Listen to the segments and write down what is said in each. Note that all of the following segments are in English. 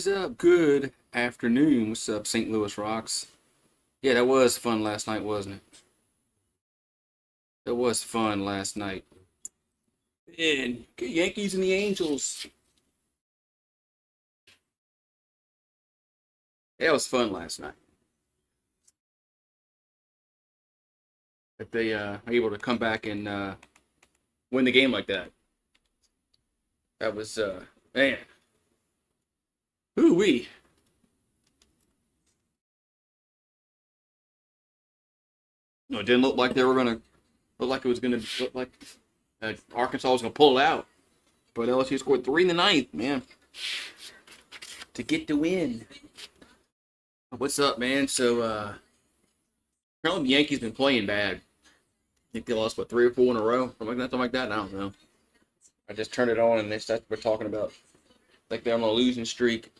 is up? Good afternoon. What's up, St. Louis Rocks? Yeah, that was fun last night, wasn't it? That was fun last night. And Yankees and the Angels. That was fun last night. If they are able to come back and win the game like that, that was man. Ooh wee. No, it didn't look like they were gonna look like it was gonna look like Arkansas was gonna pull it out. But LSU scored three in the ninth, man, to get the win. What's up, man? So apparently the Yankees been playing bad. I think they lost what 3 or 4 in a row, something like that. I don't know. I just turned it on and that's what we're talking about. Like they're on a losing streak.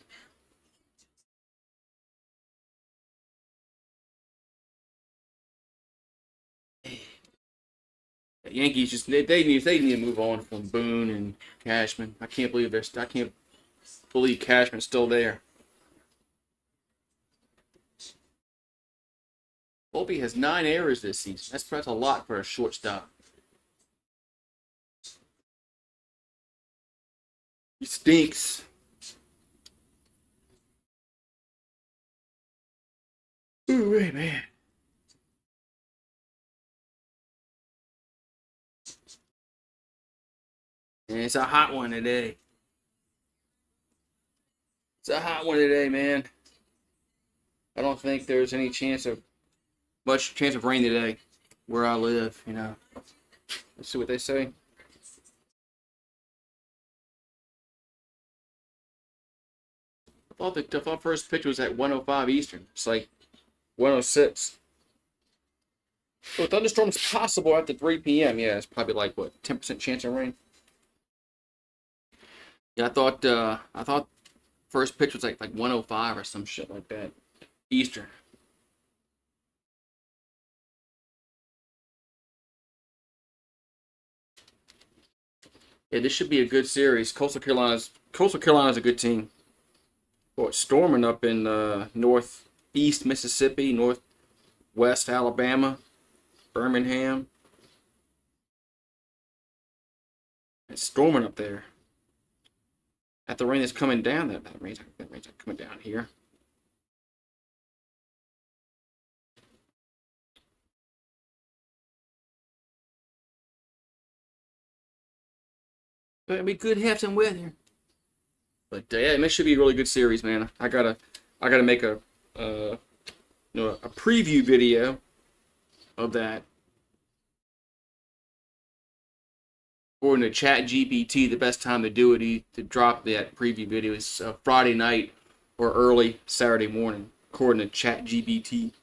The Yankees just they need to move on from Boone and Cashman. I can't believe Cashman's still there. Volpe has 9 errors this season. That's a lot for a shortstop. He stinks. Ooh, wait, man. And it's a hot one today. It's a hot one today, man. I don't think there's any much chance of rain today where I live, you know. Let's see what they say. I thought first pitch was at 105 Eastern. It's like 106. So thunderstorms possible after 3 p.m. Yeah, it's probably like what 10% chance of rain. Yeah, I thought first pitch was like 105 or some shit like that. Eastern. Yeah, this should be a good series. Coastal Carolina's a good team. Boy, it's storming up in northeast Mississippi, northwest Alabama, Birmingham. It's storming up there. At the rain that's coming down, that rain's coming down here. But we could have some weather. But yeah, it should be a really good series, man. I gotta make a preview video of that. According to ChatGPT, the best time to do it to drop that preview video is Friday night or early Saturday morning, according to ChatGPT.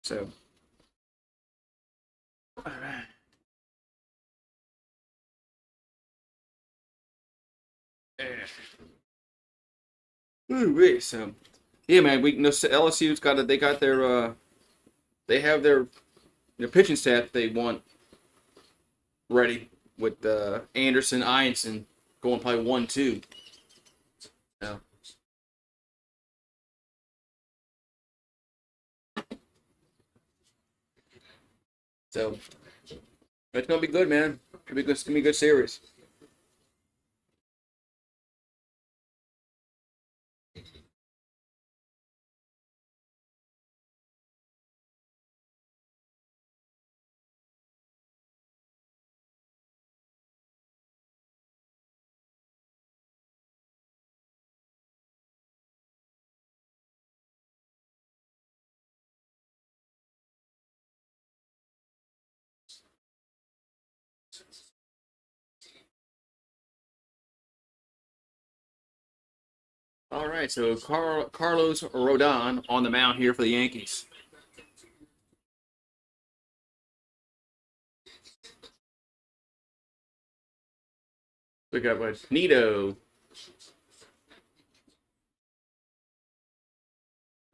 So, all right. Ooh, wait, so yeah, man, LSU's they have their pitching staff they want ready with Anderson, Ianson going probably 1-2. Yeah. So it's gonna be good, man. It's gonna be a good series. All right, so Carlos Rodon on the mound here for the Yankees. We got what? Nito,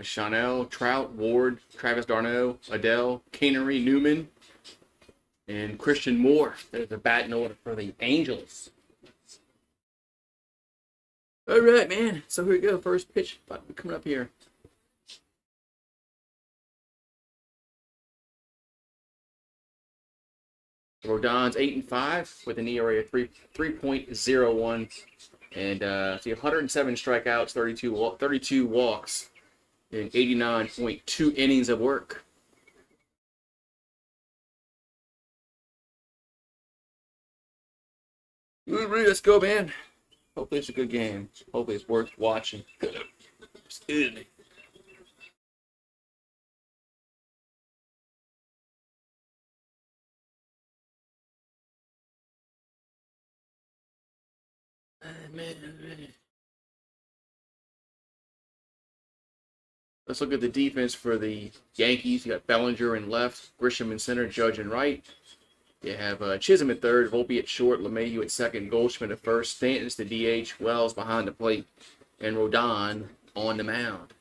Chanel, Trout, Ward, Travis d'Arnaud, Adele, Cannery, Newman, and Christian Moore. There's the batting order for the Angels. All right, man. So here we go. First pitch coming up here. Rodon's 8-5 with an ERA of 3.01, and see 107 strikeouts, 32 walks, in 89.2 innings of work. Let's go, man. Hopefully it's a good game. Hopefully it's worth watching. Excuse me. Man. Let's look at the defense for the Yankees. You got Bellinger in left, Grisham in center, Judge in right. You have Chisholm at third, Volpe at short, LeMahieu at second, Goldschmidt at first, Stanton's the DH, Wells behind the plate, and Rodon on the mound.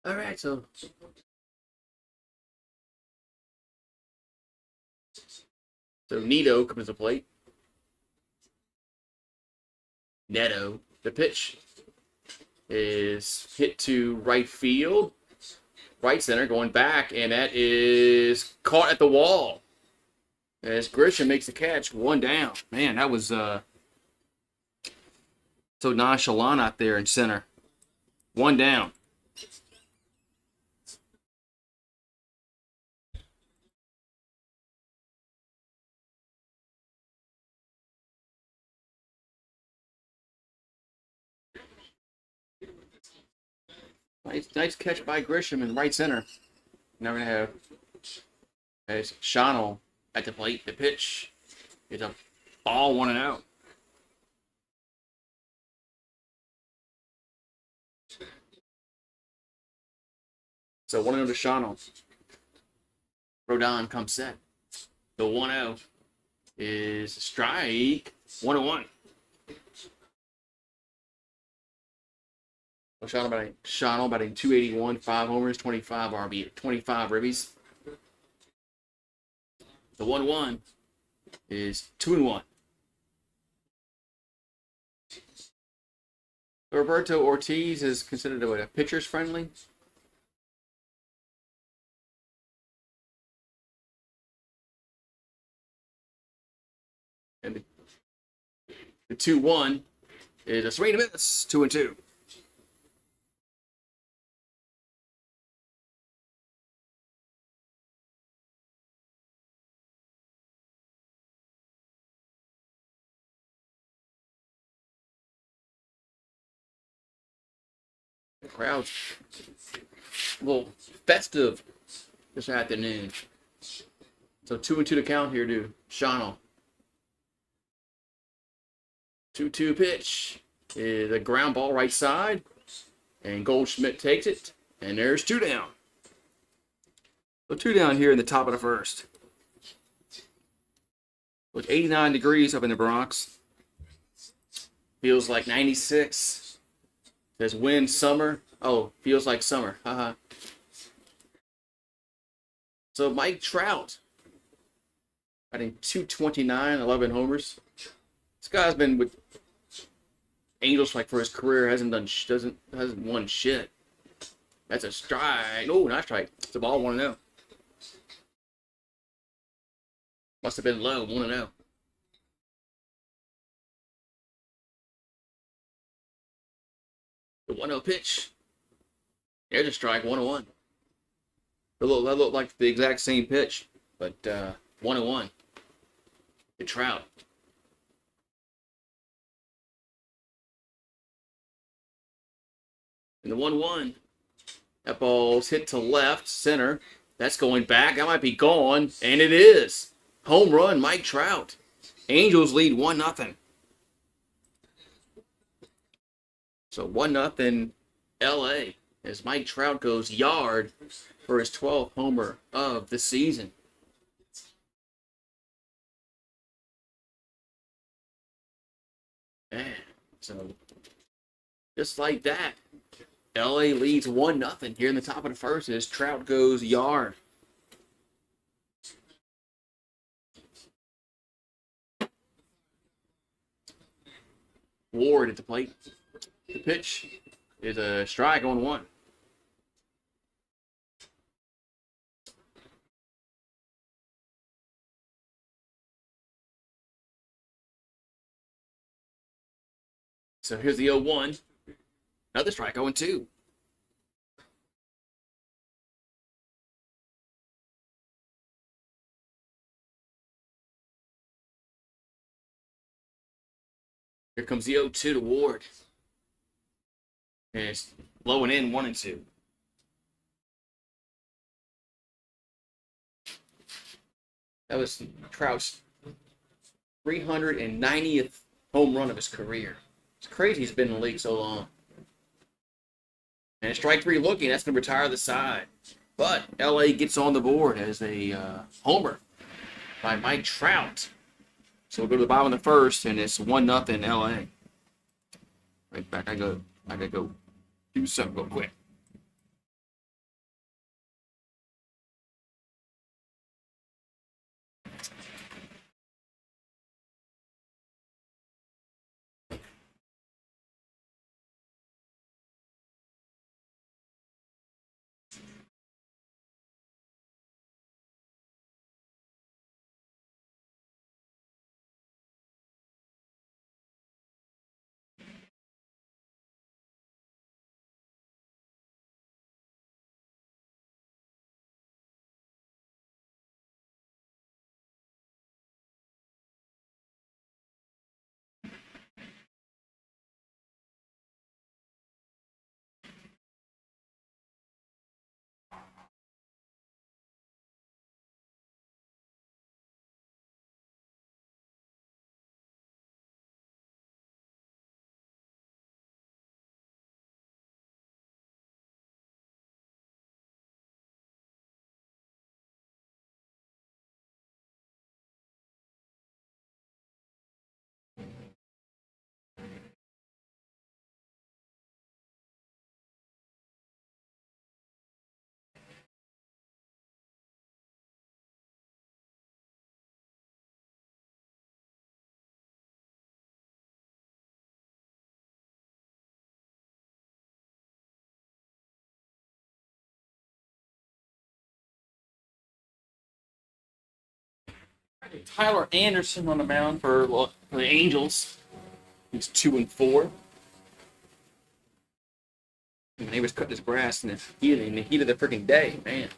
All right, so Nito comes to plate. Neto. The pitch is hit to right field, right center, going back, and that is caught at the wall. As Grisham makes the catch, one down. Man, that was so nonchalant out there in center. One down. Nice catch by Grisham in right center. Now we're going to have Shawno at the plate. The pitch is a ball, 1-0. So 1-0 to Shawno. Rodon comes set. The 1-0 is strike 1-1. Shawno batting 281, 5 homers, 25 RB, 25 ribbies. The 1-1 is 2-1. Roberto Ortiz is considered a pitcher's friendly. And the 2-1 is a swing and miss, 2-2. The crowd's a little festive this afternoon. So 2-2 to count here to Shawno. 2-2 pitch is a ground ball right side, and Goldschmidt takes it, and there's 2 down. So 2 down here in the top of the first. It's 89 degrees up in the Bronx. Feels like 96. Says wind, summer. Oh, feels like summer. Haha. So Mike Trout, batting 229, 11 homers. This guy's been with Angels like for his career, hasn't won shit. That's a strike. Oh, not strike. It's a ball, 1-0. Must have been low, 1-0. The 1-0 pitch. There's a strike, 1-1. That looked like the exact same pitch, but 1-1. The Trout. And the 1-1. That ball's hit to left, center. That's going back. That might be gone. And it is. Home run, Mike Trout. Angels lead 1-0. So 1-0 LA as Mike Trout goes yard for his 12th homer of the season. Man, so just like that, LA leads 1-0 here in the top of the first as Trout goes yard. Ward at the plate. The pitch is a strike on 1. So here's the 0-1. Another strike, 0-2. Here comes the 0-2 to Ward. And it's low and in, 1-2. That was Trout's 390th home run of his career. It's crazy he's been in the league so long. And strike 3 looking, that's going to retire the side. But LA gets on the board as a homer by Mike Trout. So we'll go to the bottom of the first, and it's 1-0 LA. Right back I go. I gotta go do something real quick. Tyler Anderson on the mound for the Angels. He's 2-4. My neighbor's cutting his grass in the heat of the freaking day, man.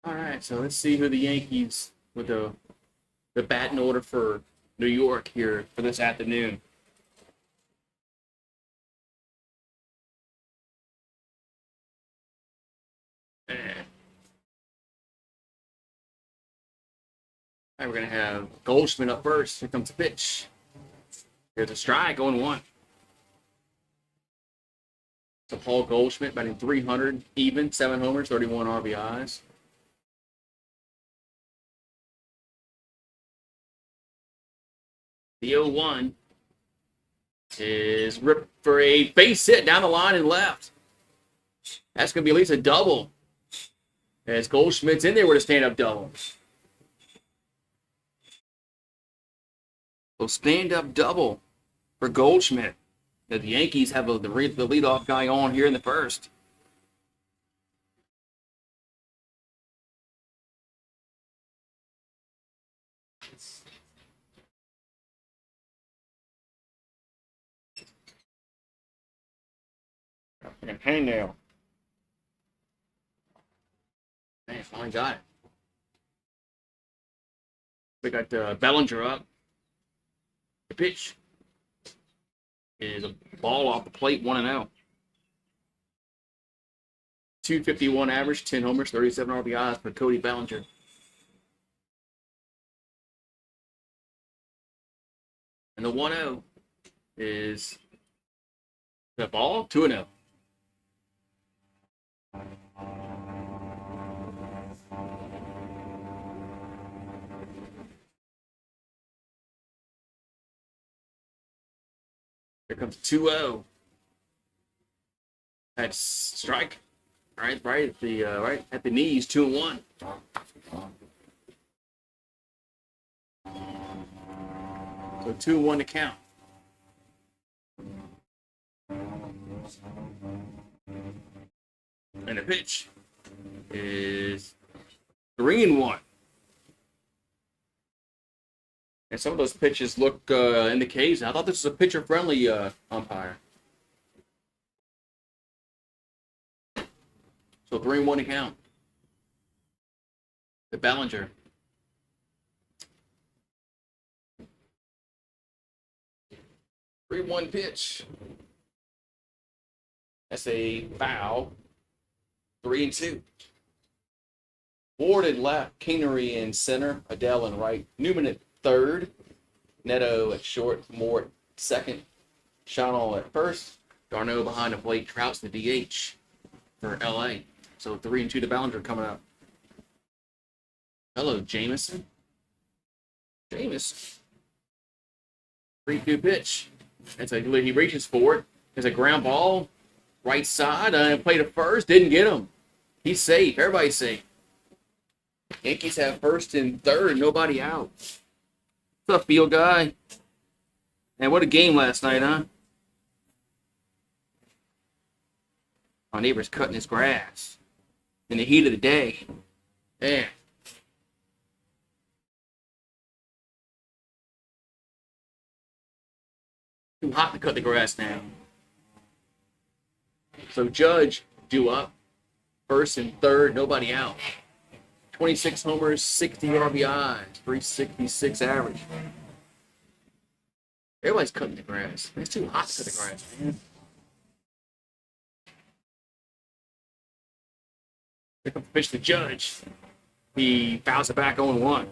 All right, so let's see who the Yankees with the batting order for New York here for this afternoon. All right, we're gonna have Goldschmidt up first. Here comes the pitch. Here's a strike, going 1. So Paul Goldschmidt batting 300 even, 7 homers, 31 RBIs. The 0-1 is ripped for a base hit down the line and left. That's going to be at least a double. As Goldschmidt's in there with a stand-up double. So stand-up double for Goldschmidt. The Yankees have the leadoff guy on here in the first. Hang now. Man, finally got it. We got Bellinger up. The pitch is a ball off the plate, 1-0. 251 average, 10 homers, 37 RBIs for Cody Bellinger. And the 1-0 is the ball, 2-0. Here comes 2-0. That's strike. Right at the knees, 2-1. So 2-1 to count. And the pitch is 3-1. And some of those pitches look in the K's. I thought this was a pitcher-friendly umpire. So 3-1 to count. The Bellinger. Three-one pitch. That's a foul. 3-2. Ward at left, Kingery in center, Adele in right, Newman at third, Neto at short, Moore at second, Shonall at first, Darno behind the plate, Trout's the DH for LA. So 3-2 to Ballinger coming up. Hello, Jameson. 3-2 pitch. He reaches for it. There's a ground ball, right side, played to first, didn't get him. He's safe. Everybody's safe. Yankees have first and third, nobody out. What's up, field guy? And what a game last night, huh? My neighbor's cutting his grass in the heat of the day. Yeah. Too hot to cut the grass now. So Judge due up. First and third, nobody out. 26 homers, 60 RBIs, 366 average. Everybody's cutting the grass. It's too hot to cut the grass, man. Here comes the pitch to Judge. He fouls it back 0-1.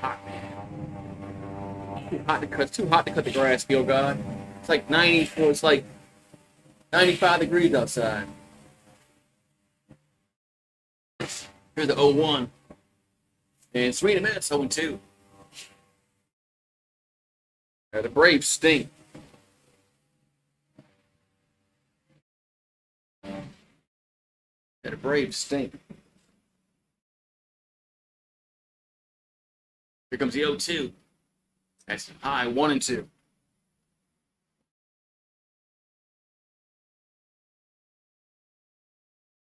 Hot, man. Too hot to cut the grass, field guy. It's like 90. It's like 95 degrees outside. Here's the 0-1. And Serena Mets 0-2. The Braves stink. The Braves stink. Here comes the 0-2. That's high, 1-2.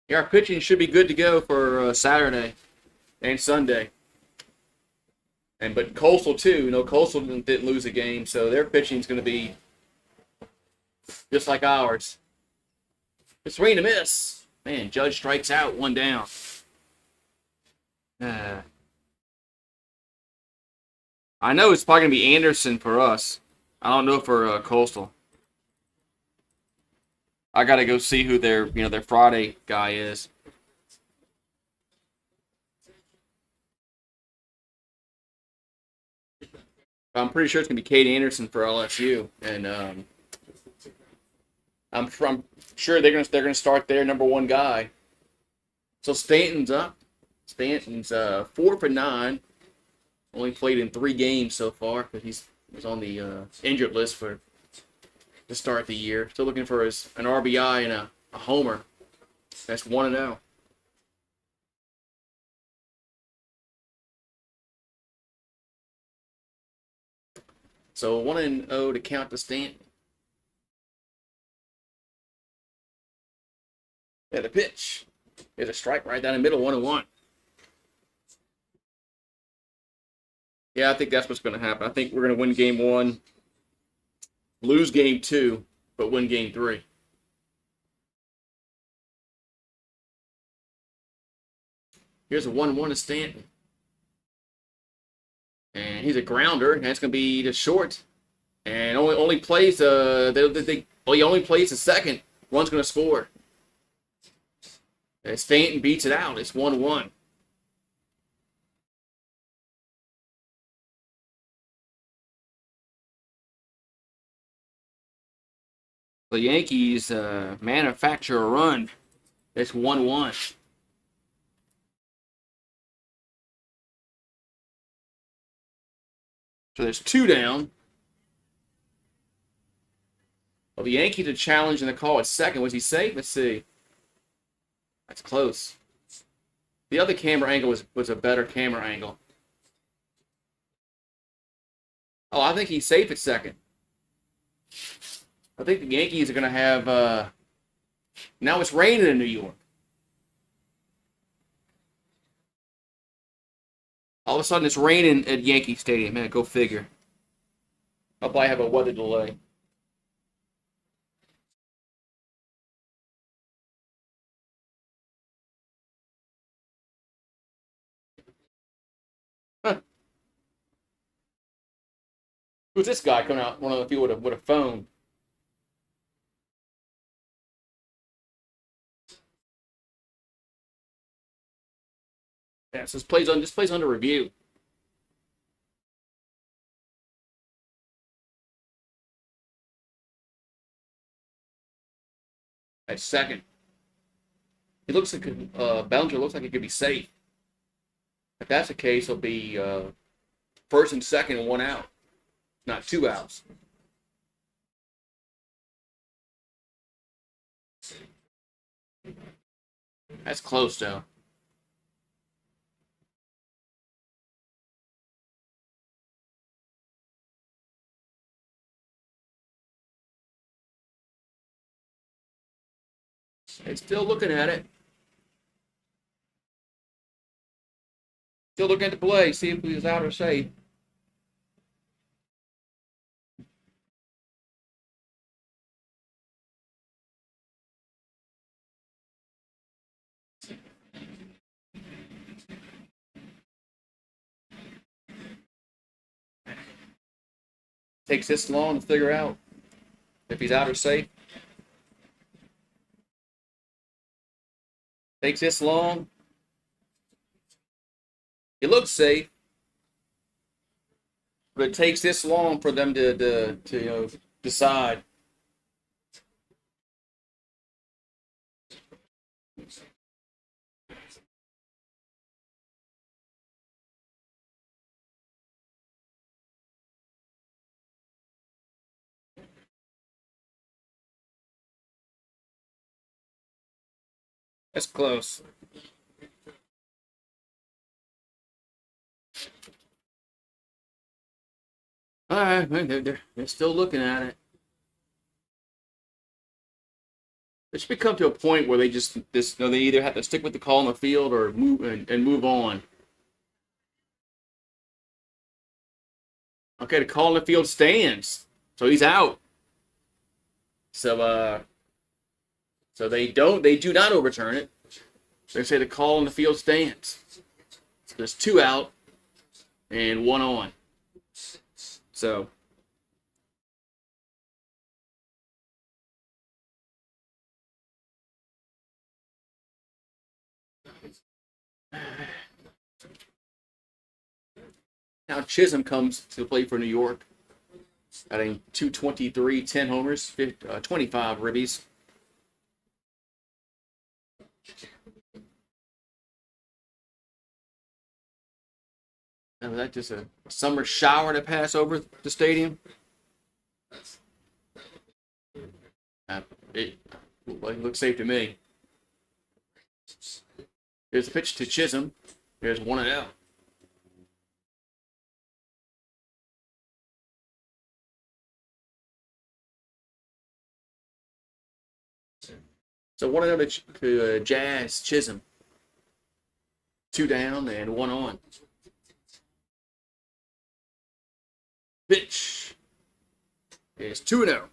Yeah, our pitching should be good to go for Saturday and Sunday. But Coastal too. Coastal didn't lose a game, so their pitching is going to be just like ours. It's swing to miss. Man, Judge strikes out, 1 down. I know it's probably going to be Anderson for us. I don't know for Coastal. I got to go see who their Friday guy is. I'm pretty sure it's going to be Cade Anderson for LSU, and I'm sure they're going to start their number 1 guy. So Stanton's up. Stanton's 4 for 9. Only played in 3 games so far because he was on the injured list to start the year. Still looking for an RBI and a homer. That's 1-0. So 1-0 to count to Stanton. Yeah, the pitch is a strike right down the middle, 1-1. Yeah, I think that's what's going to happen. I think we're going to win game 1, lose game 2, but win game 3. Here's a 1-1 to Stanton. And he's a grounder, and that's going to be the short. And only plays he only plays the second. One's going to score. And Stanton beats it out. It's 1-1. The Yankees manufacture a run. It's 1-1. So there's 2 down. Well, the Yankees are challenging the call at second. Was he safe? Let's see. That's close. The other camera angle was a better camera angle. Oh, I think he's safe at second. I think the Yankees are going to have... now it's raining in New York. All of a sudden it's raining at Yankee Stadium. Man, go figure. I'll probably have a weather delay. Huh. Who's this guy coming out one of the field with a phone? Yeah, so this plays under review. At second. It looks like Bellinger looks like it could be safe. If that's the case, it'll be first and second and 1 out, not 2 outs. That's close, though. It's still looking at it. Still looking at the play, see if he was out or safe. Takes this long to figure out if he's out or safe. Takes this long. It looks safe, but it takes this long for them to decide. That's close. All right, they're still looking at it. It should come to a point where they they either have to stick with the call on the field or move and move on. Okay, the call on the field stands, so he's out. So they do not overturn it. They say the call on the field stands. So there's 2 out and 1 on. So now Chisholm comes to play for New York, batting .223, 10 homers, 25 ribbies. And was that just a summer shower to pass over the stadium? It looks safe to me. Here's a pitch to Chisholm. There's 1 and out. So 1 and out to Jazz Chisholm. 2 down and 1 on. Pitch is 2 and out.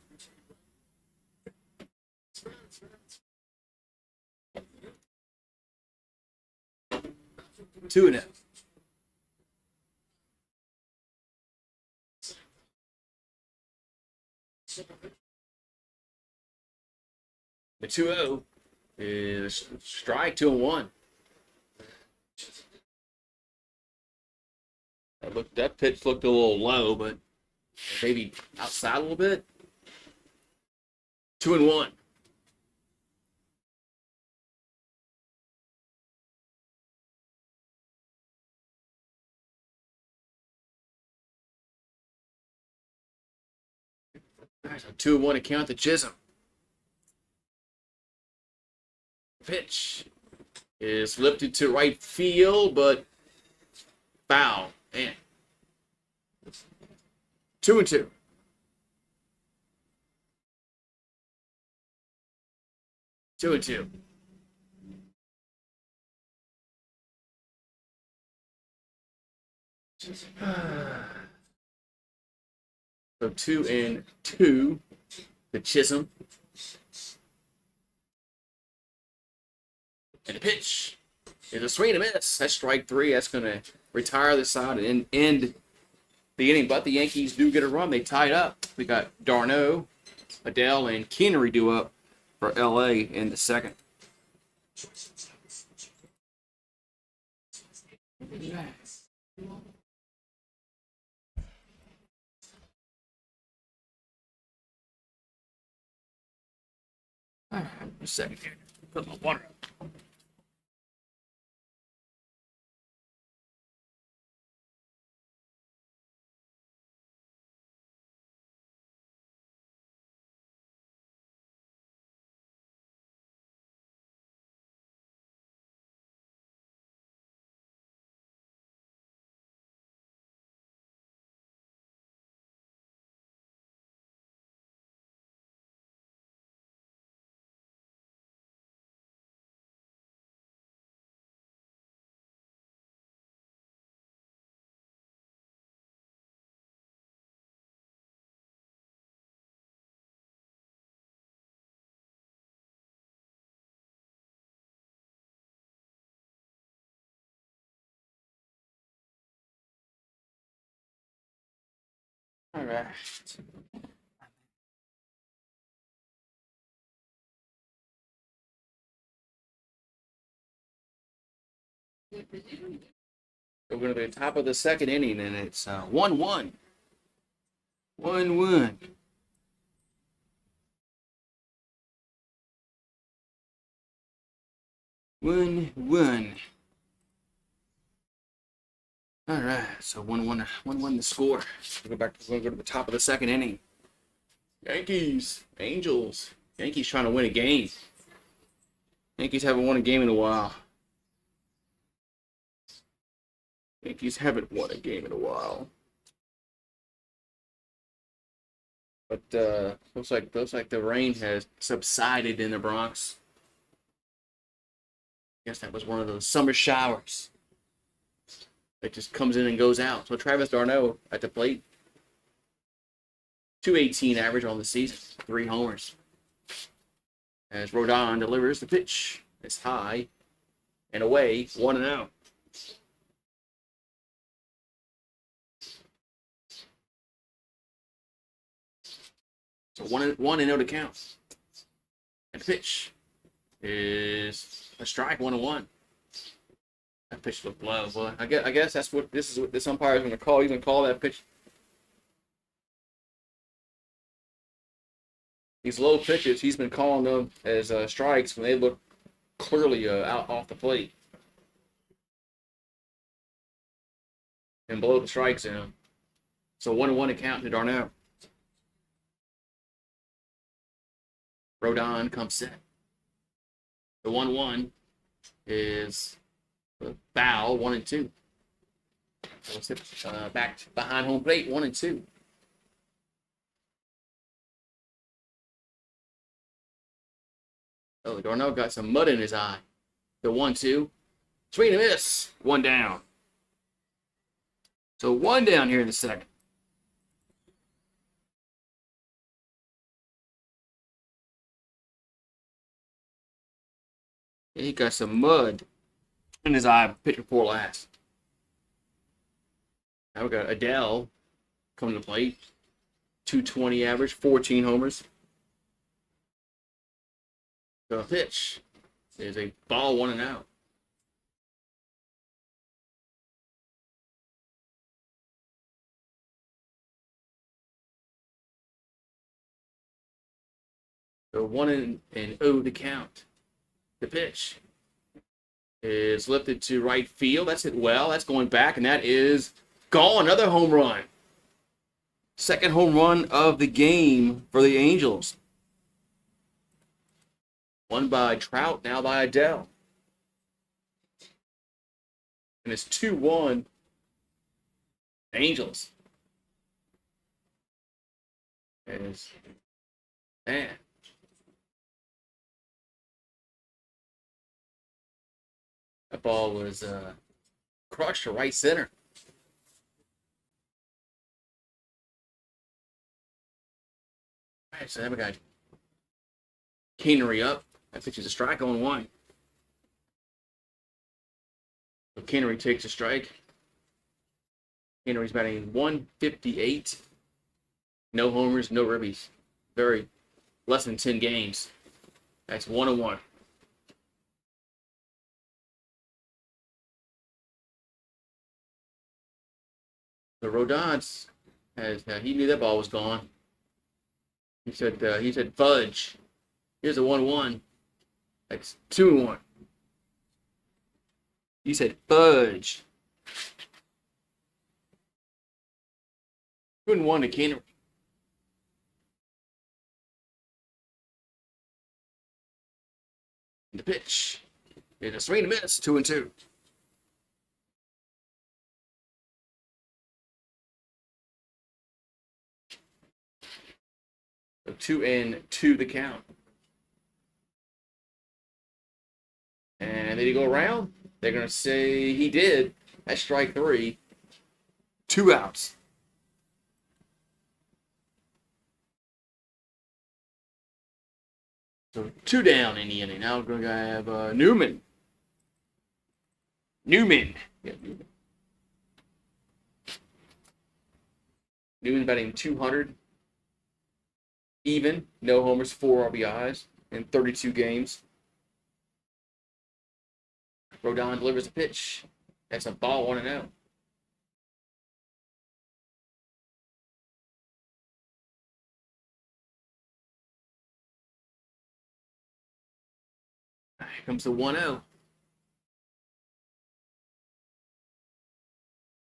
Two and out. The 2-0 is strike 2 and 1. That pitch looked a little low, but maybe outside a little bit. 2 and 1. All right, so 2-1 to count to Chisholm. Pitch is lifted to right field, but foul. Man. 2-2. 2-2. So 2-2 to Chisholm. And the pitch is a swing and a miss. That's strike 3. That's going to retire the side and end the inning. But the Yankees do get a run. They tied up. We got d'Arnaud, Adele, and Keenery due up for L.A. in the second. All right, a second here. Put my water up. All right. We're going to the top of the second inning, and it's 1-1. 1-1. All right, so 1-1 the score. We're going to go to the top of the second inning. Yankees, Angels. Yankees trying to win a game. Yankees haven't won a game in a while. Yankees haven't won a game in a while. But looks like the rain has subsided in the Bronx. I guess that was one of those summer showers that just comes in and goes out. So Travis d'Arnaud at the plate. 218 average on the season. 3 homers. As Rodon delivers the pitch. It's high and away. 1-0. So 1-0 to count. And the pitch is a strike. 1-1. That pitch looked low. Well, I guess that's what this umpire is going to call. He's going to call that pitch. These low pitches, he's been calling them as strikes when they look clearly out off the plate and below the strike zone. So 1-1 to count to d'Arnaud. Rodon comes set. The 1-1 is foul. 1-2. Back behind home plate. 1-2. Oh, d'Arnaud got some mud in his eye. The 1-2. Swing and miss. 1 down. So 1 down here in the second. He got some mud in his eye, pitch before last. Now we got Adele coming to plate. 220 average, 14 homers. The pitch is a ball 1-0. So 1-0 to count. The pitch is lifted to right field. That's it well. That's going back, and that is gone. Another home run. Second home run of the game for the Angels. One by Trout, now by Adele. And it's 2-1 Angels. Man. That ball was crushed to right center. All right, so then we got Cannery up. That pitch is a strike on one. So Cannery takes a strike. Cannery's batting 158. No homers, no ribbies. Very less than 10 games. That's 1-1. The Rodons he knew that ball was gone. He said fudge. Here's a 1-1. That's 2-1. He said fudge. 2-1 to Cannery. The pitch. It's a swing and a miss. 2-2. So 2-2 the count. And did he go around? They're going to say he did. That's strike 3. 2 outs. So 2 down in the inning. Now we're going to have Newman. Yeah, Newman. Newman's batting 200. Even. No homers, 4 RBIs in 32 games. Rodon delivers a pitch. That's a ball, 1-0. Here comes the 1-0.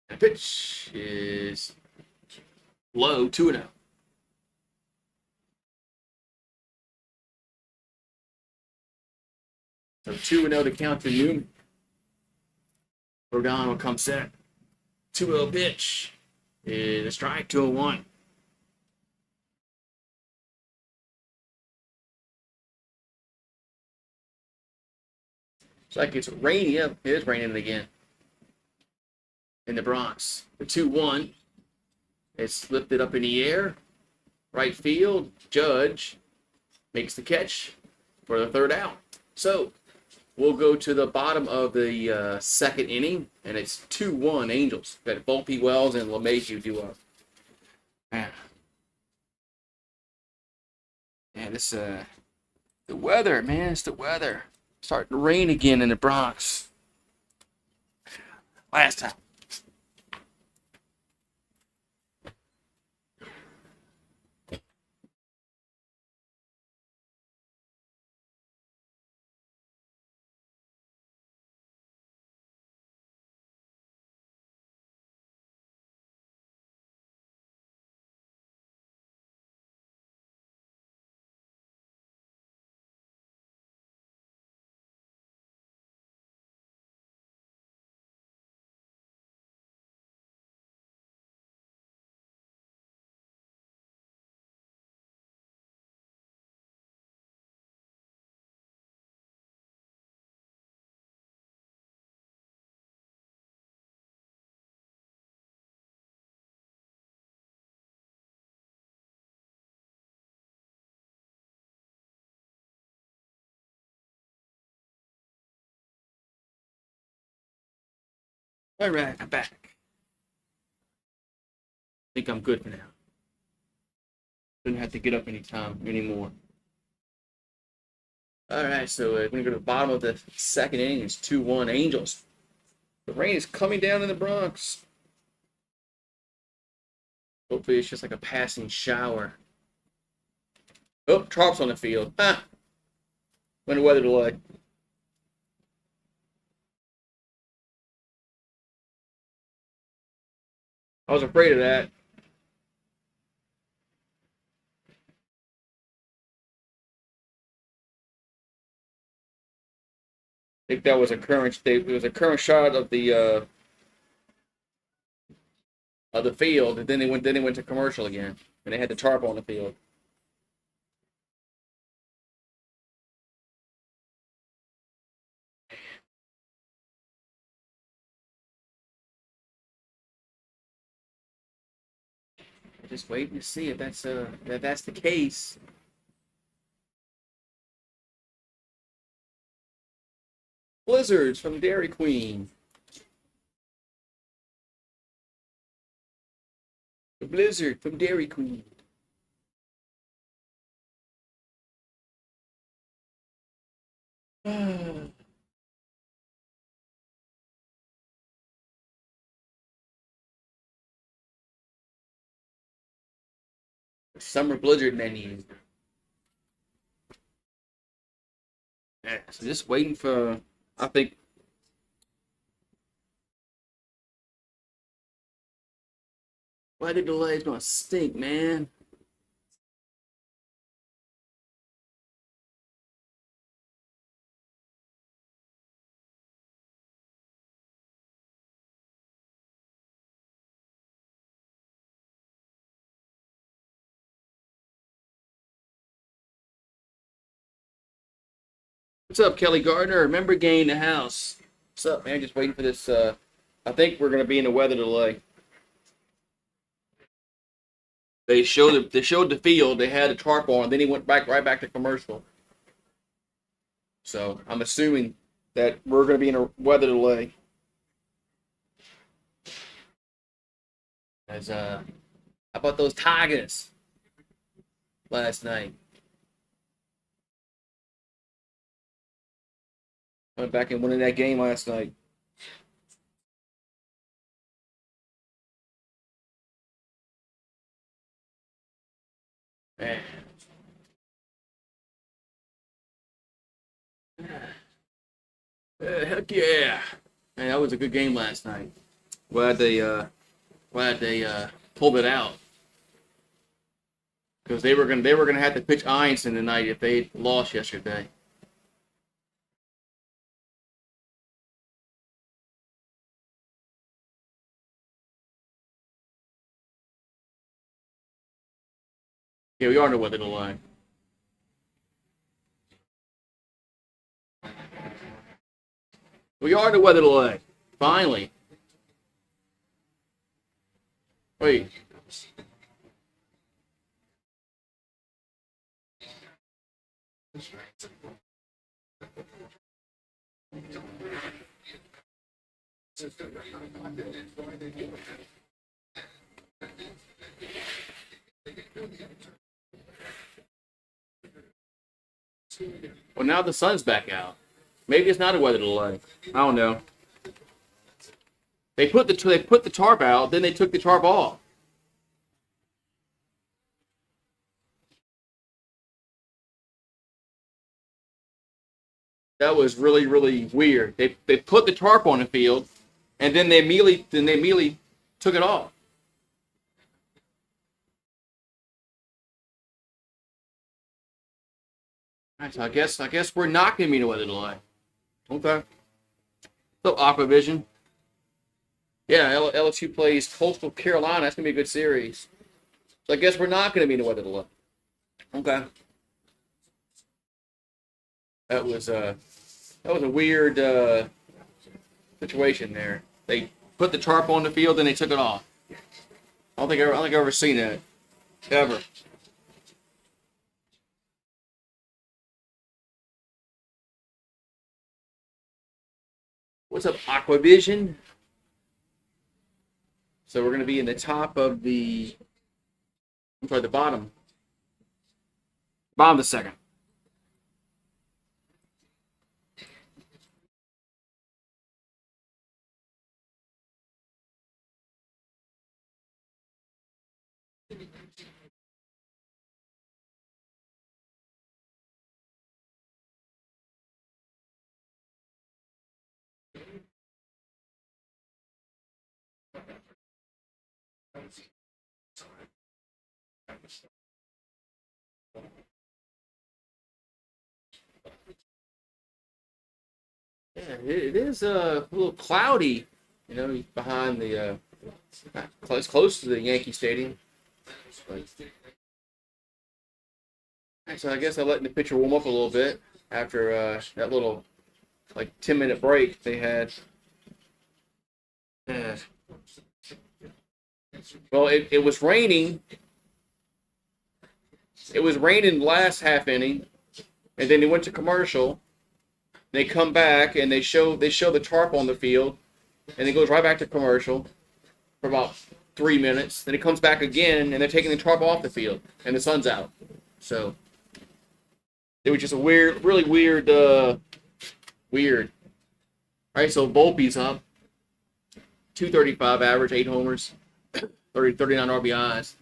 The pitch is low, 2-0. So 2-0 to count to Newman. Rodon will come set. 2-0 pitch is a strike, 2-1. It's like it's rainy. It is raining again in the Bronx. The 2-1. It's lifted up in the air. Right field. Judge makes the catch for the 3rd out. So we'll go to the bottom of the second inning, and it's 2-1 Angels. Got Volpe, Wells, and LeMahieu do up. Man, this the weather, man. It's the weather. Starting to rain again in the Bronx. Last time. All right, I'm back. I think I'm good for now. Didn't have to get up anymore. All right, so we're going to go to the bottom of the second inning. It's 2-1 Angels. The rain is coming down in the Bronx. Hopefully it's just like a passing shower. Oh, Trout's on the field. When the weather delay. I was afraid of that. think that was a current. It was a current shot of the field, and then they went to commercial again, and they had the tarp on the field. Just waiting to see if that's the case. Blizzards from Dairy Queen. The Blizzard from Dairy Queen. Summer Blizzard menu. Yeah, so just waiting for. I think. Why the delay is gonna stink, man? What's up, Kelly Gardner? Remember getting the house. What's up, man? Just waiting for this. I think we're gonna be in the weather delay. They showed the field. They had a tarp on. Then he went right back to commercial. So I'm assuming that we're gonna be in a weather delay. As how about those Tigers last night? Went back and winning that game last night. Man. Heck yeah. Man, that was a good game last night. Glad they pulled it out. Because they were gonna have to pitch Einstein tonight if they lost yesterday. Yeah, we are in the weather delay. We are in the weather delay. Finally. Wait. Well, now the sun's back out. Maybe it's not a weather delay. I don't know. They put the tarp out, then they took the tarp off. That was really really weird. They put the tarp on the field, and then they immediately took it off. All right, so I guess we're not gonna be in a weather delay. Okay. So Aquavision. Yeah, LSU plays Coastal Carolina. That's gonna be a good series. So I guess we're not gonna be in a weather delay. Okay. That was a weird situation there. They put the tarp on the field, then they took it off. I don't think I've ever seen that ever. What's up, Aquavision? So we're gonna be in the top of the. I'm sorry, the bottom of the second. Yeah, it is a little cloudy. You know, he's behind the close to the Yankee Stadium. But, so I guess I'm letting the pitcher warm up a little bit after that little like 10-minute break they had. Uh, well, it was raining. It was raining last half inning, and then they went to commercial. They come back and they show the tarp on the field, and it goes right back to commercial for about 3 minutes. Then it comes back again, and they're taking the tarp off the field, and the sun's out. So it was just a weird, really weird, weird. All right, so Volpe's up, 235 average, 8 homers, 39 RBIs.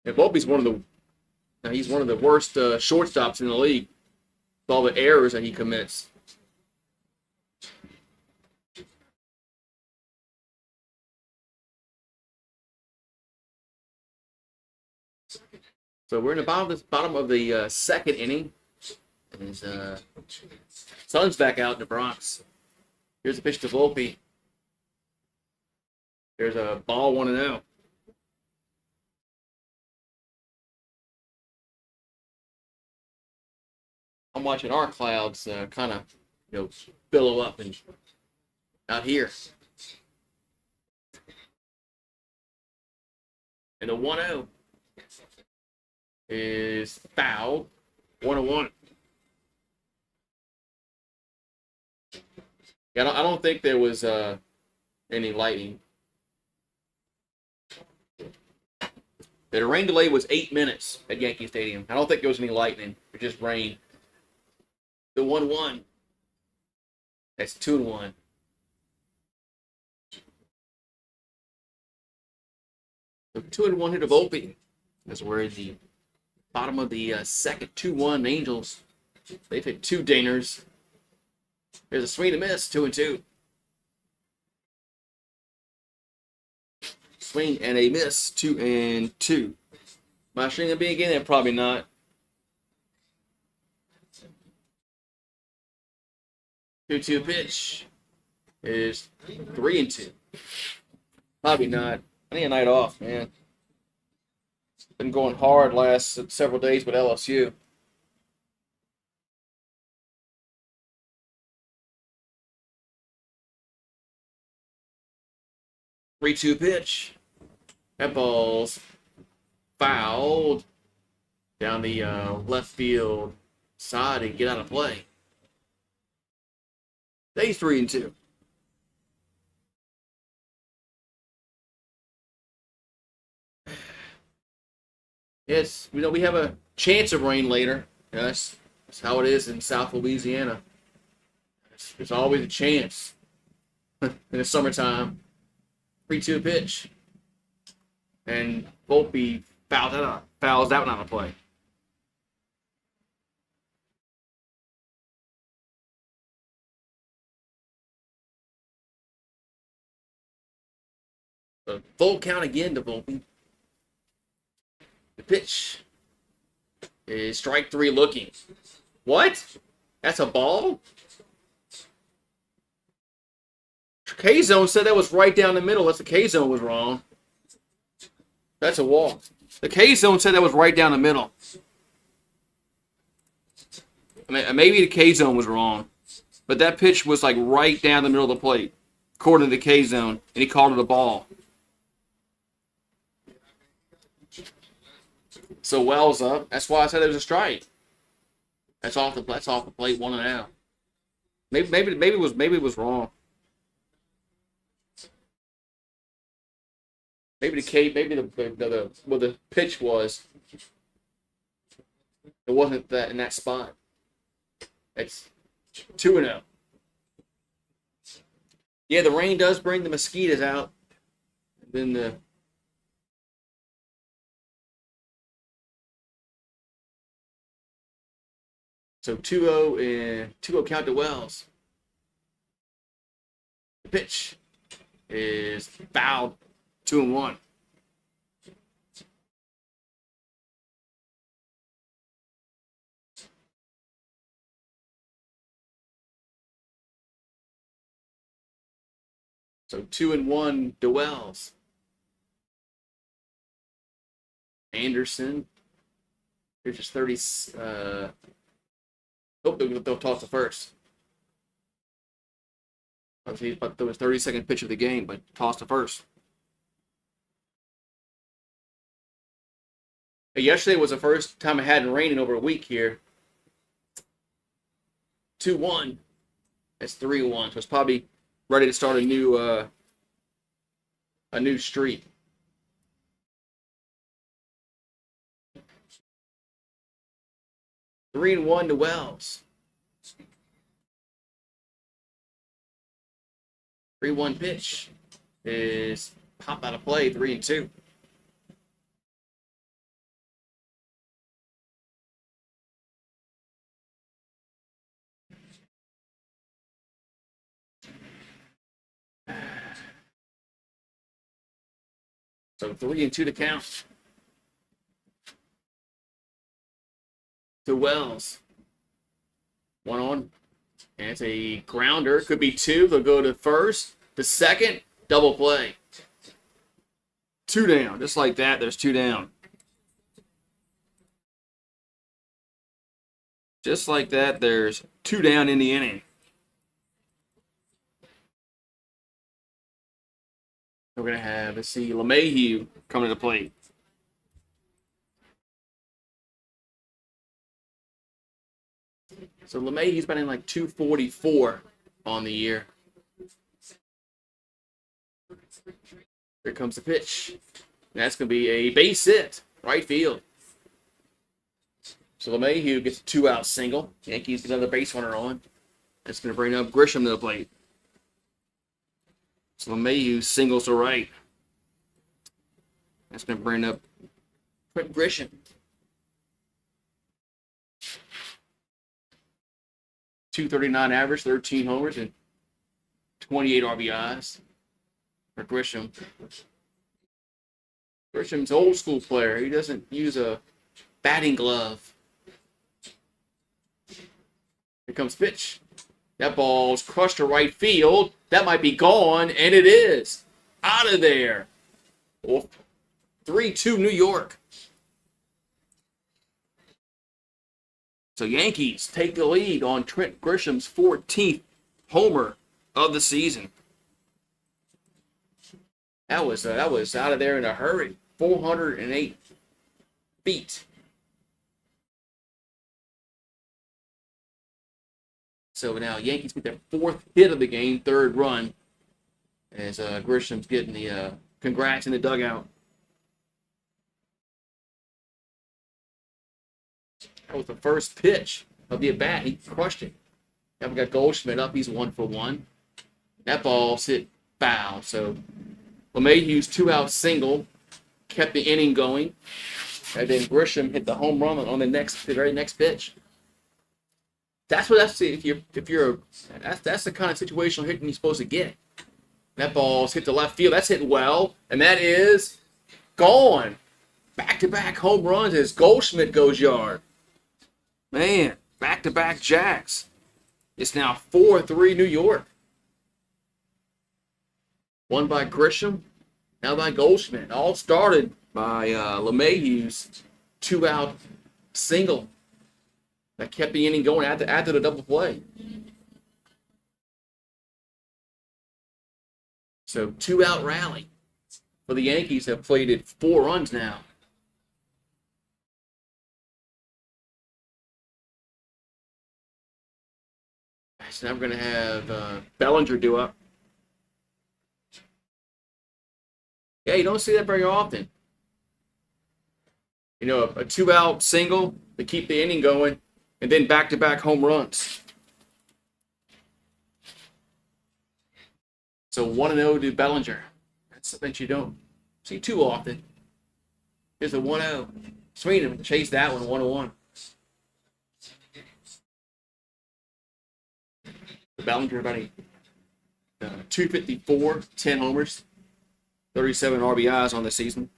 And Volpe's he's one of the worst shortstops in the league with all the errors that he commits. So we're in the bottom of the second inning. And sun's back out in the Bronx. Here's a pitch to Volpe. There's a ball 1-0. I'm watching our clouds kind of, billow up and out here. And the 1-0 is foul. 1-1. Yeah, I don't think there was any lightning. The rain delay was 8 minutes at Yankee Stadium. I don't think there was any lightning. It just rained. The 1-1. That's 2-1. The 2-1 hit of Volpe. That's where the bottom of the second 2-1 Angels. They've hit 2 dingers. There's a swing and a miss, 2-2. Swing and a miss, 2-2. Am I showing it be again? Probably not. 2-2 pitch is 3-2. Probably not. I need a night off, man. Been going hard last several days with LSU. Three-two pitch. That ball's fouled down the left field side and get out of play. He's 3-2. Yes, we have a chance of rain later. Yes, that's how it is in South Louisiana. There's always a chance in the summertime. 3-2 pitch. And Volpe fouls out on a play. A full count again to Volpe. The pitch is strike 3 looking. What? That's a ball? K-Zone said that was right down the middle. That's the K-Zone was wrong. That's a walk. The K-Zone said that was right down the middle. I mean, maybe the K-Zone was wrong. But that pitch was like right down the middle of the plate, according to the K-Zone, and he called it a ball. So Wells up. That's why I said it was a strike. That's off the plate, 1-0. Maybe it was wrong. Maybe the pitch was. It wasn't that in that spot. It's 2-0. Yeah, the rain does bring the mosquitoes out. And then so 2-0 and 2-0 count to Wells. The pitch is fouled, 2-1. So 2-1 duels. Anderson. Here's just 30. They'll toss the first. But there was 30-second pitch of the game, but toss the first. Yesterday was the first time it hadn't rained in over a week here. 2-1. That's 3-1. So it's probably ready to start a new streak. Three and 1 to Wells. 3-1 pitch is pop out of play. 3-2. So 3-2 to count. To Wells. 1 on. And it's a grounder. Could be 2. They'll go to first. To second. Double play. 2 down. Just like that, there's 2 down. Just like that, there's 2 down in the inning. We're going to have, let's see, LeMahieu coming to the plate. So LeMahieu's batting like 244 on the year. Here comes the pitch. That's going to be a base hit, right field. So LeMahieu gets a 2-out single. Yankees get another base runner on. That's going to bring up Grisham to the plate. So LeMahieu singles to right. That's going to bring up Grisham. 239 average, 13 homers, and 28 RBIs for Grisham. Grisham's an old school player. He doesn't use a batting glove. Here comes pitch. That ball's crushed to right field. That might be gone, and it is. Out of there. 3-2 New York. So Yankees take the lead on Trent Grisham's 14th homer of the season. That was out of there in a hurry. 408 feet. So now Yankees get their 4th hit of the game, 3rd run, as Grisham's getting the congrats in the dugout. That was the first pitch of the at-bat. He crushed it. Now we got Goldschmidt up. He's 1 for 1. That ball's hit foul. So LeMahieu's 2-out single kept the inning going. And then Grisham hit the home run on the very next pitch. That's the kind of situational hitting you're supposed to get. That ball's hit to left field. That's hit well, and that is gone. Back-to-back home runs as Goldschmidt goes yard. Man, back-to-back jacks. It's now 4-3 New York. One by Grisham, now by Goldschmidt. All started by LeMahieu's 2-out single that kept the inning going after the double play. So 2-out rally for the Yankees. Have played it 4 runs now. So now we're going to have Bellinger do up. Yeah, you don't see that very often. You know, a 2-out single to keep the inning going, and then back-to-back home runs. So 1-0 to Bellinger. That's something you don't see too often. Here's a 1-0. Sweeney chased that one 1-1. Bellinger about a 254, 10 homers, 37 RBIs on the season.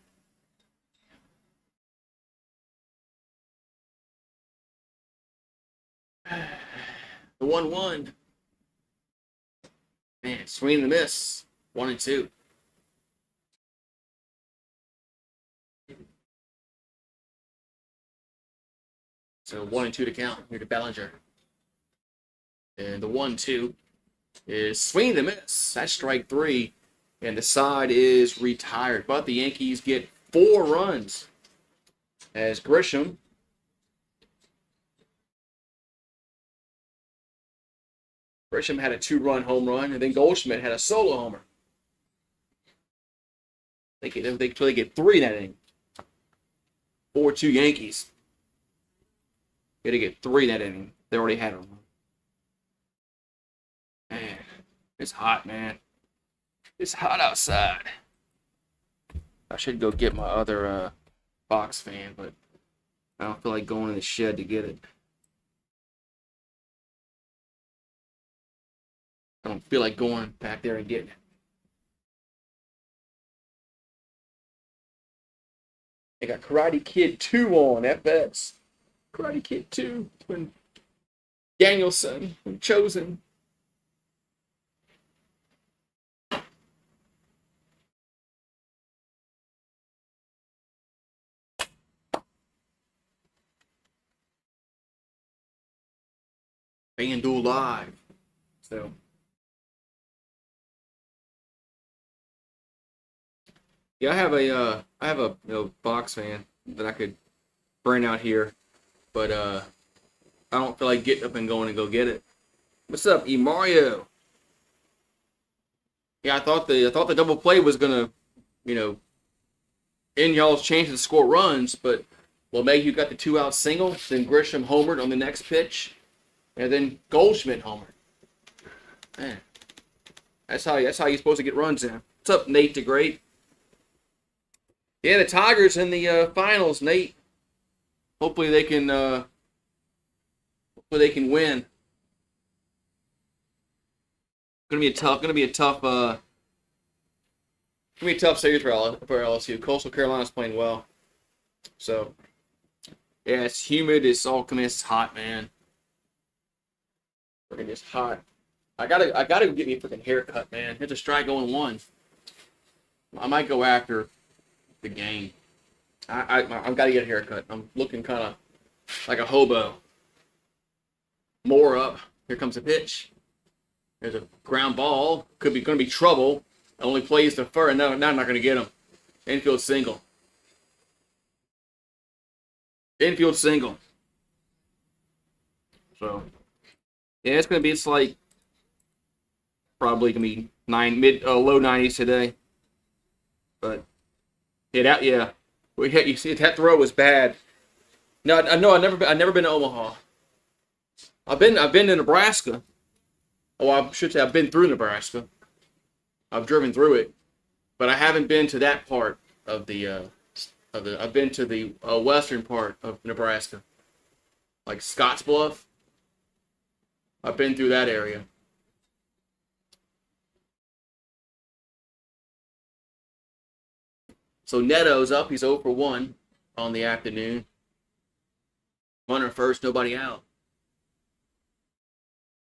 The 1-1. Man, swing and a miss. 1-2. So 1-2 to count here to Bellinger. And the 1-2 is swing and a miss. That's strike 3. And the side is retired. But the Yankees get 4 runs as Grisham had a 2-run home run, and then Goldschmidt had a solo homer. They get 3 in that inning. 4-2 Yankees. Got to get 3 in that inning. They already had them. Man, it's hot, man. It's hot outside. I should go get my other box fan, but I don't feel like going in the shed to get it. I don't feel like going back there and getting it. They got Karate Kid 2 on FX. Karate Kid 2 when Danielson when Chosen. FanDuel Live. So yeah, I have a box fan that I could bring out here, but I don't feel like getting up and going to go get it. What's up, E Mario? Yeah, I thought the double play was gonna, end y'all's chances to score runs, but LeMahieu got the 2-out single, then Grisham homered on the next pitch, and then Goldschmidt homered. Man, that's how you're supposed to get runs in. What's up, Nate the Great? Yeah, the Tigers in the finals, Nate. Hopefully they can win. Gonna be a tough series for LSU. Coastal Carolina's playing well. So yeah, it's humid, it's hot, man. Freaking just hot. I gotta get me a freaking haircut, man. It's a strike going 1. I might go after the game. I've got to get a haircut. I'm looking kind of like a hobo. More up. Here comes a pitch. There's a ground ball. Going to be trouble. Only plays the fur. No, I'm not going to get him. Infield single. Infield single. So yeah, it's like probably going to be low 90s today. But yeah. You see, that throw was bad. No, I've never been to Omaha. I've been to Nebraska. Oh, I should say I've been through Nebraska. I've driven through it, but I haven't been to that part of the. I've been to the western part of Nebraska, like Scottsbluff. I've been through that area. So Neto's up. He's 0 for 1 on the afternoon. Runner first, nobody out.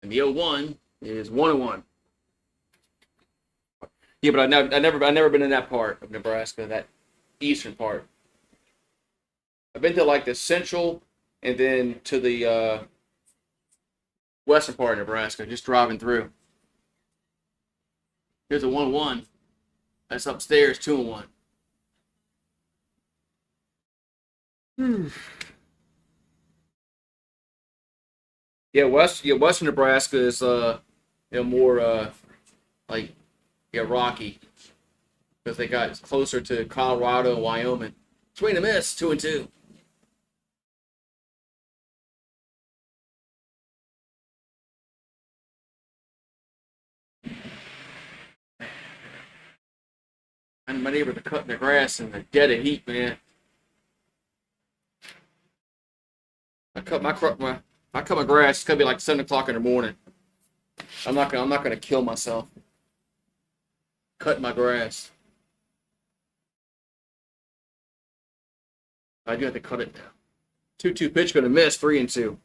And the 0-1 is 1-1. Yeah, but I've never been in that part of Nebraska, that eastern part. I've been to like the central and then to the western part of Nebraska, just driving through. Here's a 1-1. That's upstairs, 2-1. Yeah, western Nebraska is more rocky because they got closer to Colorado and Wyoming. Swing and a miss, 2-2. And my neighbors are cutting the grass in the dead of heat, man. I cut my grass. It's gonna be like 7 o'clock in the morning. I'm not gonna kill myself. Cut my grass. I do have to cut it now. 2-2 pitch, gonna miss. 3-2.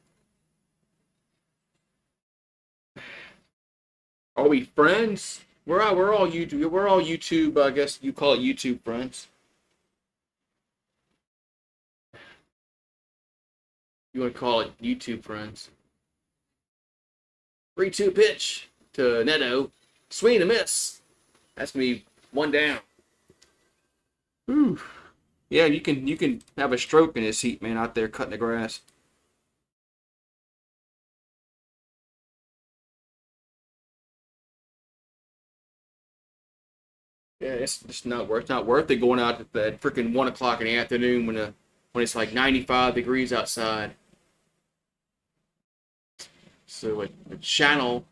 Are we friends? We're all YouTube. We're all YouTube. I guess you call it YouTube friends. You want to call it YouTube friends. 3-2 pitch to Neto. Swing and a miss. That's gonna be one down. Whew. Yeah, you can have a stroke in this heat, man, out there cutting the grass. Yeah, it's just not worth. It's not worth it going out at that freaking 1 o'clock in the afternoon when it's like 95 degrees outside. So a channel,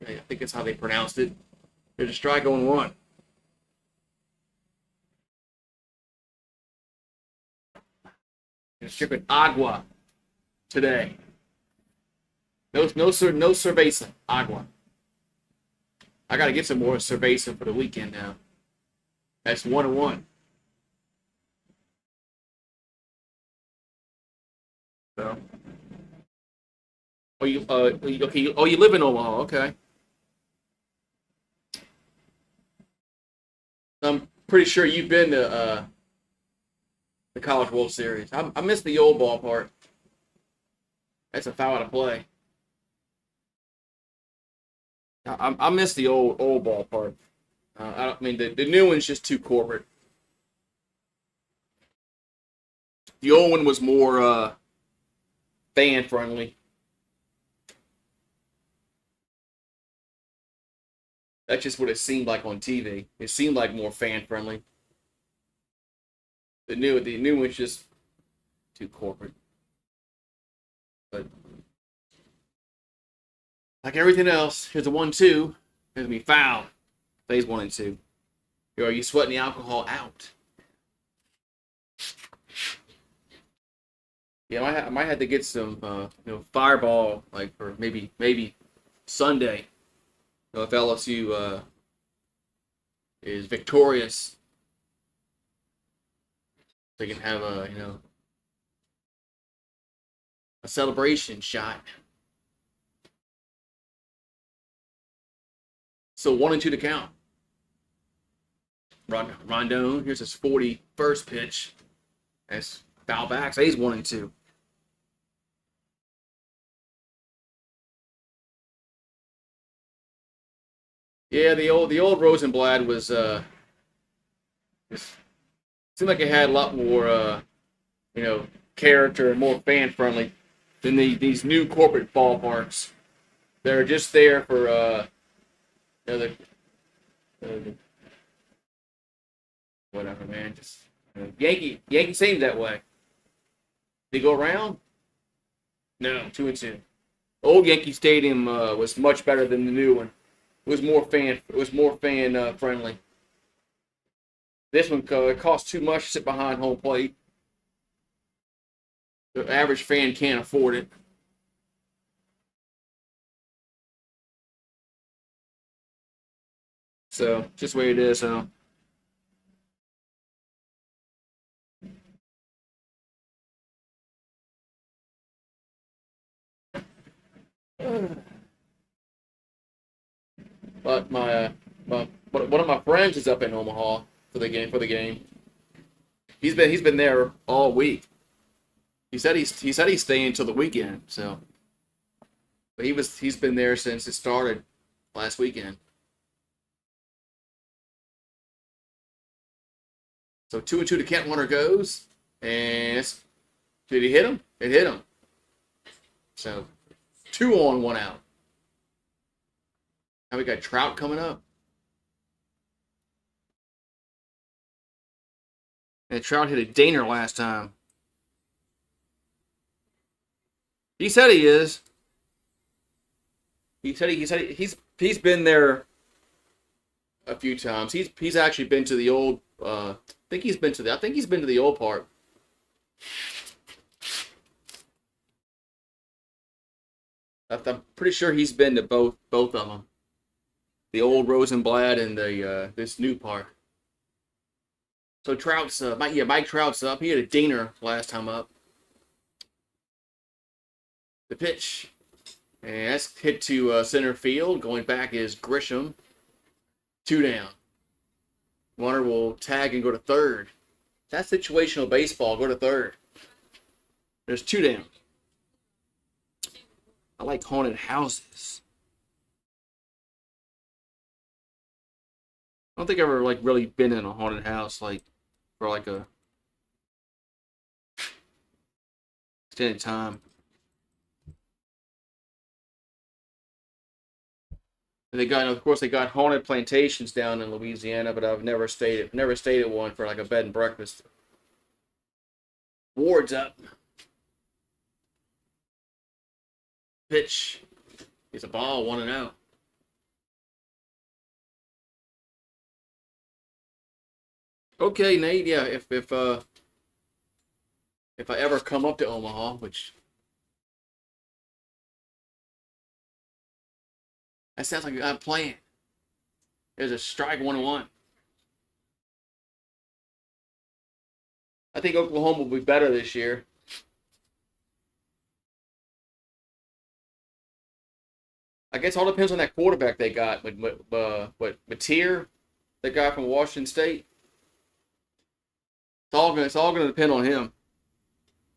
I think that's how they pronounced it. There's a strike on one. They're stripping agua today. No cerveza. Agua. I got to get some more cerveza for the weekend now. That's 1-1. So. Oh, you okay? Oh, you live in Omaha, okay? I'm pretty sure you've been to the College World Series. I miss the old ballpark. That's a foul out of play. I miss the old ballpark. I mean the new one's just too corporate. The old one was more fan friendly. That's just what it seemed like on TV. It seemed like more fan friendly. The new one's just too corporate. But like everything else, here's a 1-2. There's gonna be foul. Phase 1 and 2. Are you sweating the alcohol out? Yeah, I might have to get some Fireball like for maybe Sunday. If LSU is victorious, they can have a celebration shot. So 1-2 to count. Rondon, here's his 41st pitch. That's foul back. So he's 1-2. Yeah, the old Rosenblatt was seemed like it had a lot more character and more fan friendly than these new corporate ballparks. They're just there for the whatever, man. Just Yankee seemed that way. Did he go around? No, 2-2. Old Yankee Stadium was much better than the new one. It was more fan friendly. This one costs too much to sit behind home plate. The average fan can't afford it. So just the way it is. So. But one of my friends is up in Omaha for the game. He's been there all week. He said he's staying until the weekend. So, but he's been there since it started last weekend. So 2-2 to Kent Warner goes, and did he hit him? It hit him. So 2 on, 1 out. Now we got Trout coming up. And Trout hit a dinger last time. He said he is. He said he's been there a few times. He's actually been to the old. I think he's been to the old part. I'm pretty sure he's been to both of them. The old Rosenblatt and the this new park. So Trout's Mike Trout's up. He had a dinger last time up. The pitch, and that's hit to center field. Going back is Grisham. 2 down. Runner will tag and go to third. That's situational baseball. Go to third. There's 2 down. I like haunted houses. I don't think I've ever like really been in a haunted house like for like a extended time. And of course, they got haunted plantations down in Louisiana, but I've never stayed at one for like a bed and breakfast. Ward's up. Pitch. It's a ball, 1-0. Okay, Nate. Yeah, if I ever come up to Omaha, which that sounds like I'm playing. There's a strike, 1-1. I think Oklahoma will be better this year. I guess all depends on that quarterback they got. Mateer, the guy from Washington State. It's all going to depend on him.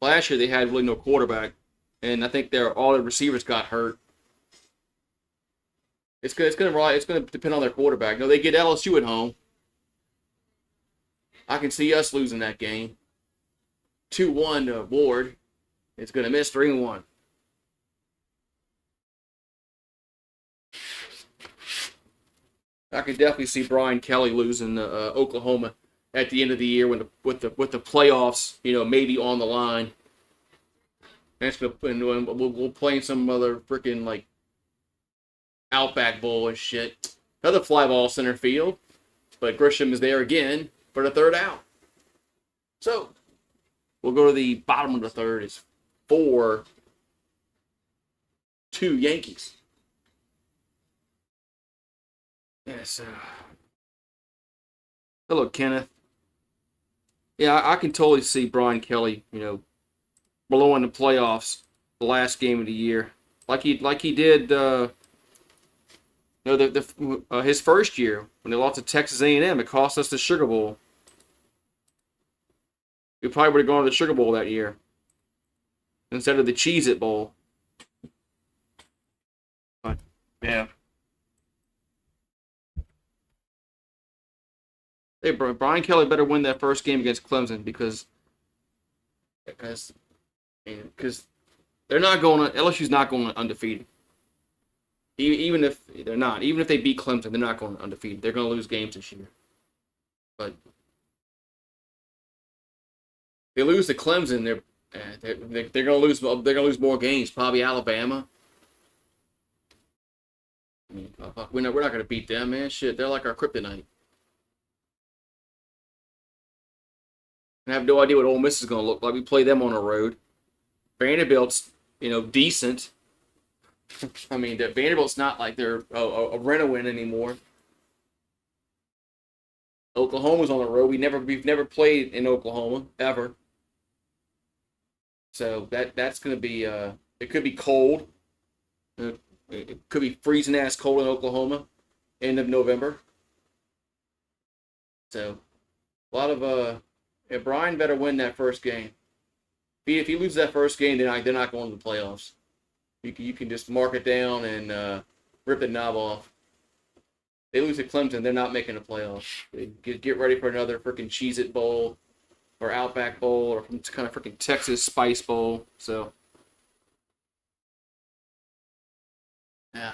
Last year they had really no quarterback, and I think all the receivers got hurt. It's going to depend on their quarterback. No, they get LSU at home. I can see us losing that game. 2-1 to Ward. It's going to miss 3-1. I can definitely see Brian Kelly losing Oklahoma at the end of the year with the playoffs, maybe on the line. We'll play some other freaking like Outback Bowl and shit. Another fly ball center field, but Grisham is there again for the third out. So we'll go to the bottom of the third. It's 4-2 Yankees. Yes. Hello, Kenneth. Yeah, I can totally see Brian Kelly, blowing the playoffs the last game of the year, like he did, his first year when they lost to Texas A&M. It cost us the Sugar Bowl. We probably would have gone to the Sugar Bowl that year instead of the Cheez-It Bowl. But yeah. Hey, Brian Kelly better win that first game against Clemson because they're not going. LSU's not going undefeated. Even if they beat Clemson, they're not going undefeated. They're going to lose games this year. But if they lose to Clemson, they're going to lose. They're going to lose more games. Probably Alabama. I mean, we're not going to beat them, man. Shit, they're like our kryptonite. I have no idea what Ole Miss is going to look like. We play them on the road. Vanderbilt's, decent. I mean, Vanderbilt's not like they're a rent-a-win anymore. Oklahoma's on the road. We've never played in Oklahoma ever. So that's going to be it could be cold. It could be freezing ass cold in Oklahoma, end of November. So a lot of Brian better win that first game. If he loses that first game, they're not going to the playoffs. You can just mark it down and rip the knob off. They lose to Clemson, they're not making the playoffs. Get ready for another freaking Cheez-It Bowl or Outback Bowl or some kind of freaking Texas Spice Bowl. So, yeah.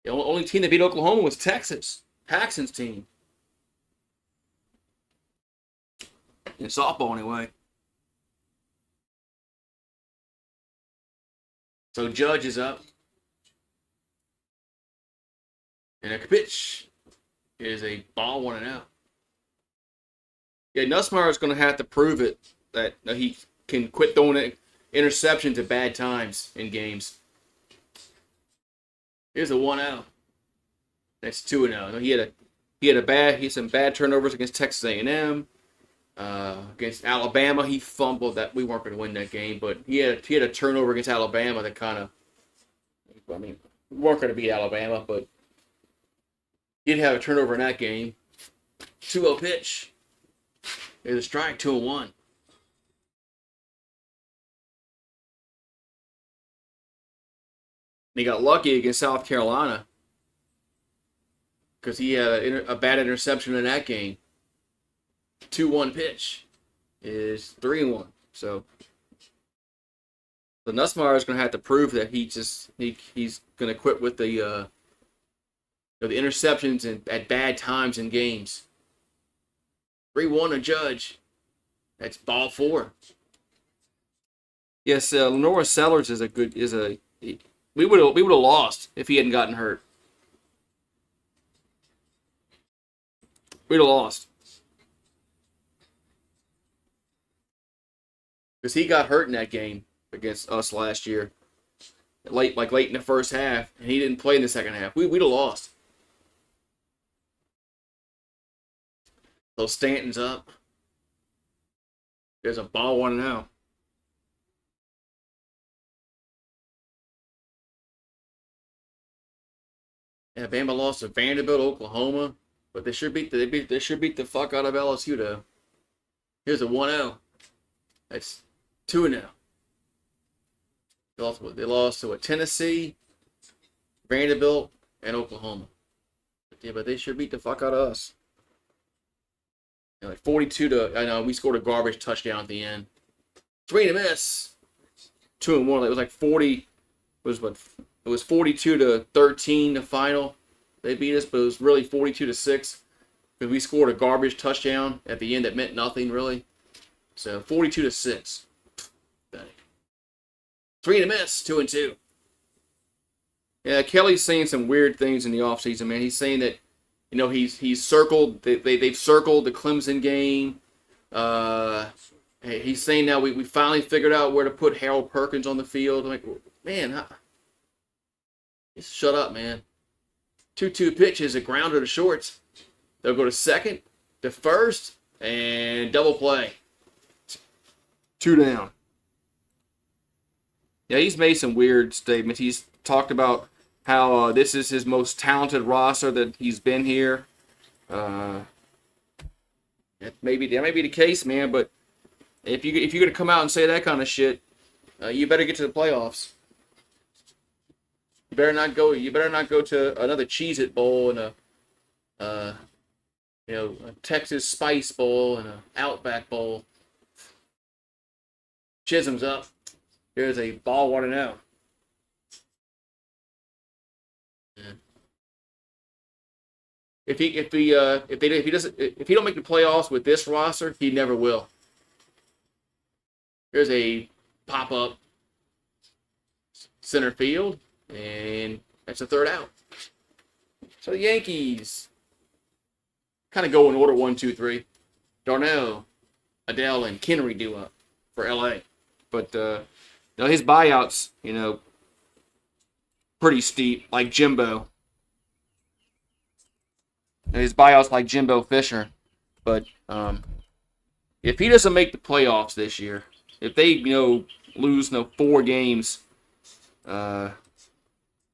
The only team that beat Oklahoma was Texas. Paxton's team. In softball, anyway. So Judge is up. And a pitch is a ball, 1-out. Yeah, Nussmeier is going to have to prove it that he can quit throwing interceptions at bad times in games. Here's a 1-out. That's 2-0. He had some bad turnovers against Texas A&M. Against Alabama, he fumbled that we weren't going to win that game, but he had a turnover against Alabama that kind of, we weren't going to beat Alabama, but He didn't have a turnover in that game. 2-0 pitch. There's a strike, 2-1. And he got lucky against South Carolina because he had a bad interception in that game. 2-1 pitch is 3-1. So the Nussmeier is going to have to prove that he's going to quit with the interceptions at bad times in games. 3-1 a Judge. That's ball 4. Yes, Lenora Sellers is we would have lost if he hadn't gotten hurt. We'd have lost because he got hurt in that game against us last year, late in the first half, and he didn't play in the second half. We'd have lost. So Stanton's up. There's a ball 1-0. Yeah, Bama lost to Vanderbilt, Oklahoma, but they should beat the fuck out of LSU though. Here's a 1-0. That's 2-0. They lost to Tennessee, Vanderbilt, and Oklahoma. Yeah, but they should beat the fuck out of us. Like 42 to, I know we scored a garbage touchdown at the end. 3 to miss. 2-1. It was like 40. It was 42 to 13 the final. They beat us, but it was really 42 to 6 because we scored a garbage touchdown at the end that meant nothing really. So 42 to 6. 3 to miss. 2-2. Yeah, Kelly's saying some weird things in the offseason, man. He's saying that, he's circled. They've circled the Clemson game. He's saying now we finally figured out where to put Harold Perkins on the field. I'm like, man, just shut up, man. 2-2 pitch is a grounder to shorts. They'll go to second, to first, and double play. 2 down. Yeah, he's made some weird statements. He's talked about how this is his most talented roster that he's been here. That may be the case, man. But if you're gonna come out and say that kind of shit, you better get to the playoffs. You better not go to another Cheez-It Bowl and a Texas Spice Bowl and a Outback Bowl. Chisholm's up. Here's a ball 1-0. Yeah. If he don't make the playoffs with this roster, he never will. Here's a pop-up center field, and that's a third out. So the Yankees kind of go in order 1, 2, 3. Darnell, Adele, and Kennery do up for LA. But his buyouts, pretty steep, like Jimbo. His buyouts like Jimbo Fisher. But if he doesn't make the playoffs this year, if they lose 4 games, and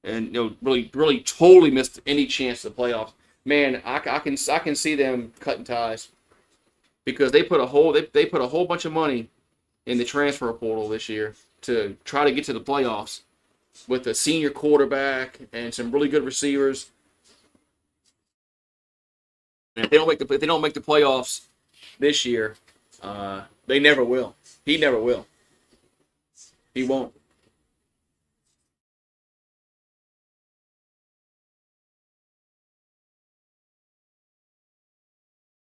really totally missed any chance of the playoffs, man, I can see them cutting ties because they put a whole bunch of money in the transfer portal this year to try to get to the playoffs with a senior quarterback and some really good receivers. And if they don't make the playoffs this year, they never will. He never will. He won't.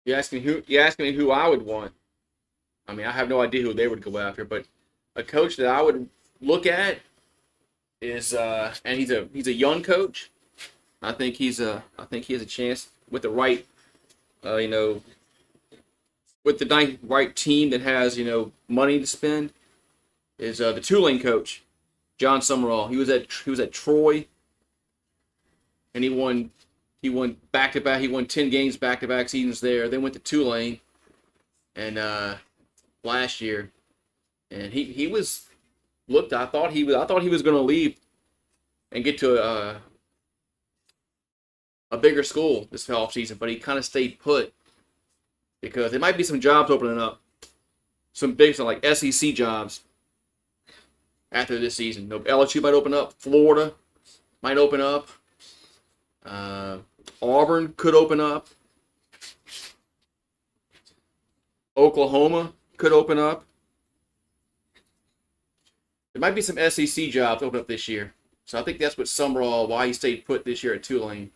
You asking me who I would want? I mean, I have no idea who they would go after, but a coach that I would look at is and he's a young coach. I think he has a chance with the right with the right team that has money to spend. Is the Tulane coach, John Summerall. He was at Troy, and he won back to back. He won 10 games back to back seasons there. Then went to Tulane, and last year, and he was looked. I thought he was going to leave and get to a bigger school this offseason, but he kind of stayed put because there might be some jobs opening up, some big, like SEC jobs after this season. LSU might open up, Florida might open up, Auburn could open up, Oklahoma could open up. There might be some SEC jobs open up this year. So I think that's what Summerall, why he stayed put this year at Tulane.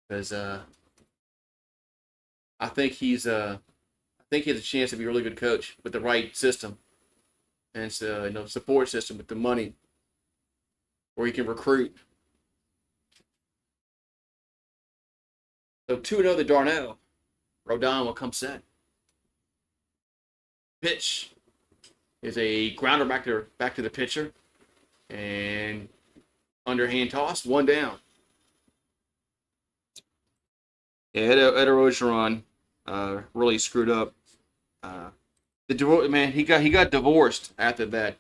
Because I think he has a chance to be a really good coach with the right system and support system with the money, where he can recruit. So 2-0 to Darnell. Rodon will come set. Pitch is a grounder back to the pitcher, and underhand toss, 1 down. Yeah, Ed Orgeron really screwed up. He got divorced after that.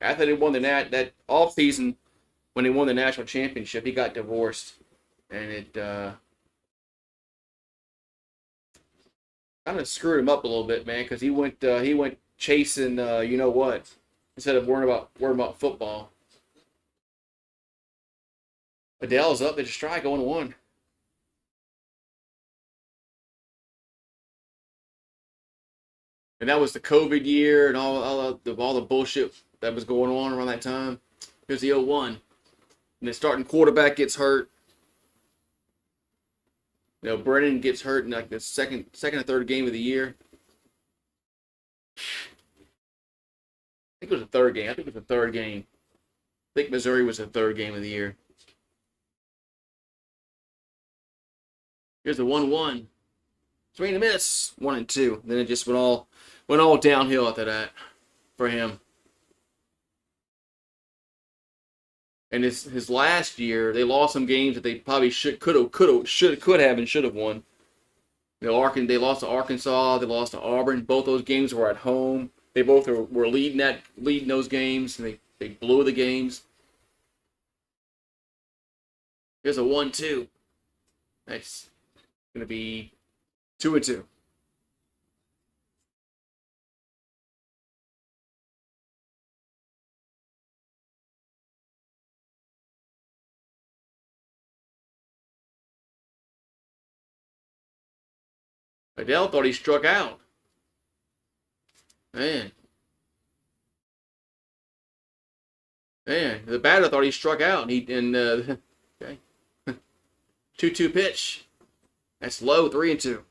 After they won that off season, when they won the national championship, he got divorced, and it kind of screwed him up a little bit, man, because he went chasing you know what, instead of worrying about football. Adele's up. They just try going 1. And that was the COVID year and all the bullshit that was going on around that time. It was the 0-1. And the starting quarterback gets hurt. Brennan gets hurt in like the second or third game of the year. I think it was the third game. I think Missouri was the third game of the year. Here's the 1-1. Swing and miss. 1-2. Then it just went all downhill after that for him. And his last year, they lost some games that they probably could have and should have won. They lost to Arkansas. They lost to Auburn. Both those games were at home. They both were leading those games, and they blew the games. Here's a 1-2. That's going to be 2-2. Adele thought he struck out. Man, the batter thought he struck out. Okay. 2-2 pitch. That's low. 3-2.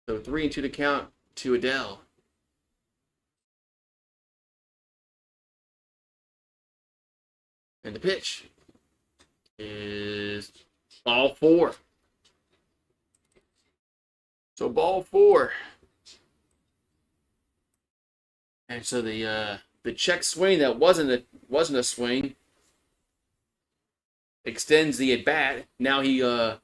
So 3-2 to count to Adele. And the pitch is ball 4. So ball 4. And so the check swing that wasn't a swing extends the at bat. Now he man,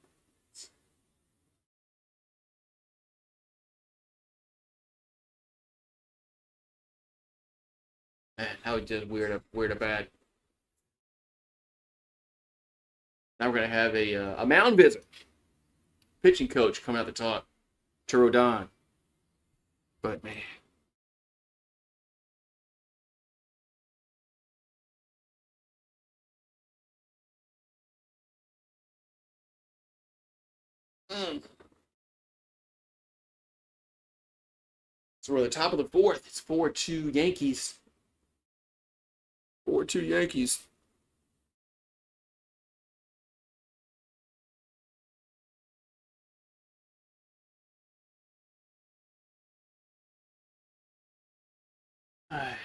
how he did weird a bat. Now we're gonna have a mound visit. Pitching coach coming out the top to Rodon. But man. So we're at the top of the 4th. It's 4-2 Yankees. 4-2 Yankees.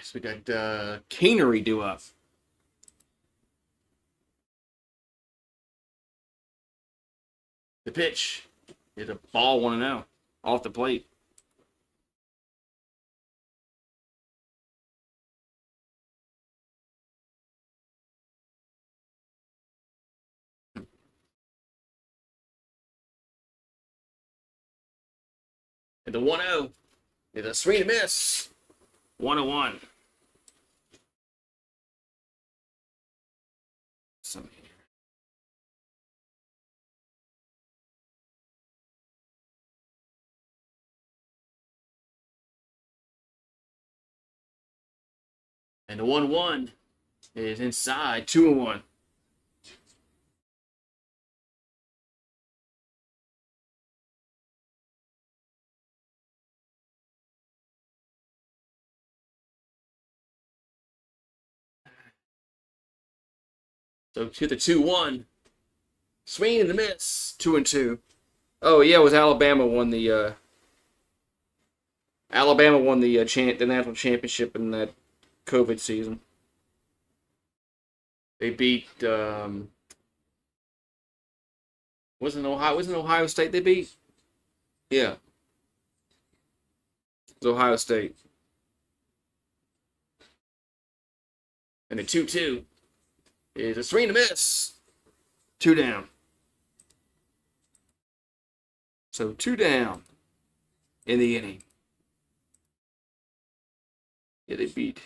So we got Canery due up. The pitch is a ball 1-0 off the plate. And the 1-0 is a swing and miss. 1-1. some here. And the 1-1 is inside. 2-1. So hit the 2-1. Swing and the miss. 2-2. Oh yeah, it was Alabama won the the national championship in that COVID season. They beat wasn't Ohio State they beat? Yeah, it was Ohio State. And the 2-2 is a swing and a miss. 2 down. So 2 down in the inning. Yeah, they beat.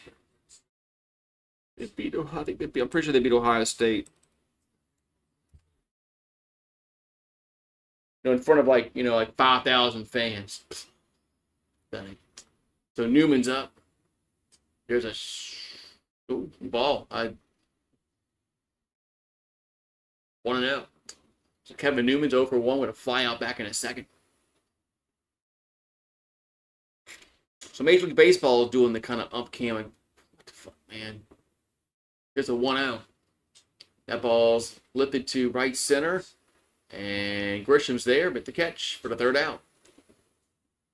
They beat Ohio. I think they beat, I'm pretty sure they beat Ohio State. In front of like 5,000 fans. So Newman's up. There's a ball. I 1-0. So Kevin Newman's 0-for-1 with a fly out back in a second. So Major League Baseball is doing the kind of ump cam. What the fuck, man? There's a 1-0. That ball's lifted to right center. And Grisham's there, but the catch for the 3rd out.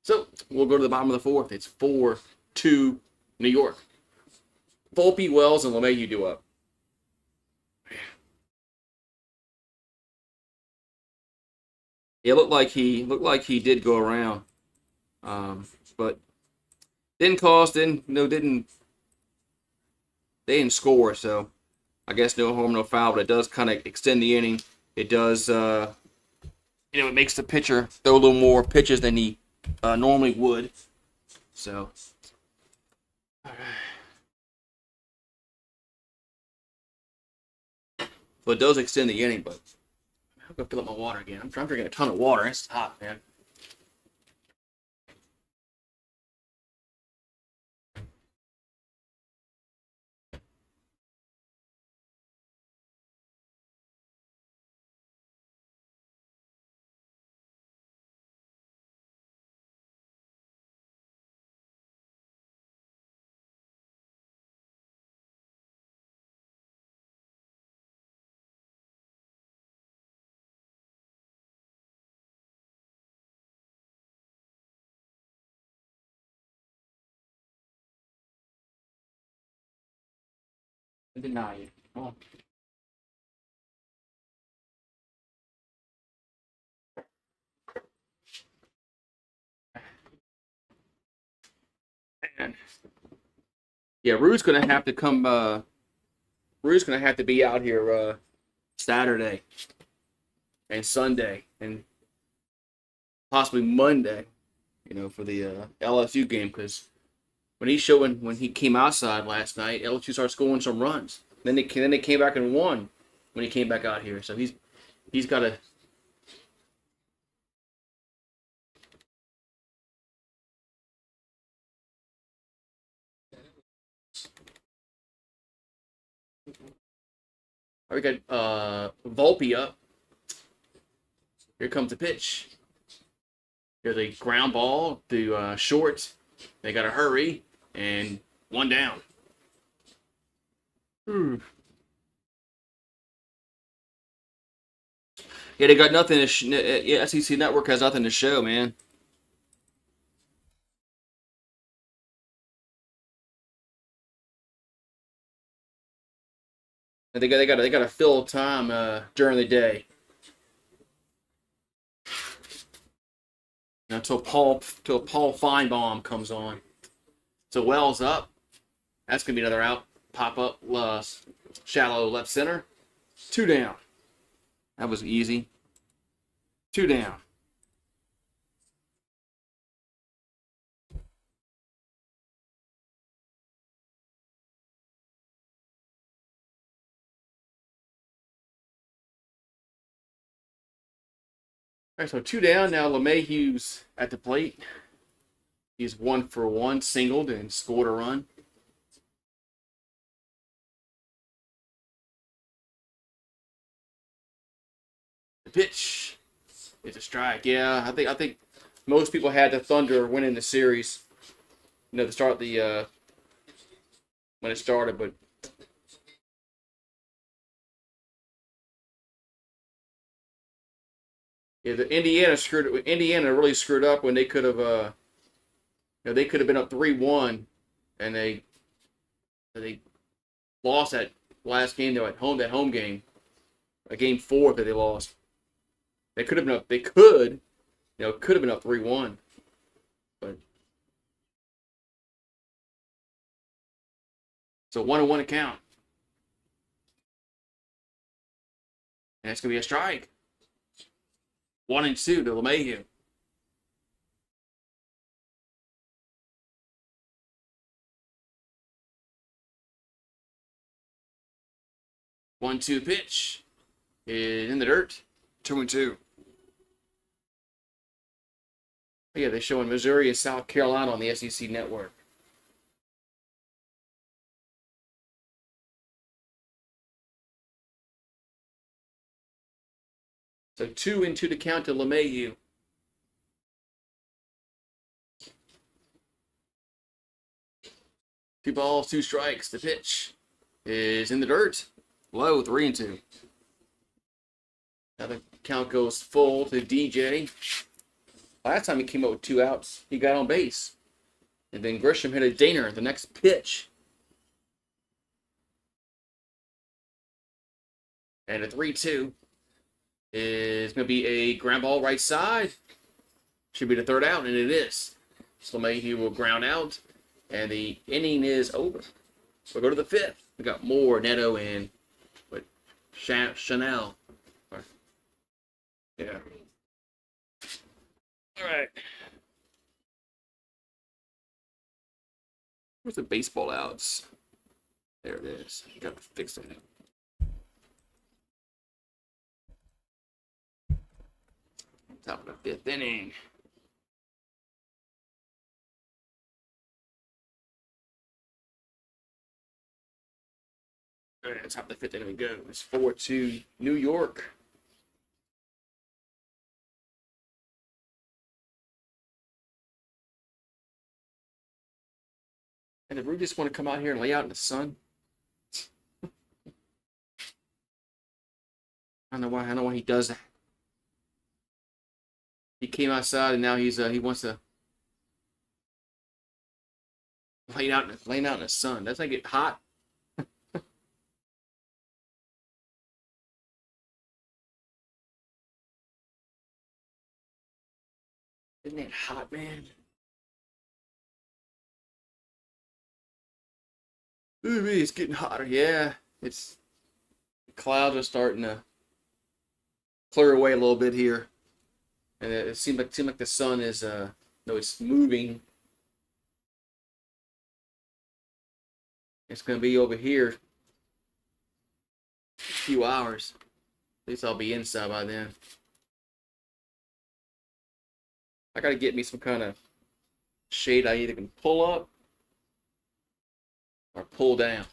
So we'll go to the bottom of the 4th. It's 4-2 New York. Volpe, Wells, and LeMahieu do up. It looked like he did go around, but didn't cost. They didn't score. So I guess no harm, no foul. But it does kind of extend the inning. It does, it makes the pitcher throw a little more pitches than he normally would. So, all right. So it does extend the inning, but I'm gonna fill up my water again. I'm drinking a ton of water. It's hot, man. I deny it. Oh. Man. Yeah, Rue's gonna have to come. Rue's gonna have to be out here Saturday and Sunday and possibly Monday. For the LSU game because when he came outside last night, LSU started scoring some runs. Then they came back and won when he came back out here. So he's got to. We got Volpe up. Here comes the pitch. There's a ground ball to short. They got to hurry and 1 down. Yeah, they got nothing. SEC Network has nothing to show, man. And they got to fill time during the day. Until Paul Feinbaum comes on. So Wells up. That's gonna be another out. Pop up, shallow left center. 2 down. That was easy. 2 down. All right, so 2 down now. LeMahieu's at the plate. He's 1 for 1, singled and scored a run. The pitch is a strike. Yeah, I think most people had the Thunder winning the series. To start the when it started, but yeah, Indiana really screwed up when they could have they could have been up 3-1, and they lost that last game though at home, that home game, a game 4 that they lost. They could have been up. They could have been up 3-1, but so 1-1 account, and it's gonna be a strike. 1-2 to LeMahieu. One-two pitch is in the dirt. 2-2. Yeah, they're showing Missouri and South Carolina on the SEC network. So 2-2 to count to LeMahieu. Two balls, two strikes. The pitch is in the dirt. Low, 3-2. Now the count goes full to DJ. Last time he came up with 2 outs, he got on base. And then Grisham hit a dinger the next pitch. And a 3-2 is going to be a ground ball right side. Should be the 3rd out, and it is. So LeMahieu will ground out, and the inning is over. We'll go to the 5th. We got Moore, Neto, and Chanel. Yeah. All right. Where's the baseball outs? There it is. You got to fix it. Top of the 5th inning. All right, top of the 5th inning we go. It's 4-2 New York. And if we just want to come out here and lay out in the sun, I don't know why he does that. He came outside and now he wants to lay out in the sun. Doesn't it get hot? Isn't it hot, man? Ooh, it's getting hotter. Yeah, the clouds are starting to clear away a little bit here, and it seems like the sun is no, it's moving. It's gonna be over here in a few hours. At least I'll be inside by then. I gotta get me some kind of shade I either can pull up or pull down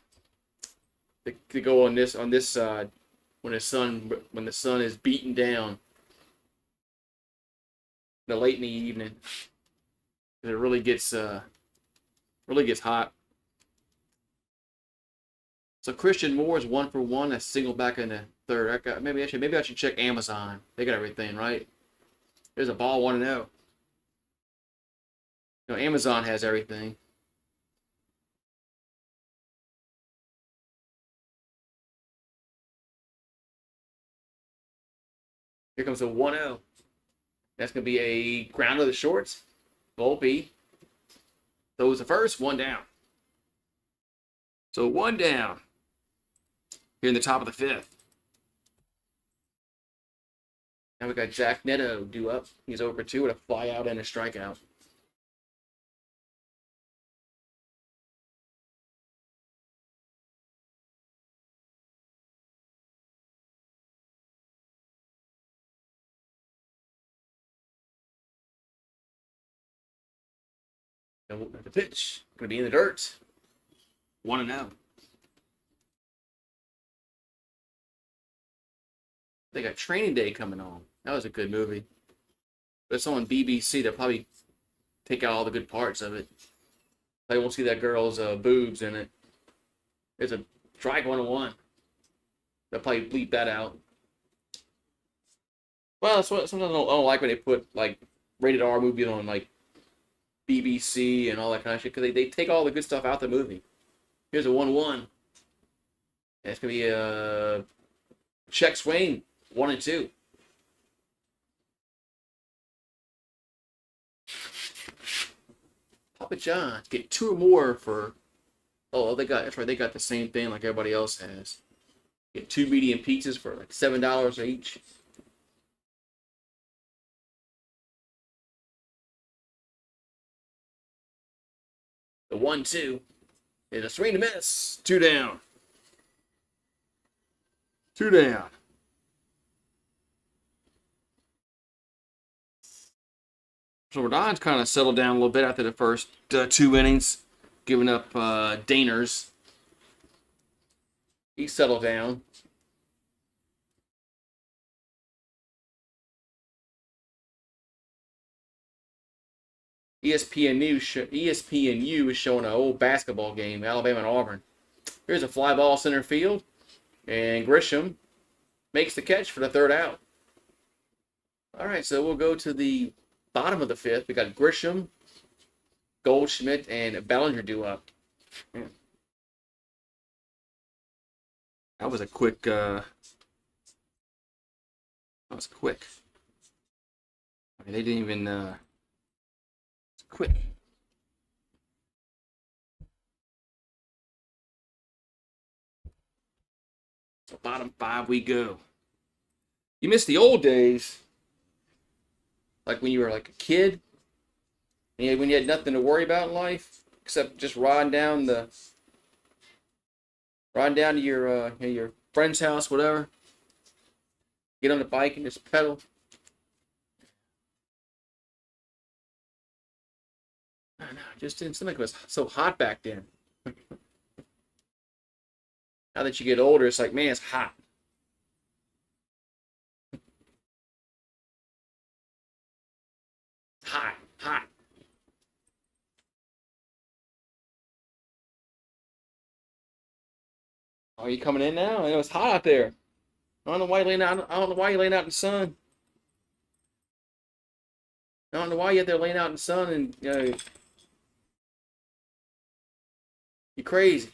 to go on this side when the sun is beating down late in the evening. It really gets hot. So Christian Moore is 1-for-1. A single back in the 3rd. Maybe I should check Amazon. They got everything right. There's a ball 1-0. Amazon has everything. Here comes a 1-0. That's going to be a ground of the shorts. Volpe throws the first, 1 down. So 1 down here in the top of the 5th. Now we got Jack Neto due up. He's over 2 with a fly out and a strikeout. The pitch going to be in the dirt. 1-0. They got Training Day coming on. That was a good movie. But it's on BBC. They'll probably take out all the good parts of it. They won't see that girl's boobs in it. It's a strike 101. They'll probably bleep that out. Well, that's what sometimes I don't like when they put like rated R movies on like BBC and all that kind of shit because they take all the good stuff out the movie. Here's a 1-1. And it's gonna be a check swing 1-2. Papa John's get 2 or more for. Oh, that's right. They got the same thing like everybody else has. Get 2 medium pizzas for like $7 each. The 1-2 is a swing to miss. 2 down. 2 down. So Rodon's kind of settled down a little bit after the first 2 innings, giving up Daners. He settled down. ESPNU is showing an old basketball game, Alabama and Auburn. Here's a fly ball center field, and Grisham makes the catch for the 3rd out. All right, so we'll go to the bottom of the 5th. We got Grisham, Goldschmidt, and Bellinger due up. Yeah. That was a quick. That was quick. I mean, they didn't even. It's quick. So bottom 5 we go. You miss the old days, like when you were like a kid, and when you had nothing to worry about in life except just riding down to your friend's house, whatever. Get on the bike and just pedal. I don't know, it just didn't seem like it was so hot back then. Now that you get older, it's like, man, it's hot. Hot, hot. Are you coming in now? I know it's hot out there. I don't know why you're laying out. I don't know why you're laying out in the sun. I don't know why you're there laying out in the sun and you're crazy.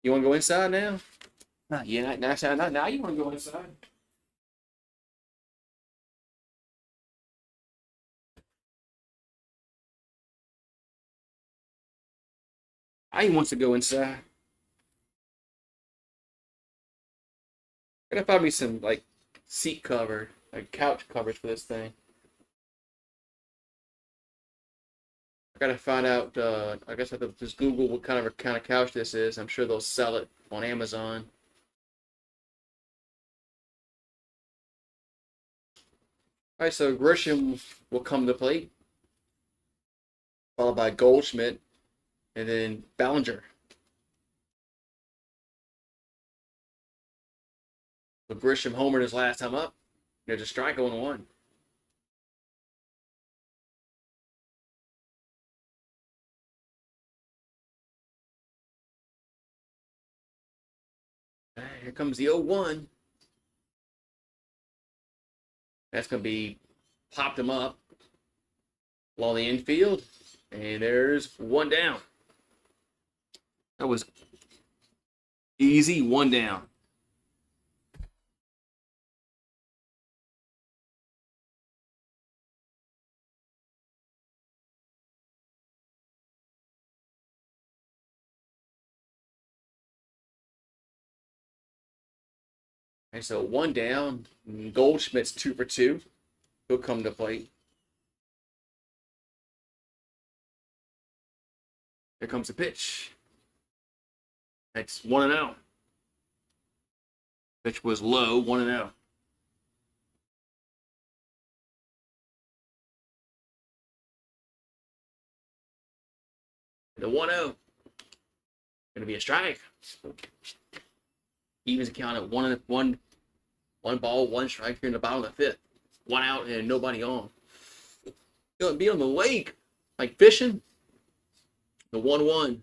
You want to go inside now? Not yet. Not now. You want to go inside? I wants to go inside. Gotta find me some like seat cover, like couch covers for this thing. I gotta find out. I guess I have to just Google what kind of couch this is. I'm sure they'll sell it on Amazon. All right, so Grisham will come to the plate, followed by Goldschmidt, and then Ballinger. So Grisham homered his last time up. There's a strike 0-1. Here comes the 0-1. That's going to be popped him up along the infield. And there's 1 down. That was easy. 1 down. And so 1 down. Goldschmidt's 2 for 2. He'll come to plate. Here comes the pitch. That's 1-0. Pitch was low, 1-0. The 1-0. Gonna be a strike. Evens account at one ball, one strike here in the bottom of the 5th. 1 out and nobody on. Gonna be on the lake, like fishing. The 1-1.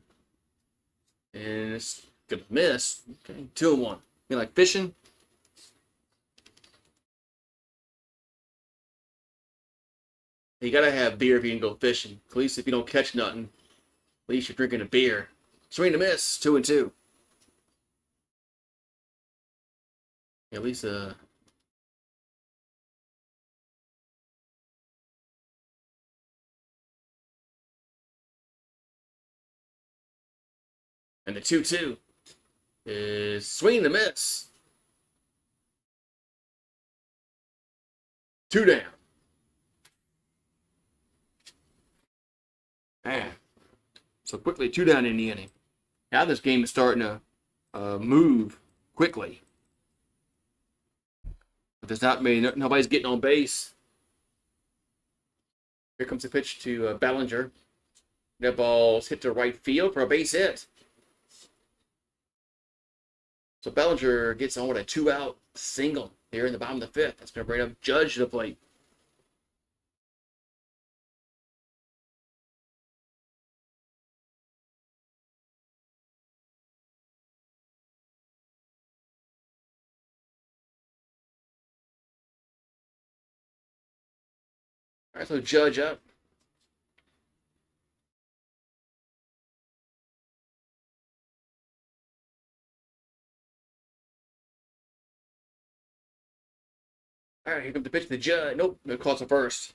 And it's gonna miss. Okay, 2-1. Be like fishing. You gotta have beer if you can go fishing. At least if you don't catch nothing, at least you're drinking a beer. Swing and a miss, 2-2. At least and the 2-2 is swing and a miss. 2 down. Man. So quickly, 2 down in the inning. Now this game is starting to move quickly. But there's not many. Nobody's getting on base. Here comes the pitch to Bellinger. That ball's hit to right field for a base hit. So Bellinger gets on with a 2-out single here in the bottom of the 5th. That's going to bring up Judge to the plate. All right, so Judge up. All right, here comes the pitch to the Judge. Nope, no calls to first.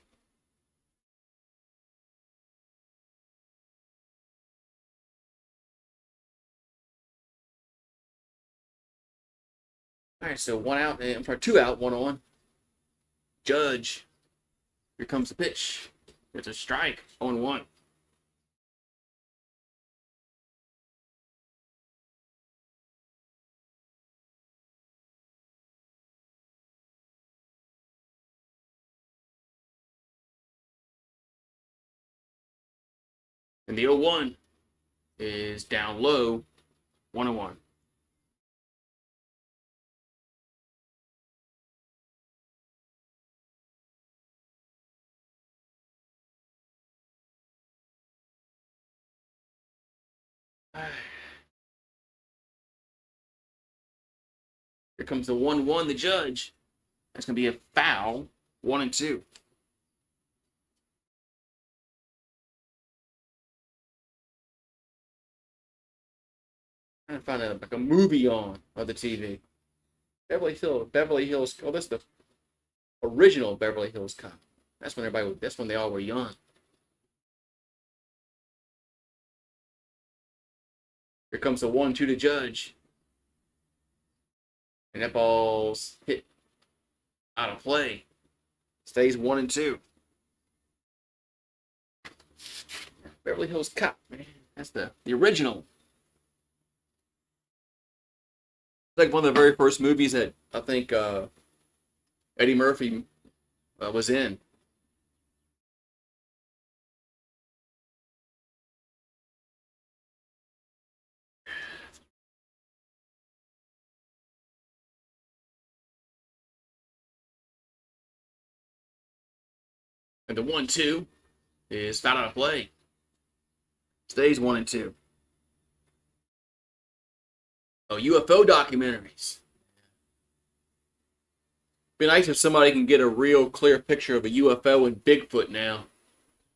All right, so 1 out. I'm sorry, 2 out, 1-on. Judge. Here comes the pitch. It's a strike. 0-1. And the 0-1 is down low. 1-1. Here comes the 1-1, the Judge. That's going to be a foul. 1-2. I'm trying to find like a movie on the TV. Beverly Hills. Oh, that's the original Beverly Hills Cop. That's when they all were young. Here comes the 1-2 to Judge. And that ball's hit out of play. Stays 1-2. Beverly Hills Cop, man. That's the original. Like one of the very first movies that I think Eddie Murphy was in. And the 1-2 is foul out of play. Stays 1-2. Oh, UFO documentaries. Be nice if somebody can get a real clear picture of a UFO and Bigfoot now,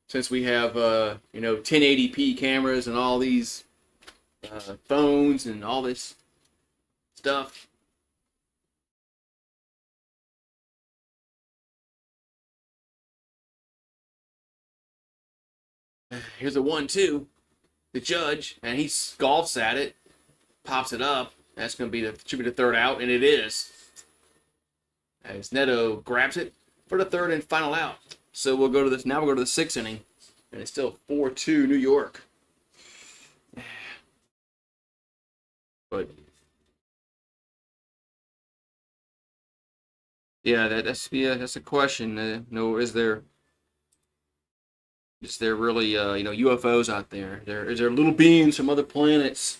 since we have 1080p cameras and all these phones and all this stuff. Here's a 1-2. The Judge, and he golfs at it, pops it up. That's going to be should be the 3rd out, and it is. As Neto grabs it for the 3rd and final out. So we'll go to this. Now we'll go to the 6th inning, and it's still 4-2 New York. But yeah, that's a question. No, is there? Just they're really, UFOs out there. They're little beings from other planets.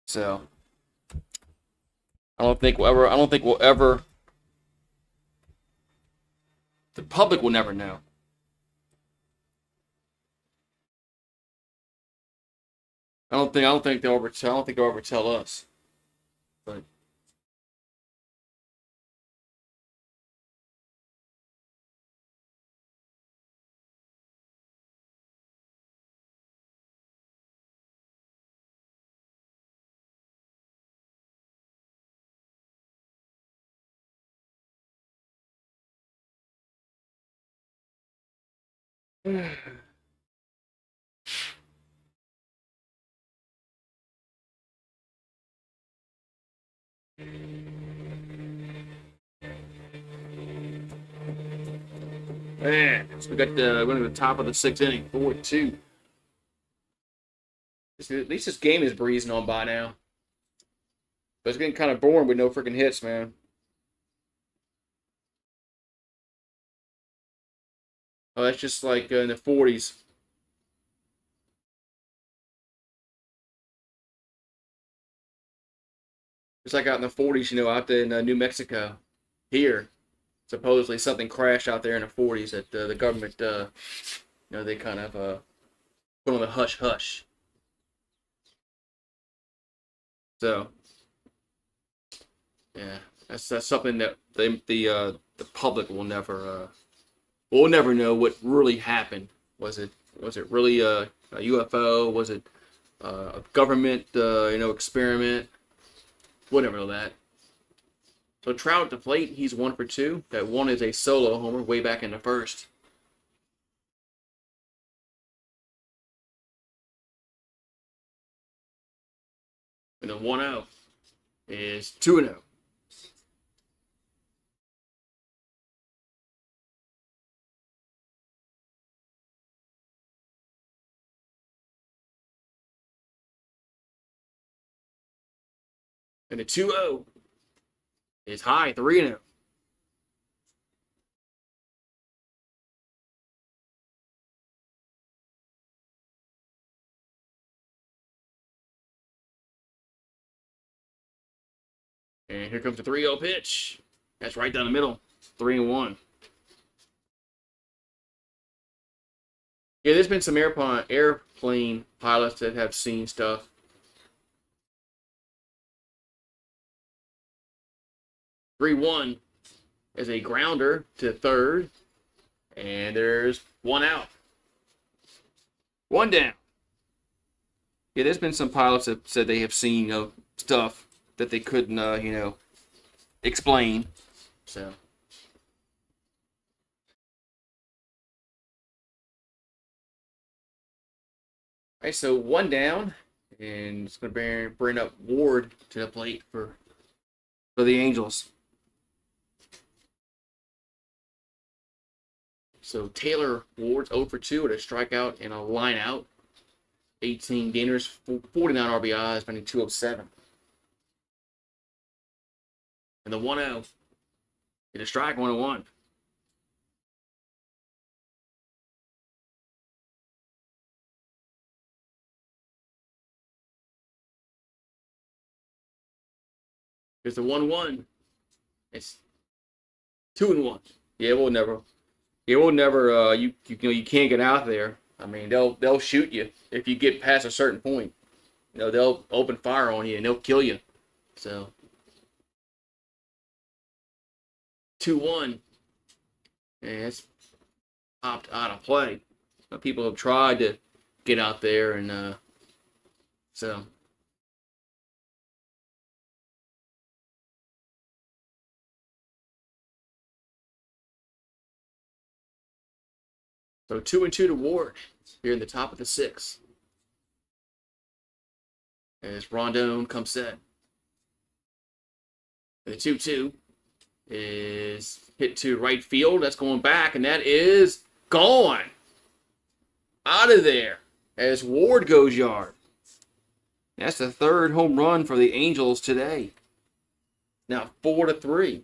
So I don't think we'll ever. I don't think we'll ever. The public will never know. I don't think. I don't think they'll ever tell. I don't think they'll ever tell us. But man, so we got we're to the top of the sixth inning, 4-2. At least this game is breezing on by now. But it's getting kind of boring with no freaking hits, man. Oh, that's just like in the 40s. It's like out in the 40s, out there in New Mexico. Here, supposedly something crashed out there in the 40s that the government, they kind of put on the hush hush. So, yeah, that's something that the public will never know what really happened. Was it really a UFO? Was it a government experiment? Whatever know that. So Trout at the plate, he's 1 for 2. That one is a solo homer way back in the first. And the 1-0 is 2-0. And the 2-0 is high, 3-0. And here comes the 3-0 pitch. That's right down the middle. 3-1. Yeah, there's been some airplane pilots that have seen stuff. 3-1 is a grounder to third. And there's one out. One down. Yeah, there's been some pilots that said they have seen, stuff that they couldn't, explain. So. All right, so one down, and it's going to bring up Ward to the plate for the Angels. So Taylor Ward's 0 for 2 with a strikeout and a line out. 18 gainers, 49 RBIs, finding 207. And the 1-0. Get a strike, 1-1. Here's the 1-1. It's 2-1. Yeah, we'll never. Yeah, we'll never. You can't get out there. I mean, they'll shoot you if you get past a certain point. They'll open fire on you and they'll kill you. So 2-1, and it's popped out of play. People have tried to get out there, and so. So 2-2 to Ward here in the top of the sixth. As Rondon comes set. The 2-2 is hit to right field. That's going back, and that is gone. Out of there as Ward goes yard. That's the third home run for the Angels today. Now 4-3.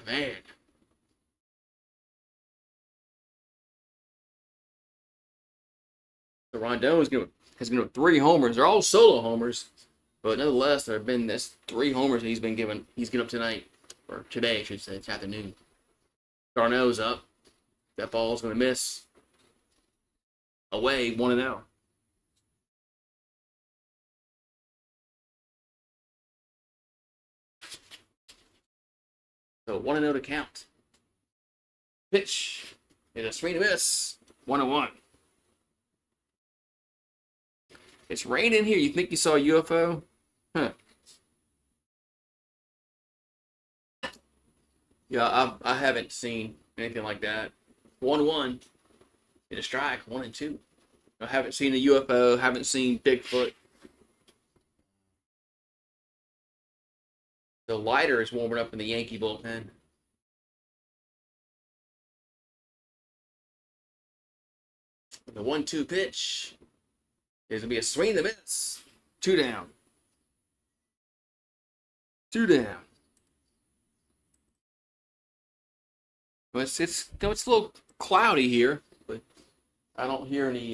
Man. So Rondon has given up 3 homers. They're all solo homers, but nonetheless, there have been this 3 homers that he's given up tonight, or today, I should say. It's afternoon. Darno's up. That ball's going to miss. Away, 1-0. So 1-0 to count. Pitch. It's a swing and a miss. 1-1. It's raining here. You think you saw a UFO? Huh. Yeah, I haven't seen anything like that. 1-1. It's a strike. 1-2. I haven't seen a UFO. Haven't seen Bigfoot. The lighter is warming up in the Yankee bullpen. The 1-2 pitch is going to be a swing and a miss. 2 down. 2 down. Well, it's a little cloudy here, but I don't hear any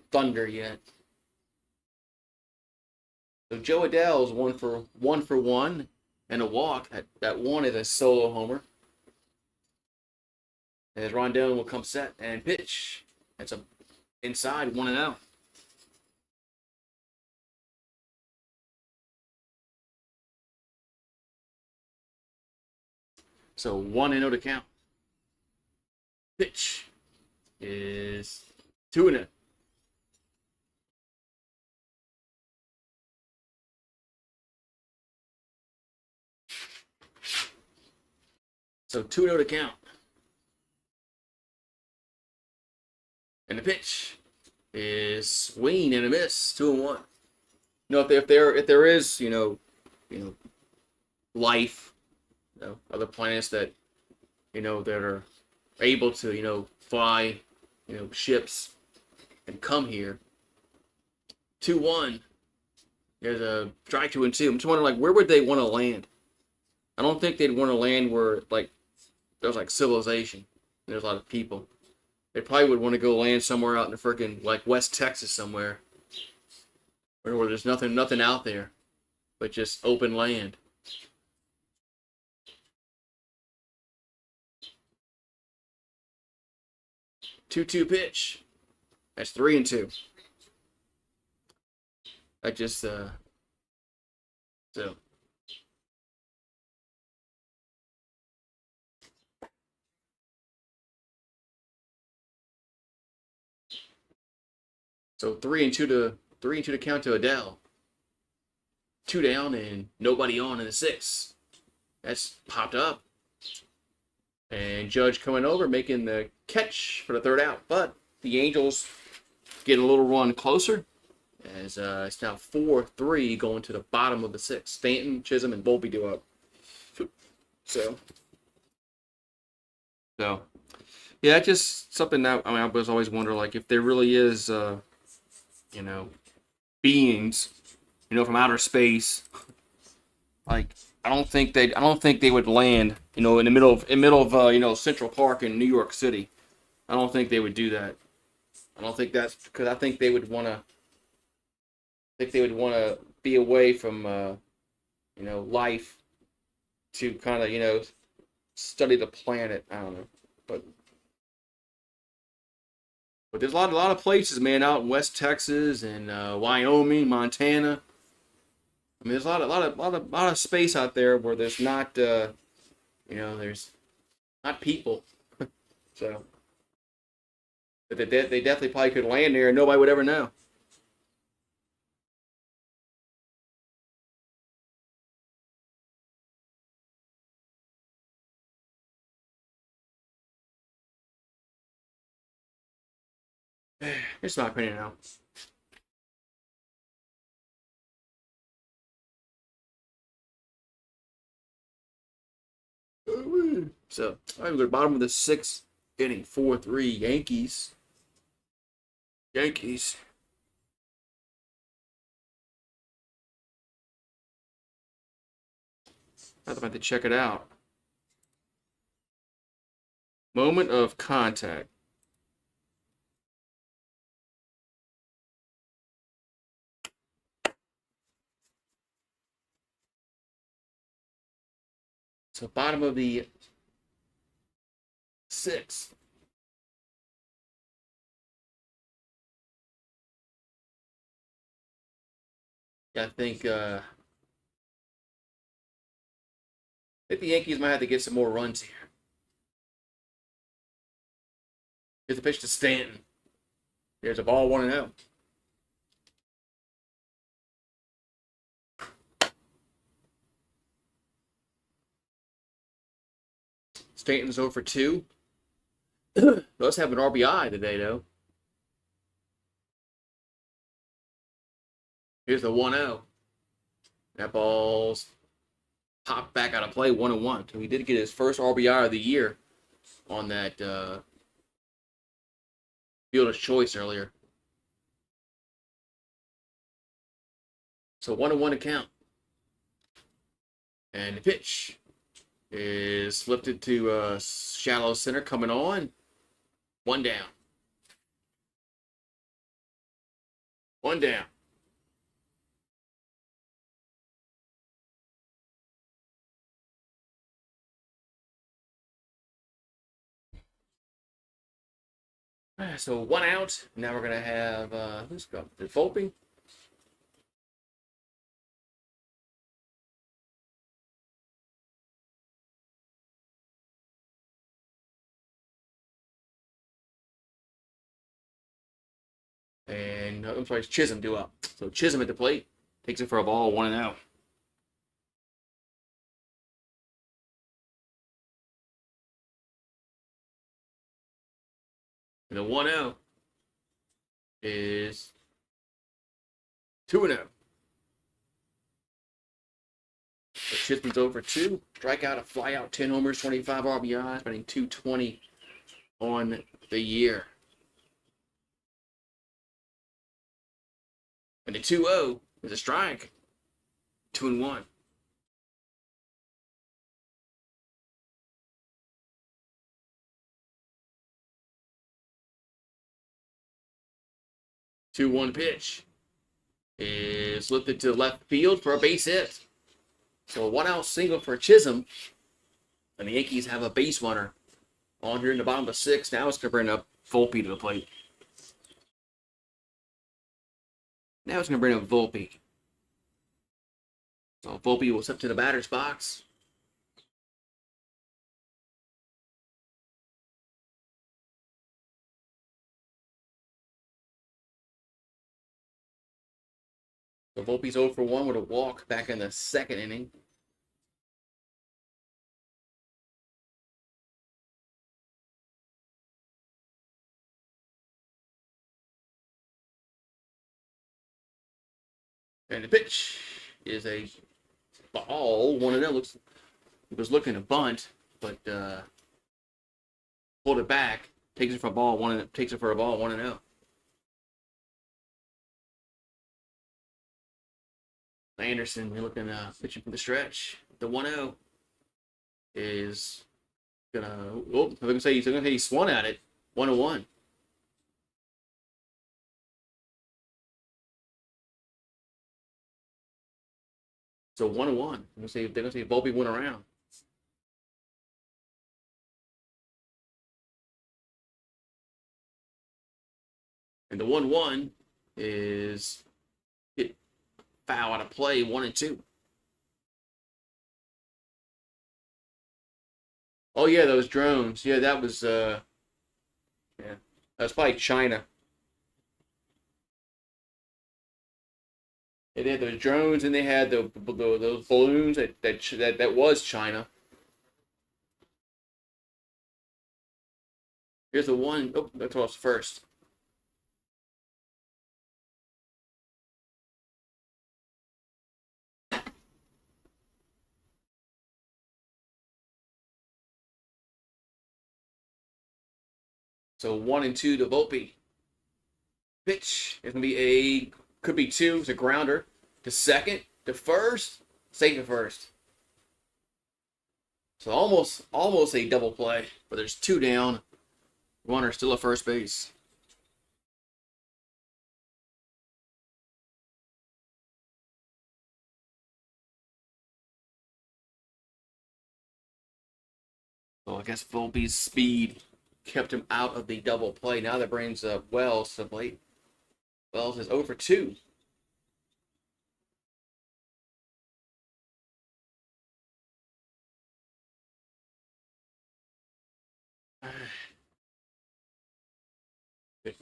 thunder yet. So Joe Adele's 1 for 1 and a walk. That one is a solo homer. As Rondon will come set and pitch. That's a inside 1-0. So 1-0 to count. Pitch is 2-0. So 2-0 to count. And the pitch is swing and a miss, 2-1. If there is life, other planets that that are able to fly ships and come here. 2-1. There's a strike 2-2. I'm just wondering where would they want to land? I don't think they'd want to land where there's civilization. There's a lot of people. They probably would want to go land somewhere out in the freaking West Texas somewhere, where there's nothing out there, but just open land. Two pitch. That's 3-2. I just so. So 3-2 to count to Adele. 2 down and nobody on in the 6th. That's popped up. And Judge coming over, making the catch for the 3rd out. But the Angels get a little run closer. As it's now 4-3 going to the bottom of the 6th. Stanton, Chisholm, and Volpe do up. So yeah, just something that I was always wondering, if there really is beings, from outer space. I don't think they would land, in the middle of Central Park in New York City. I don't think they would do that. I don't think that's because I think they would want to. Be away from life to kind of study the planet. I don't know, but there's a lot of places, man, out in West Texas and Wyoming, Montana. I mean, there's a lot of space out there where there's not, there's not people. So, but they definitely probably could land there and nobody would ever know. It's my opinion now. So, all right, we go to the bottom of the 6th inning, 4-3 Yankees. I'm about to check it out. Moment of contact. So bottom of the 6th. I think the Yankees might have to get some more runs here. Here's the pitch to Stanton. There's a ball 1-0. Stanton's 0 for 2. Let's have an RBI today, though. Here's the 1-0. That ball's popped back out of play, 1-1. So he did get his first RBI of the year on that fielder's choice earlier. So 1-1 to count. And the pitch is flipped to shallow center, coming on. 1 down. 1 down. So 1 out. Now we're gonna have who's got the Volpe. And I'm sorry, it's Chisholm due up. So Chisholm at the plate takes it for a ball, 1-0. And the 1-0 is 2-0. So Chisholm's over 2. Strikeout, a flyout, 10 homers, 25 RBIs, batting .220 on the year. And the 2-0 is a strike. 2-1. Two one pitch is lifted to left field for a base hit. So a 1 out single for Chisholm. And the Yankees have a base runner on here in the bottom of the 6th. Now it's going to bring up Volpe to the plate. Now it's going to bring up Volpe. So Volpe will step to the batter's box. So Volpe's 0 for 1 with a walk back in the 2nd inning. And the pitch is a ball, 1-0. Looks, he was looking to bunt, but pulled it back. Takes it for a ball, 1-0. Anderson looking pitching from the stretch. The 1-0 is gonna. Oh, I'm gonna say he swung at it. 1-1. So 1-1. They're gonna say Volpe went around. And the 1-1 is hit foul out of play, 1-2. Oh yeah, those drones. Yeah, that was that was probably China. They had those drones and they had those balloons that was China. Here's the one. Oh, that's was first. So 1-2 to Volpe. Pitch. It's gonna be could be 2. It's a grounder to second, to first, safe to first. So almost a double play, but there's two down. Runner still at first base. So I guess Volpe's speed kept him out of the double play. Now that brings Wells to plate. Wells is 0 for 2.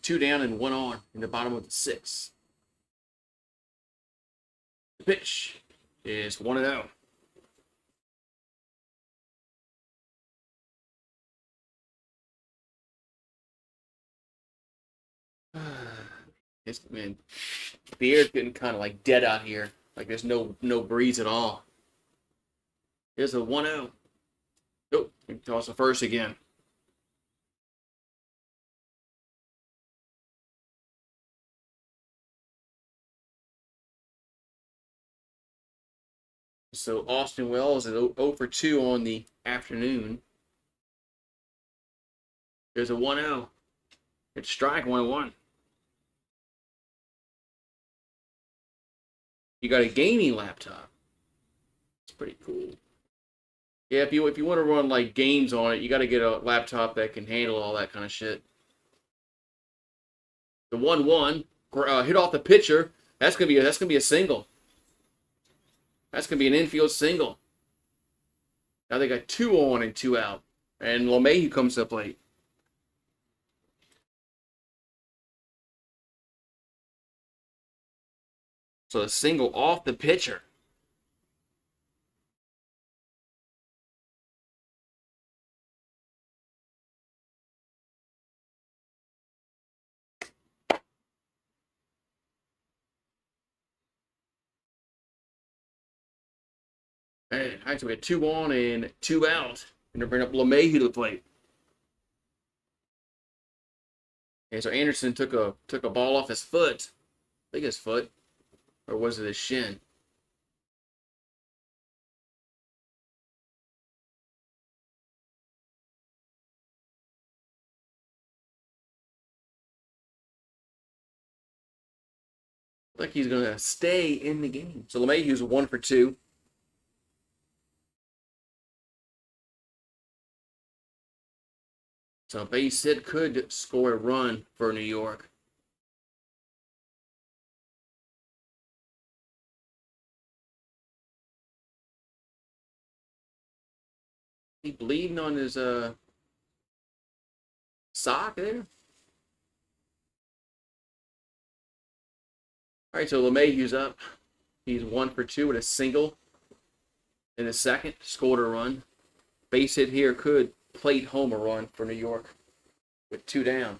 Two down and one on in the bottom of the sixth. The pitch is 1-0. It's man, the air's getting kind of like dead out here. Like there's no breeze at all. Here's a 1-0. Nope, toss the first again. So Austin Wells is 0 for 2 on the afternoon. There's a 1-0. It's strike 1-1. You got a gaming laptop. It's pretty cool. Yeah, if you want to run like games on it, you got to get a laptop that can handle all that kind of shit. The 1-1 hit off the pitcher. That's gonna be a single. That's gonna be an infield single. Now they got 2 on and 2 out, and LeMahieu comes to the plate. So a single off the pitcher. And all right, so we got 2 on and 2 out. And they're bringing up LeMahieu to the plate. And so Anderson took a ball off his foot. I think his foot. Or was it his shin? Like he's gonna stay in the game. So LeMahieu's 1 for 2. So base hit could score a run for New York. He bleeding on his sock there. All right, so LeMahieu's up. He's 1 for 2 with a single in the second. Scored a run. Base hit here could plate home a run for New York with 2 down.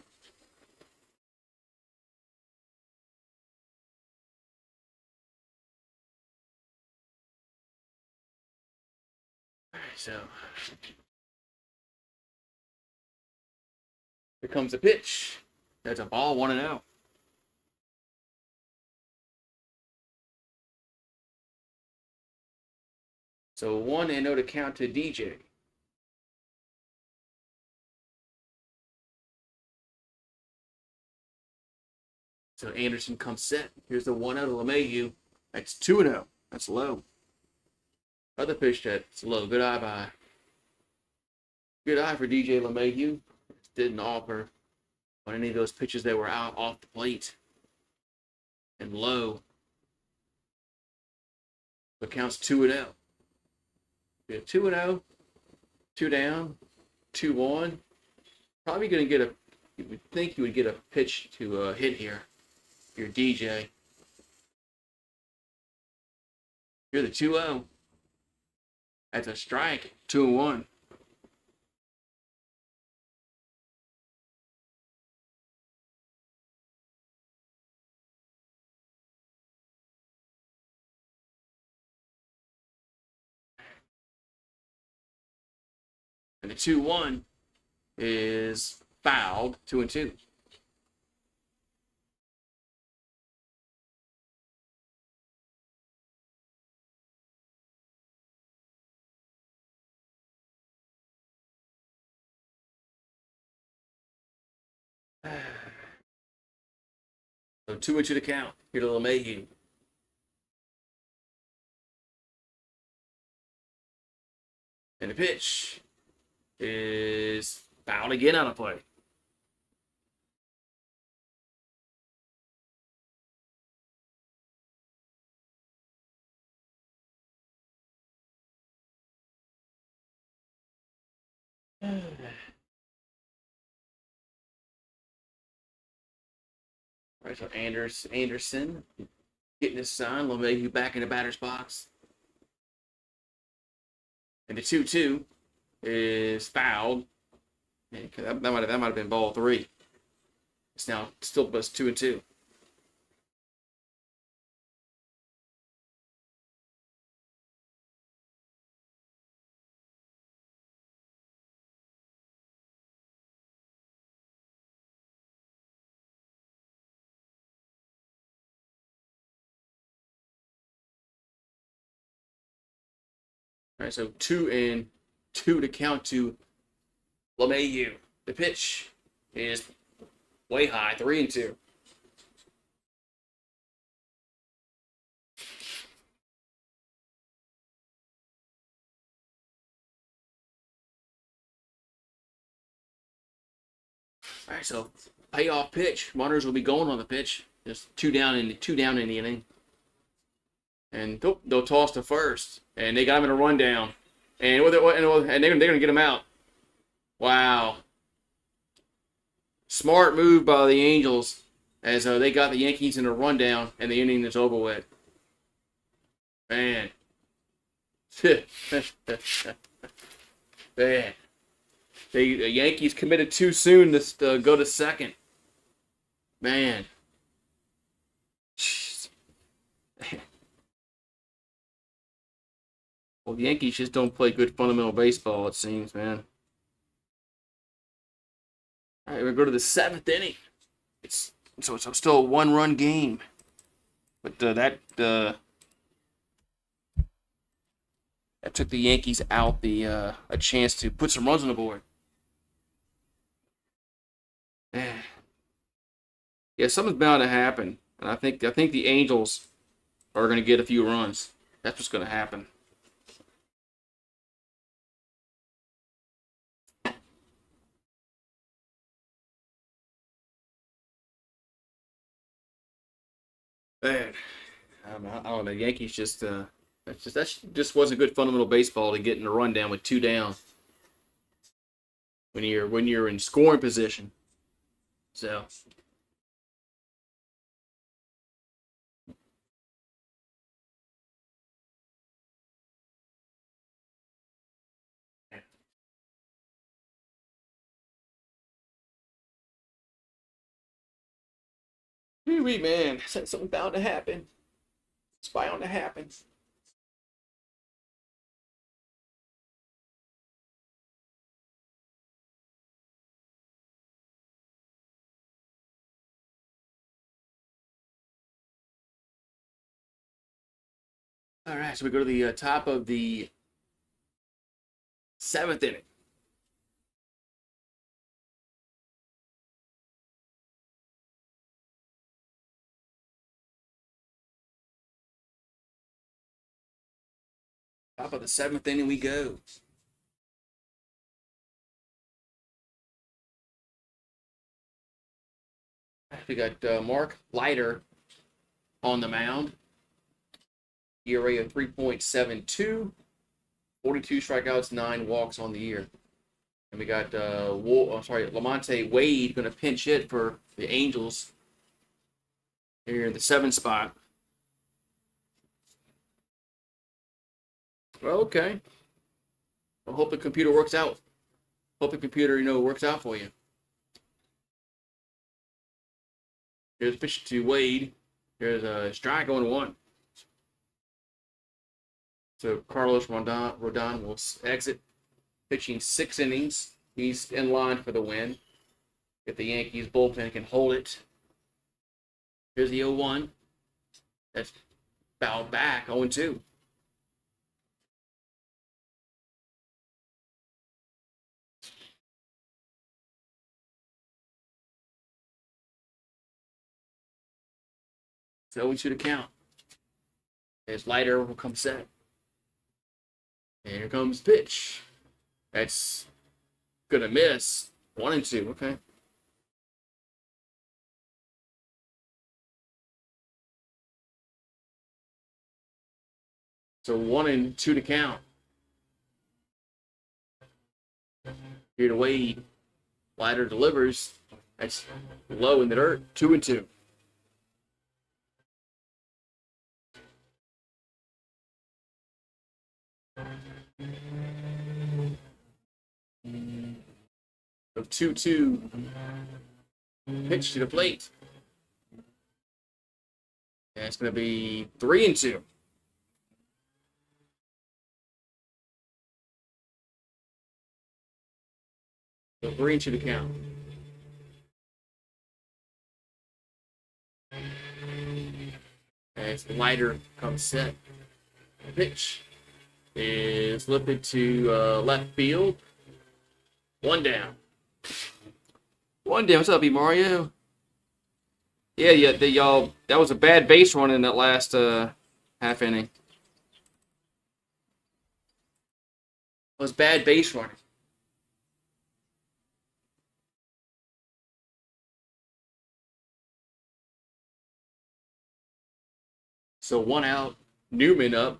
All right, so here comes the pitch. That's a ball, 1-0. So 1-0 to count to DJ. So Anderson comes set. Here's the 1-0 to LeMahieu. That's 2-0. That's low. Other pitch that's low. Good eye by. Good eye for DJ LeMahieu. Didn't offer on any of those pitches that were out off the plate. And low. So it counts 2-0. We have 2-0. 2 down. 2-1. Probably going to get a. You would think you would get a pitch to hit here. Your DJ. You're the 2-0. That's a strike. 2-1. And the 2-1 is fouled. 2-2. So 2-2 to count. Here to LeMahieu. And the pitch is fouled again on a play. All right, so Anderson getting his sign. LeMahieu back in the batter's box. And the 2-2 is fouled. That might have been ball 3. It's now still plus 2-2. All right, so 2-2 to count to LeMahieu. The pitch is way high, 3-2. All right, so payoff pitch. Runners will be going on the pitch. Just two down in the inning. And they'll toss to first, and they got him in a rundown, and they're gonna get him out. Wow, smart move by the Angels, as they got the Yankees in a rundown, and the inning is over with. Man, man, the Yankees committed too soon to go to second. Man. Well, the Yankees just don't play good fundamental baseball, it seems, man. All right, we go to the 7th inning. It's still a 1-run game, but that took the Yankees out a chance to put some runs on the board. Yeah, something's bound to happen, and I think the Angels are going to get a few runs. That's what's going to happen. Man, I don't know. The Yankees just that just wasn't good fundamental baseball to get in a rundown with 2 down when you're in scoring position. So. Wee man, something bound to happen. It's bound to happen. All right, so we go to the top of the 7th inning. Top of the 7th inning we go. We got Mark Leiter on the mound. ERA of 3.72, 42 strikeouts, 9 walks on the year. And we got Lamonte Wade going to pinch hit for the Angels here in the 7th spot. Well, okay. I hope the computer works out. Hope the computer, works out for you. Here's a pitch to Wade. Here's a strike on 1. So Carlos Rodon will exit, pitching 6 innings. He's in line for the win. If the Yankees bullpen can hold it. Here's the 0-1. That's fouled back, 0-2. 0-2 to count. As Leiter will come set. And here comes pitch. That's gonna miss. 1-2. Okay. So 1-2 to count. Here to Wade. Leiter delivers. That's low in the dirt. 2-2. So 2-2. Pitch to the plate. And it's going to be 3-2. So 3-2 to count. As the Leiter comes set. Pitch is lifted to left field. 1 down. 1 down. What's up, B Mario? Yeah, y'all. That was a bad base run in that last half inning. It was bad base running. So 1 out. Newman up.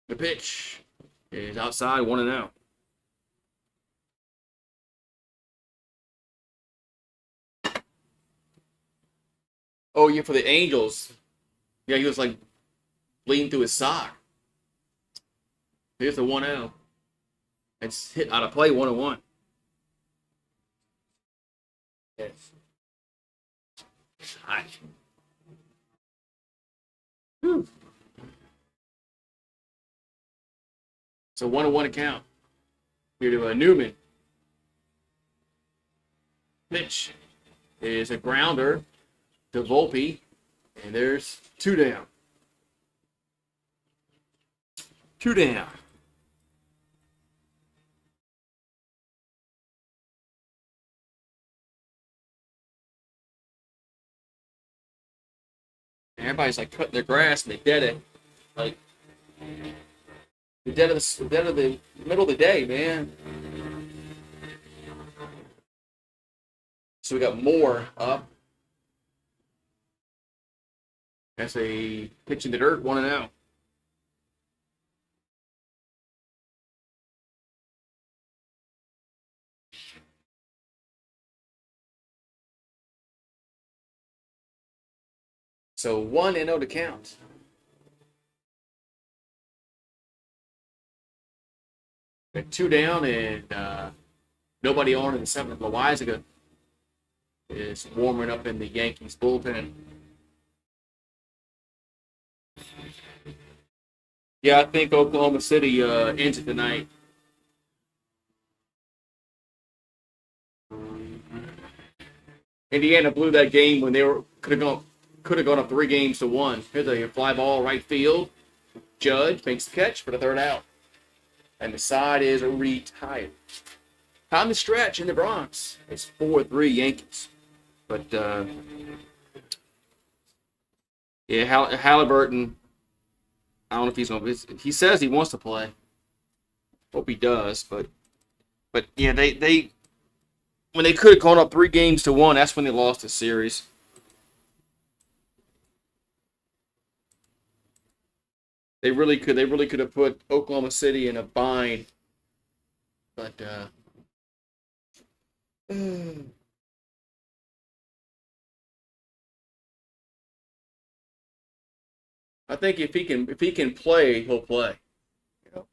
The pitch is outside, 1-0. Oh, yeah, for the Angels. Yeah, he was like bleeding through his sock. Here's the 1-0. It's hit out of play, 1-1. Yes. It's hot. Whew. So 1-1 account. Here to Newman. Pitch is a grounder to Volpe, and there's 2 down. 2 down. And everybody's like cutting their grass and they dead it. Like the dead of the middle of the day, man. So we got Moore up. That's a pitch in the dirt, 1-0. So 1-0 to count. Got 2 down and nobody on in the 7th. Loizaga is warming up in the Yankees bullpen. Yeah, I think Oklahoma City ends it tonight. Indiana blew that game when they could have gone up 3-1. Here's a fly ball right field. Judge makes the catch for the 3rd out. And the side is retired. Time to stretch in the Bronx. It's 4-3 Yankees. But, yeah, Halliburton, I don't know if he's going to. He says he wants to play. Hope he does. But yeah, they when they could have gone up 3-1, that's when they lost the series. They really could have put Oklahoma City in a bind. But I think if he can play, he'll play. You know?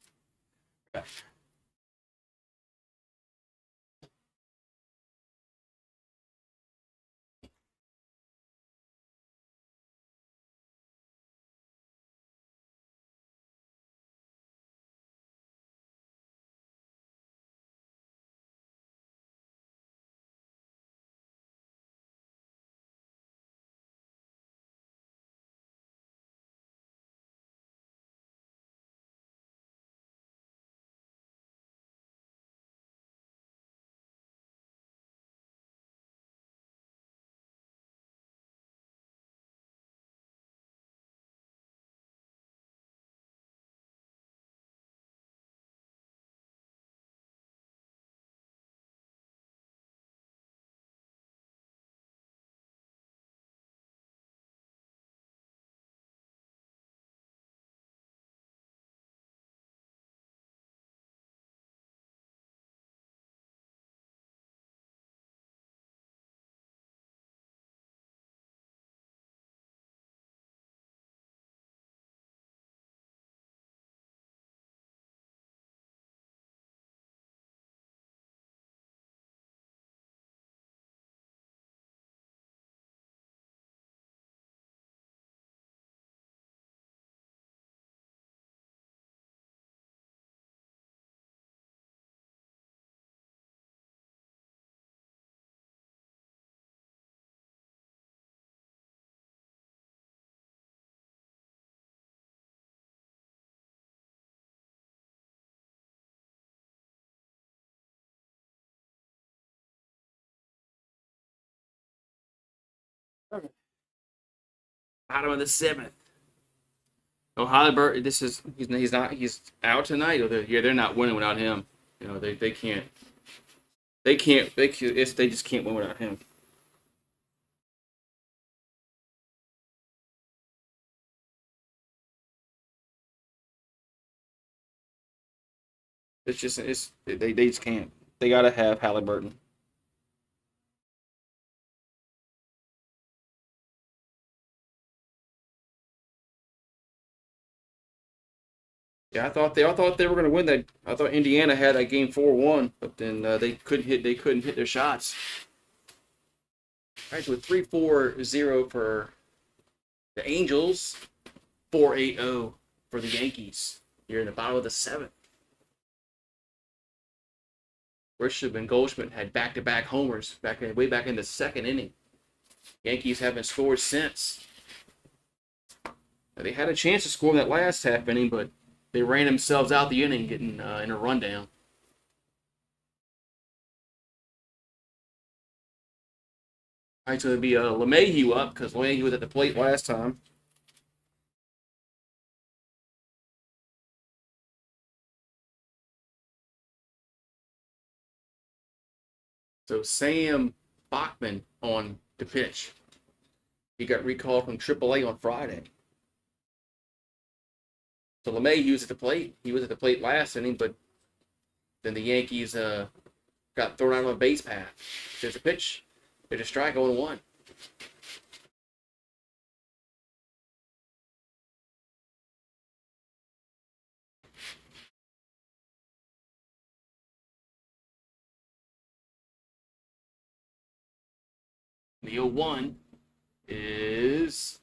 Bottom of the 7th. Oh, Halliburton, he's out tonight. Or they're not winning without him. You know, they can't. They just can't win without him. They just can't. They gotta have Halliburton. Yeah, I thought they were gonna win that. I thought Indiana had a game 4-1, but then they couldn't hit their shots. All right, so 3-4-0 for the Angels, 4-8-0 for the Yankees. Here in the bottom of the 7th. Grisham and Goldschmidt had back-to-back homers way back in the 2nd inning. Yankees haven't scored since. Now, they had a chance to score in that last half inning, but they ran themselves out the inning, getting in a rundown. All right, so it'd be LeMahieu up because LeMahieu was at the plate last time. So Sam Bachman on the pitch. He got recalled from AAA on Friday. So LeMahieu was at the plate. He was at the plate last inning, but then the Yankees got thrown out on a base path. There's a pitch. There's a strike, 0-1. The 0-1 is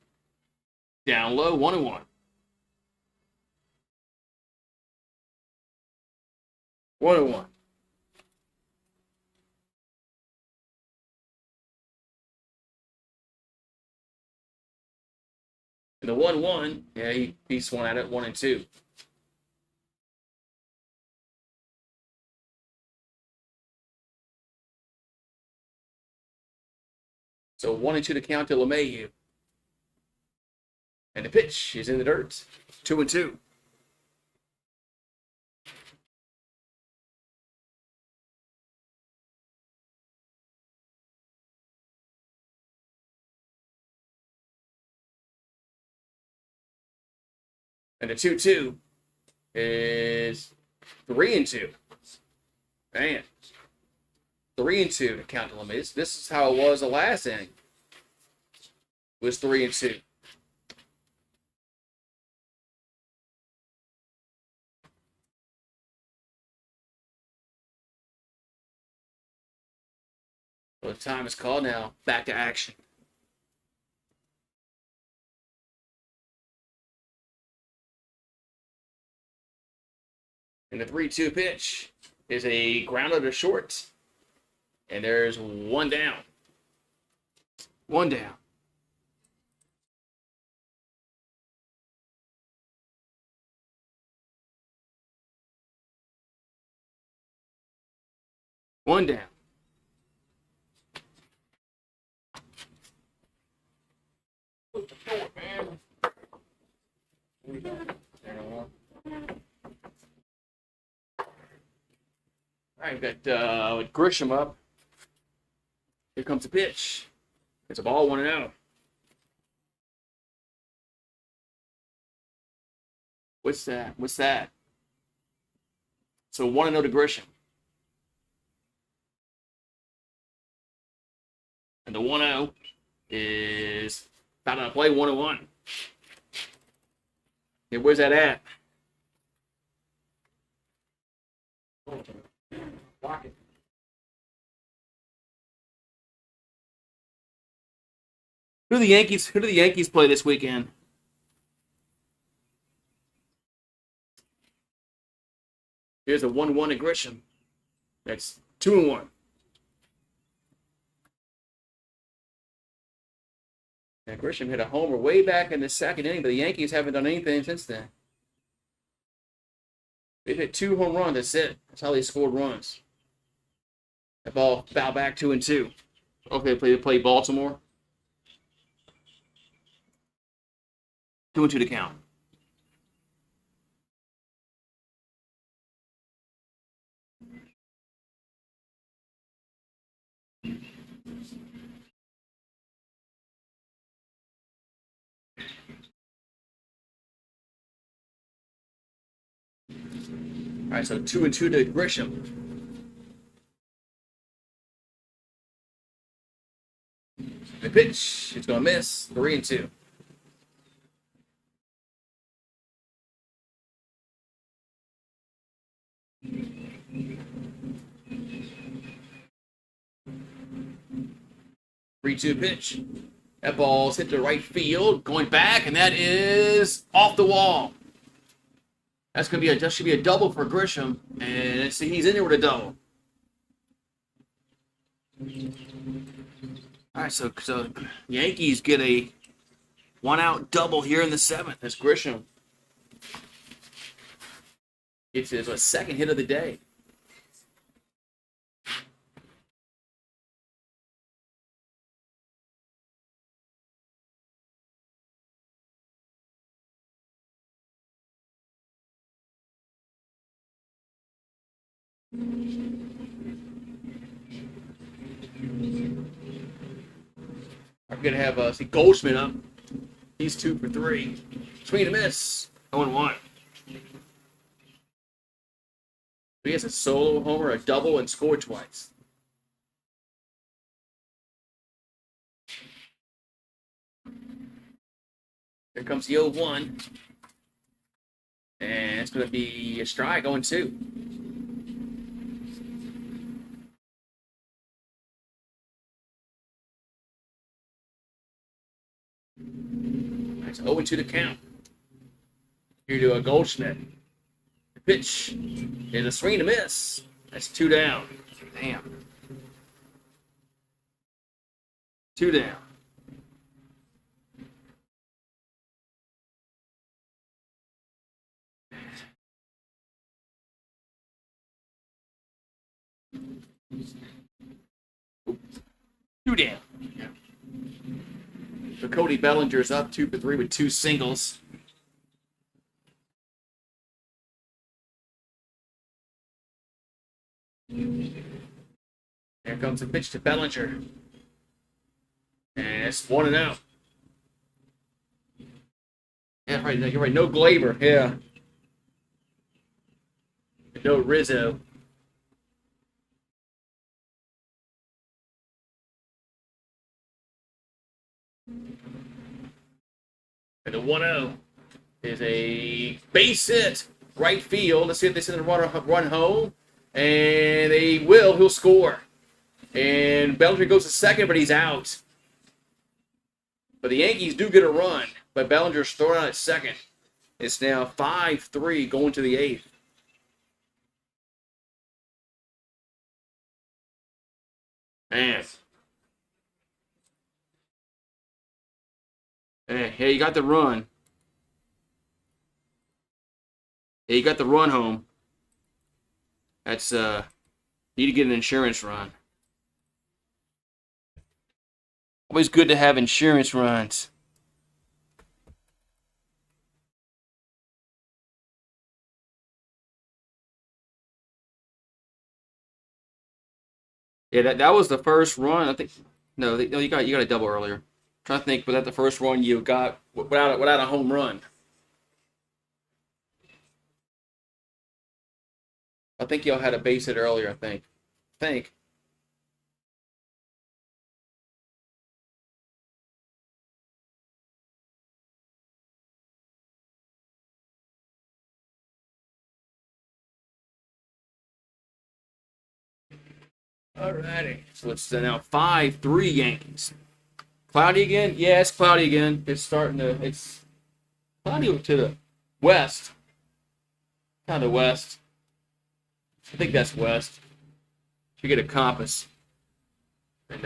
down low, 1-1. 1-1. And the 1-1, yeah, he swung at it 1-2. So 1-2 to count to LeMahieu. And the pitch is in the dirt. 2-2. And the 2-2 is 3-2. Man. 3-2 to count to LeMahieu. This is how it was the last inning. It was 3-2. Well, the time is called now. Back to action. And the 3-2 pitch is a grounder to short. And there's one down. One down. One down. Put the door, man. All right, we've got Grisham up. Here comes the pitch. It's a ball, 1-0. What's that? So 1-0 to Grisham. And the 1-0 is about to play 1-1. Hey, where's that at? Block it. Who do the Yankees play this weekend? Here's a 1-1 to Grisham. That's 2-1. Now, Grisham hit a homer way back in the 2nd inning, but the Yankees haven't done anything since then. They've hit 2 home runs. That's it. That's how they scored runs. That ball fouled back 2-2. Okay, they play Baltimore. 2-2 to count. All right, so 2-2 to Grisham. The pitch, it's going to miss. 3-2. Three-two pitch. That ball's hit to right field, going back, and that is off the wall. That's gonna be that should be a double for Grisham, and let's see, he's in there with a double. All right, so Yankees get a one-out double here in the 7th as Grisham gets his second hit of the day. I'm going to have see Goldschmidt up. He's 2 for 3. Swing and a miss. 0-1. He has a solo homer, a double, and scored twice. Here comes the 0-1. And it's going to be a strike, 0-2. That's 0-2 to count. Here to a Goldschmidt. The pitch is a swing and a miss. That's 2 down. Damn. 2 down. Two down. Yeah. So Cody Bellinger's up 2 for 3 with 2 singles. There comes the pitch to Bellinger. And it's 1-0. Yeah, right. You're right. No Glaber. Yeah. No Rizzo. And the 1-0 is a base hit, right field. Let's see if they send a run home. And they will. He'll score. And Bellinger goes to second, but he's out. But the Yankees do get a run. But Bellinger's thrown out at second. It's now 5-3 going to the 8th. Man. Hey, you got the run. Hey, you got the run home. That's, need to get an insurance run. Always good to have insurance runs. Yeah, that was the first run. I think no, you got a double earlier. I'm trying to think, was that the first run you got without a home run? I think y'all had a base hit earlier. I think. Alrighty. So it's now 5-3 Yankees. Cloudy again? Yeah, it's cloudy again. It's cloudy to the west. Kind of west. I think that's west. You get a compass. And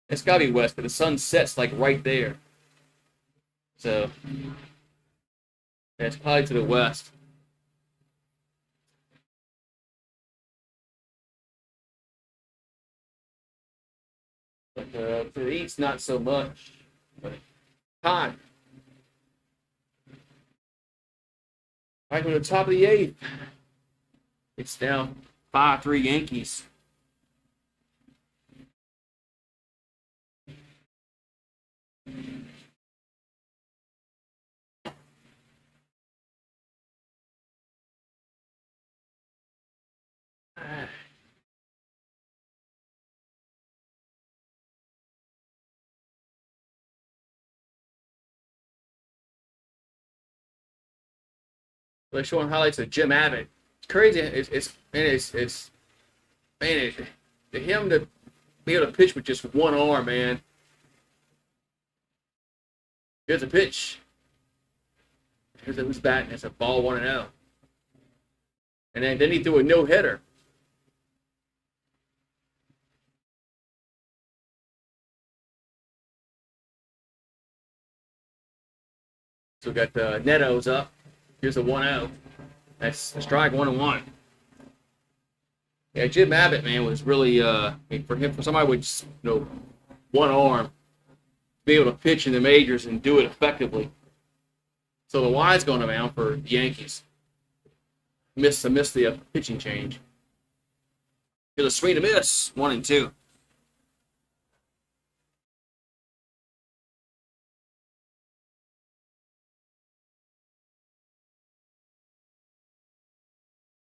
it's gotta be west, but the sun sets like right there. So yeah, it's probably to the west. But to the east, not so much. But time. Right to the top of the eighth. It's now 5-3 Yankees. They're showing highlights of Jim Abbott. It's crazy. It's man, to him to be able to pitch with just one arm, man. Here's a pitch. Here's who's batting. It's a ball 1-0. And then he threw a no-hitter. So we got Neto's up. Here's a 1-0. That's a strike 1-1. Yeah, Jim Abbott, man, was really for somebody with just, one arm, to be able to pitch in the majors and do it effectively. So the Y's going to mound for the Yankees. Missed the pitching change. Here's a swing and a miss, 1-2.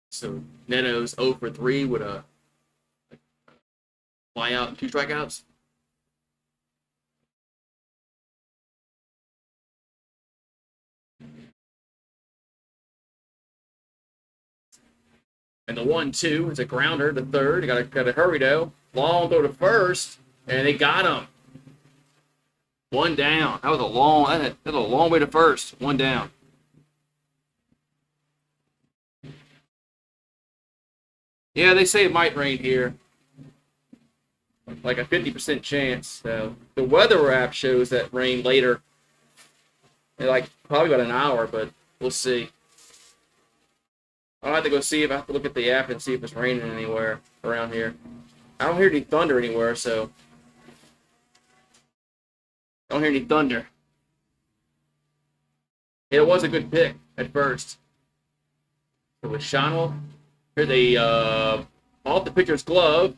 So Neto's 0 for 3 with a fly out and 2 strikeouts. And the 1-2 is a grounder to third. You got to hurry though. Long throw to first, and they got him. 1 down. That was a long way to first. 1 down. Yeah, they say it might rain here. Like a 50% chance. So the weather app shows that rain later. In like probably about an hour, but we'll see. I'll have to go see if I have to look at the app and see if it's raining anywhere around here. I don't hear any thunder anywhere, so I don't hear any thunder. It was a good pick at first. It was Shonwell. Here they off the pitcher's glove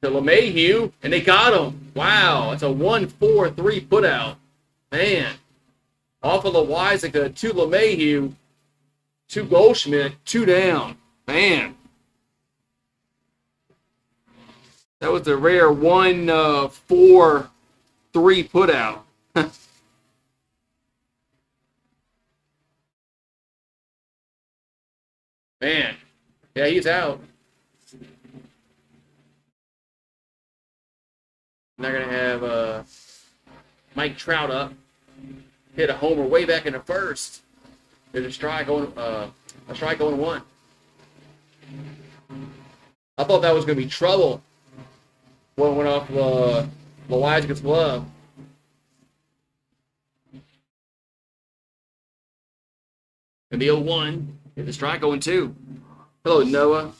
to LeMahieu, and they got him. Wow, it's a 1-4-3 putout. Man, off of Loizaga to LeMahieu, to Goldschmidt, 2 down. Man, that was the rare 1-4-3 putout. Man. Yeah, he's out. They're going to have Mike Trout up. Hit a homer way back in the first. There's a strike going 1. I thought that was going to be trouble. One went off Loizaga's glove. And the 0-1. Hit the strike going 2. Hello, Noah.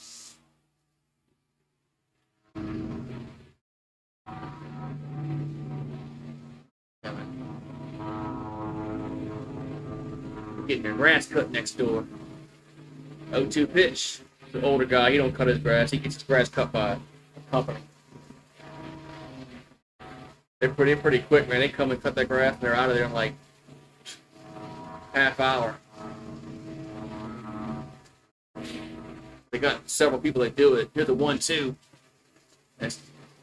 Getting your grass cut next door. 0-2 pitch. The older guy, he don't cut his grass. He gets his grass cut by a company. They're pretty quick, man. They come and cut that grass, and they're out of there in like half hour. They got several people that do it. Here's the 1-2. That's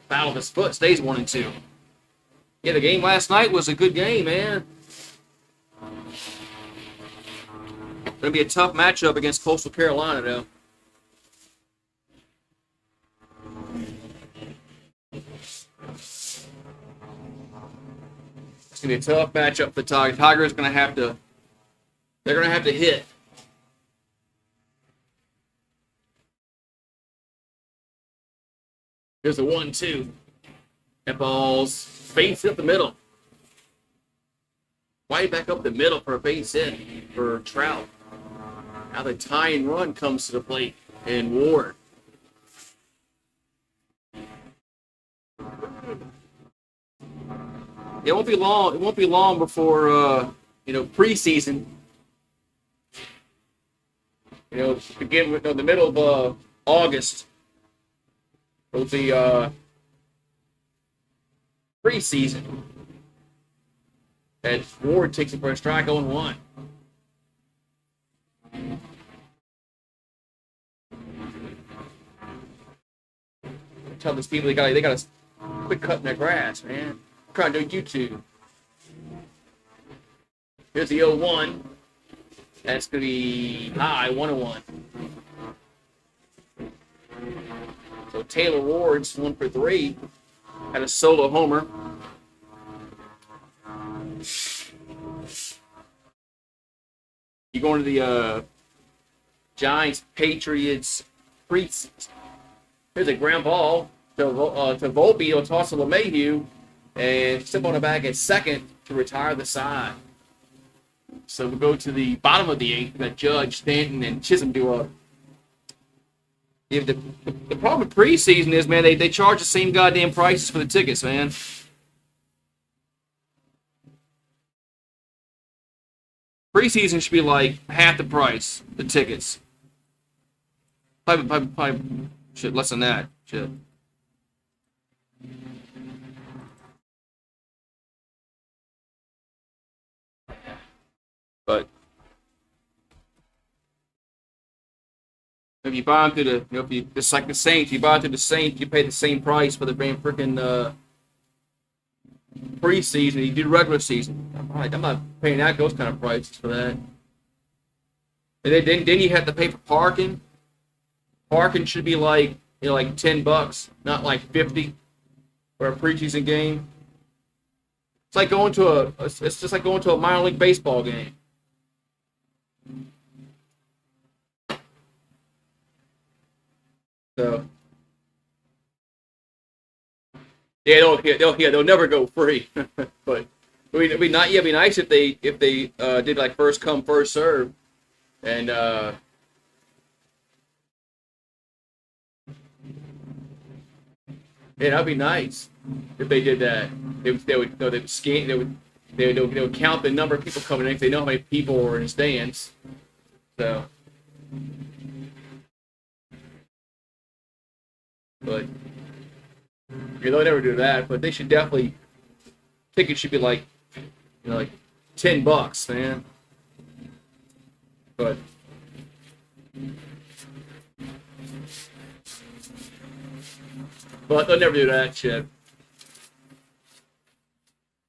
foul of his foot. Stays 1-2. Yeah, the game last night was a good game, man. Going to be a tough matchup against Coastal Carolina, though. It's going to be a tough matchup for the Tigers. Tigers going to have to. They're going to have to hit. Here's a 1-2. That ball's face up the middle. Way back up the middle for a base hit for Trout. Now the tying run comes to the plate in Ward. it won't be long. It won't be long before preseason. Begin with the middle of August. It'll be preseason. And Ward takes it for a strike 0-1. Tell these people they got to quit cutting their grass, man. I'm trying to do YouTube. Here's the 0-1. That's going to be high, 1-1. So Taylor Ward's 1 for 3. Had a solo homer. You going to the Giants Patriots preseason. Here's a ground ball to Volpe. He'll toss to LeMahieu and step on the back at second to retire the side. So we'll go to the bottom of the 8th. We got Judge, Stanton, and Chisholm do up. Yeah, the problem with preseason is, man, they charge the same goddamn prices for the tickets, man. Preseason should be like half the price, the tickets. Probably shit, less than that. Shit. But if you buy them through it's like the Saints. You buy it through the Saints, you pay the same price for the freaking preseason. You do the regular season. I'm not paying those kind of prices for that. And then you have to pay for parking. Parking should be like $10, not like $50 for a preseason game. It's like going to it's just like going to a minor league baseball game. So yeah, they'll never go free. But it'd be nice if they did like first come first serve, and yeah, that'd be nice if they did that. They would count the number of people coming in if they know how many people are in the stands. So, but they'll never do that. But they should definitely. Tickets should be like $10, man. But they'll never do that shit.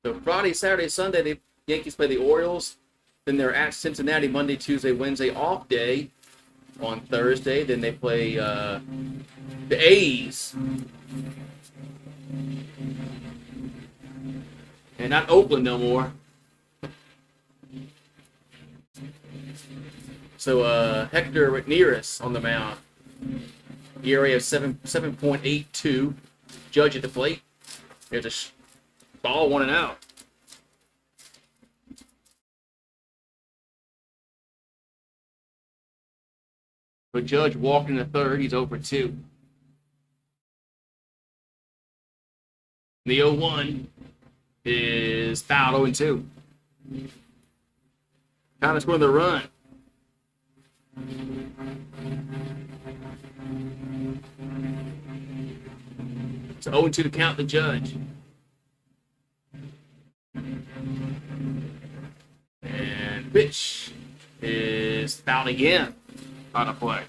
So Friday, Saturday, Sunday, the Yankees play the Orioles. Then they're at Cincinnati Monday, Tuesday, Wednesday, off day on Thursday. Then they play the A's. And not Oakland no more. So Hector Ramirez on the mound. ERA of 7.82. Judge at the plate. There's a ball, 1 and out. But Judge walked in the third. He's over 2. The 0-1 is foul, 0-2. Time to score the run. It's 0-2 to count the Judge. And pitch is fouled again on a play.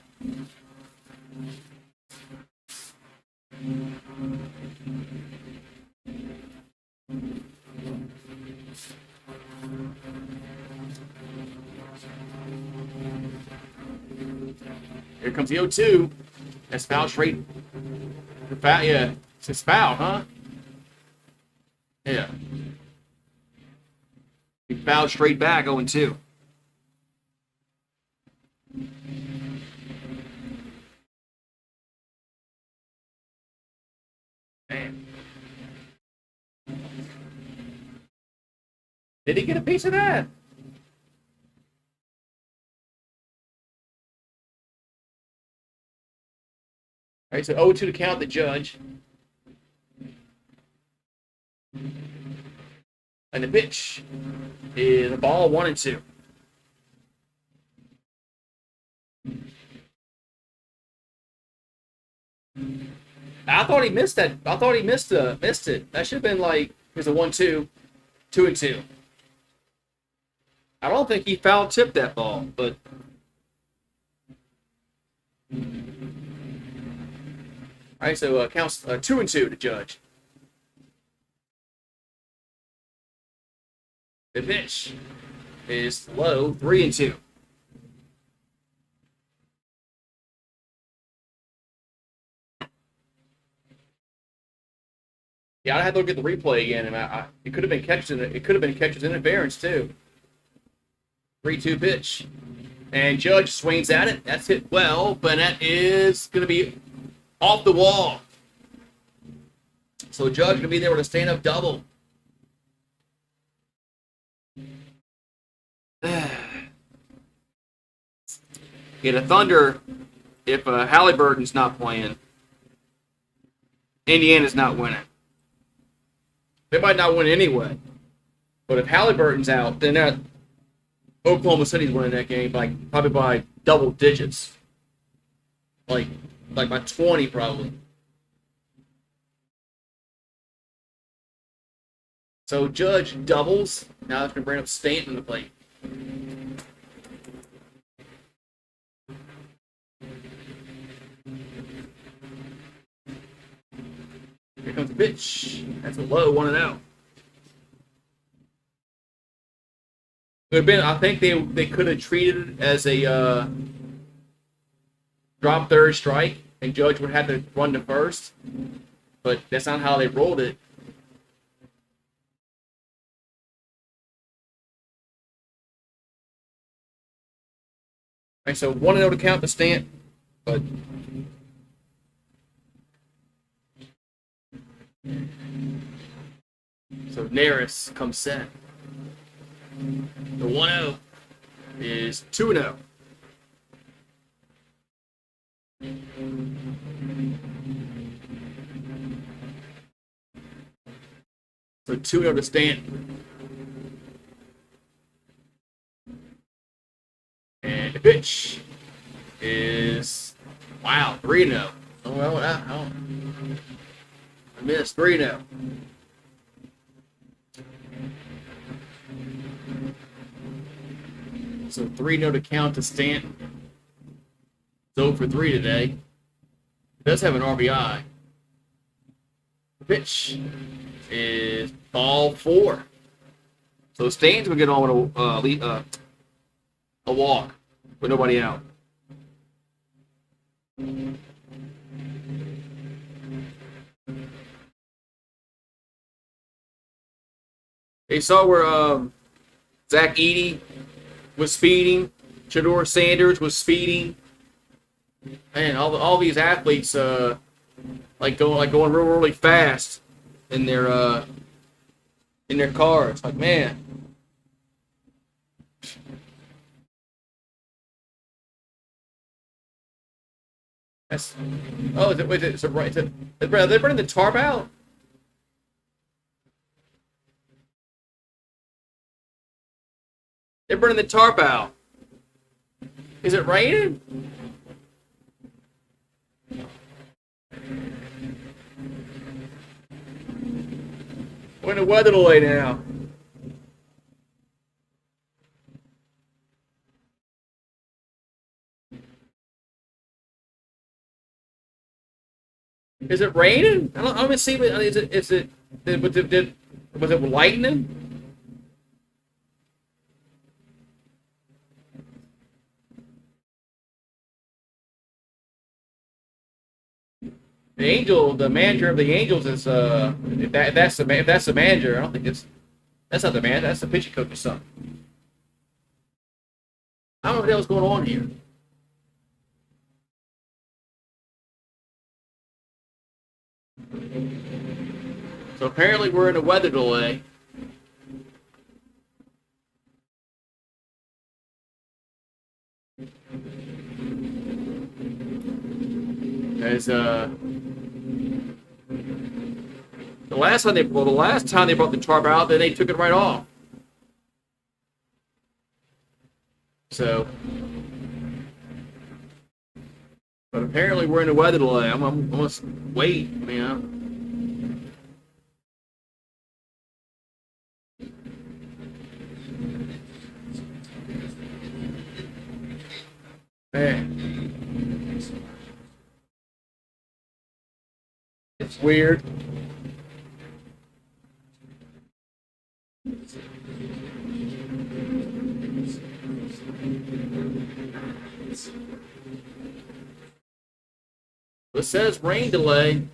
Here comes the 0-2. That's foul straight. Yeah, it's foul, huh? Yeah. He fouled straight back, 0-2. Man. Did he get a piece of that? All right, so 0-2 to count the Judge. And the pitch is a ball 1-2. I thought he missed that. I thought he missed it. That should have been like here's a 1-2, 2-2. I don't think he foul tipped that ball, but all right. So counts 2-2 to Judge. The pitch is low, 3-2. Yeah, I had to look at the replay again, and it could have been catches. It could have been catches interference too. 3-2 pitch, and Judge swings at it. That's hit well, but that is going to be off the wall. So Judge going to be there with a stand-up double. Yeah, the Thunder, if Halliburton's not playing, Indiana's not winning. They might not win anyway. But if Halliburton's out, then Oklahoma City's winning that game probably by double digits. Like by 20 probably. So Judge doubles. Now it's going to bring up Stanton to the plate. Here comes the pitch. That's a low 1-0. I think they could have treated it as a drop third strike, and Judge would have to run to first. But that's not how they rolled it. All right, so 1-0 to count the Stanton, but so Neris comes set. The 1-0 is 2-0. So 2-0 to Stanton. And the pitch is, wow, 3-0. Oh, well, I missed 3-0. So 3-0 to count to Stanton. It's 0 for 3 today. It does have an RBI. The pitch is ball 4. So Stanton's going to get on with a walk with nobody out. They saw where Zach Edey was speeding, Shedeur Sanders was speeding, and all these athletes going really fast in their cars. Like, man. That's, oh, they're burning the tarp out? They're burning the tarp out. Is it raining? We're in a weather delay now. Is it raining? I don't even see. Was it lightning? The manager of the Angels is if that's the manager, I don't think that's not the manager. That's the pitching coach's son. I don't know what the hell's going on here. So apparently we're in a weather delay. As the the last time they brought the tarp out, then they took it right off. So, but apparently we're in a weather delay. I'm gonna wait, Man, it's weird. It says rain delay,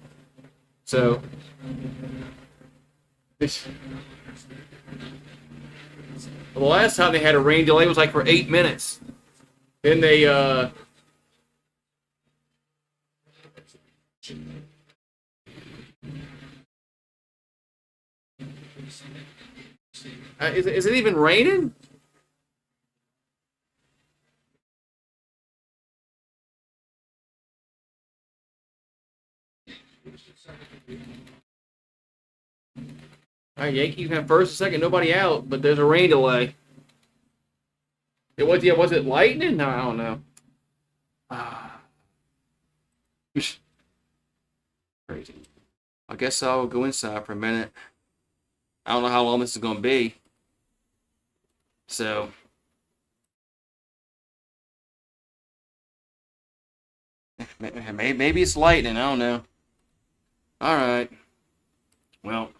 so the last time they had a rain delay was like for 8 minutes. Then they is it even raining? All right, Yankees have first and second, nobody out, but there's a rain delay. Was it lightning? No, I don't know. Ah, crazy. I guess I'll go inside for a minute. I don't know how long this is gonna be. So maybe it's lightning. I don't know. All right. Well,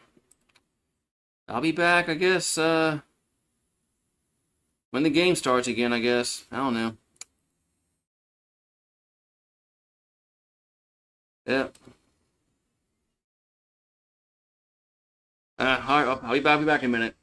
I'll be back. I guess when the game starts again. I guess I don't know. Yeah. All right. I'll be back in a minute.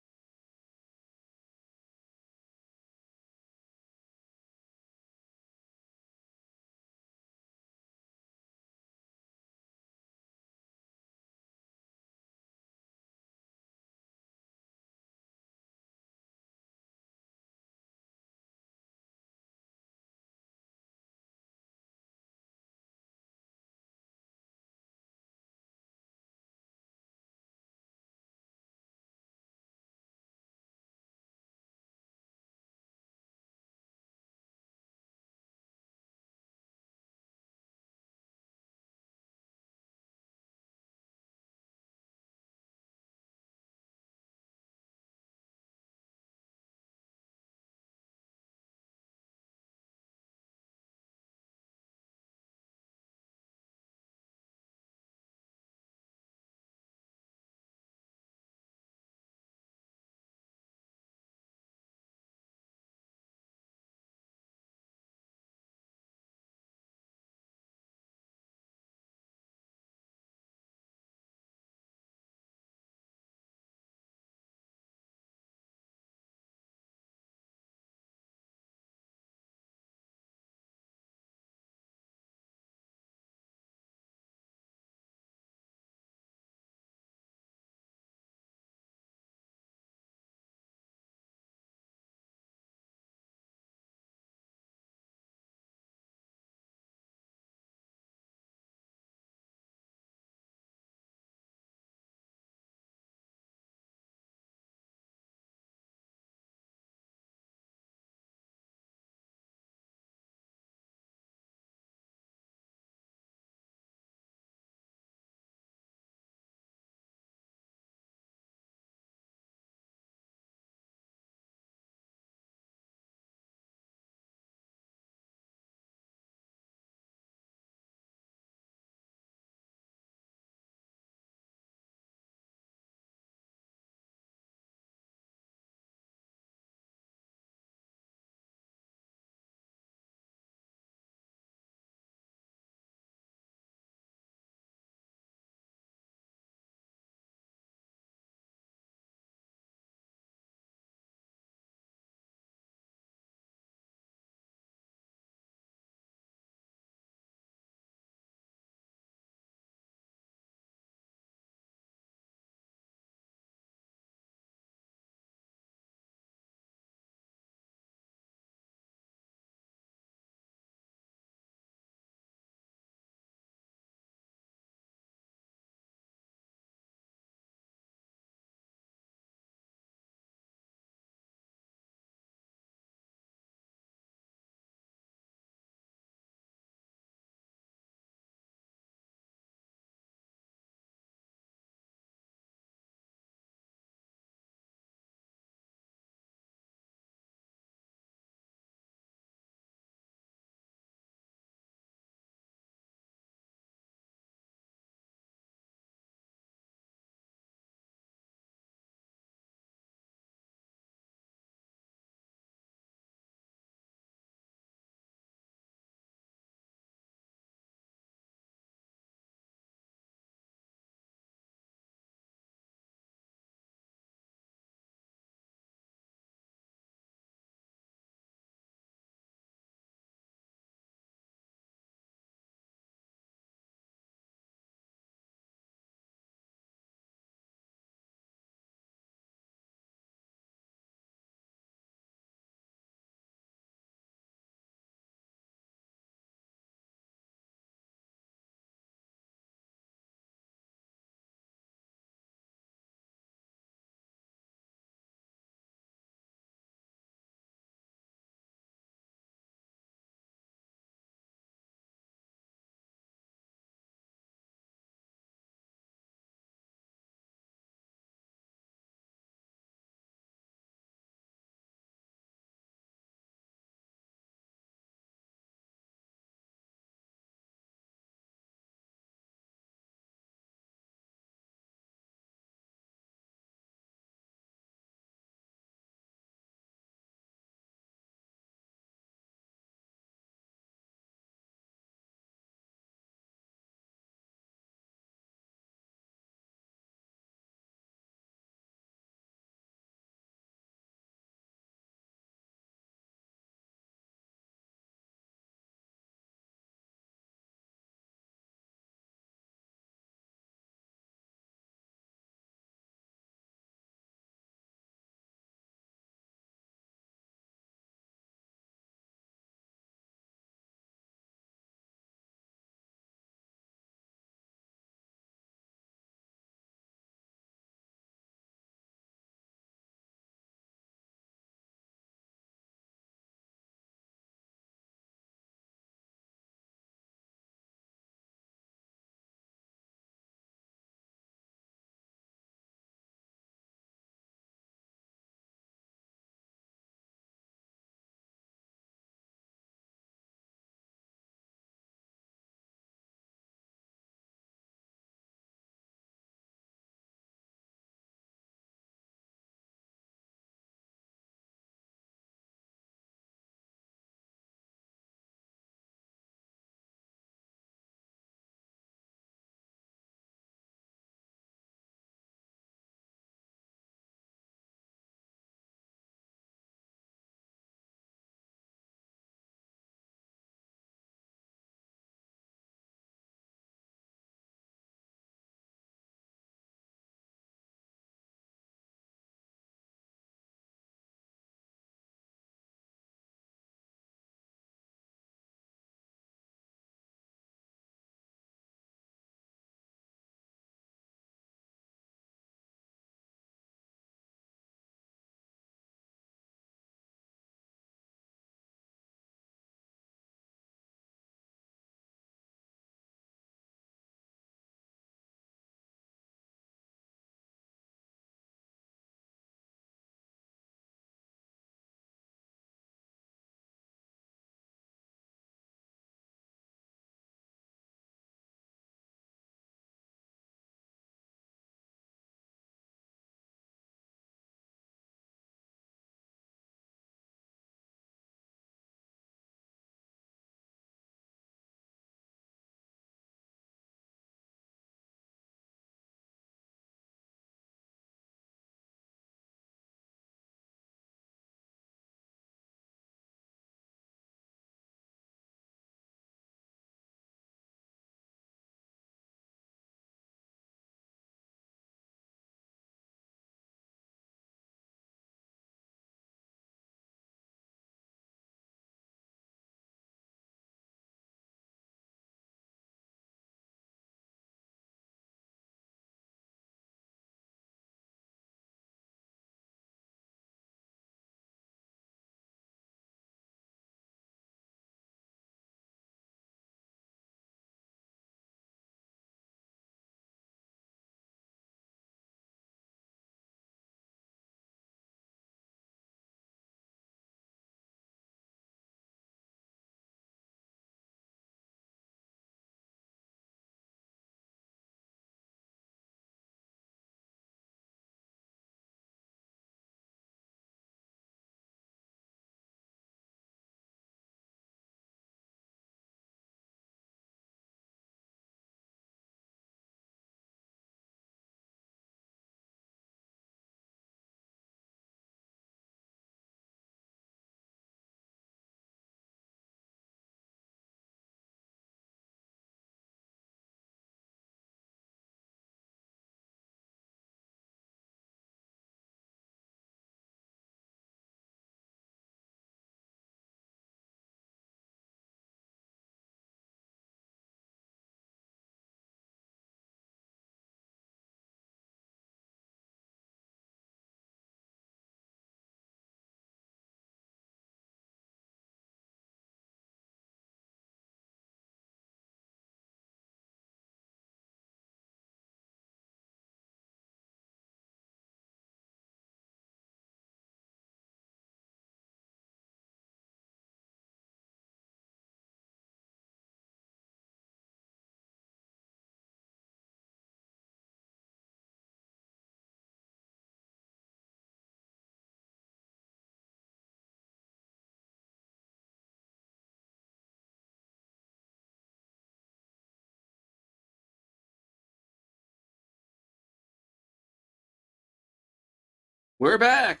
We're back.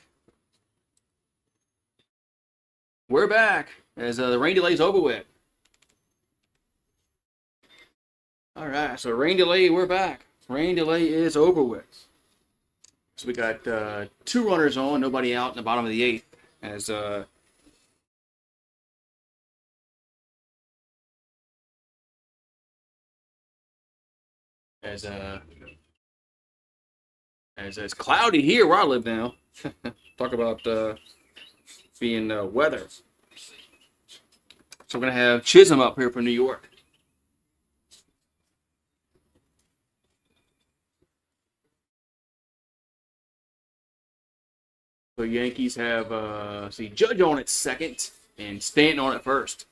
We're back. As the rain delay's over with. All right, so rain delay, we're back. Rain delay is over with. So we got 2 runners on, nobody out in the bottom of the 8th. As as uh as it's cloudy here where I live now. Talk about being weather. So we're gonna have Chisholm up here from New York. So Yankees have see Judge on at second and Stanton on at first.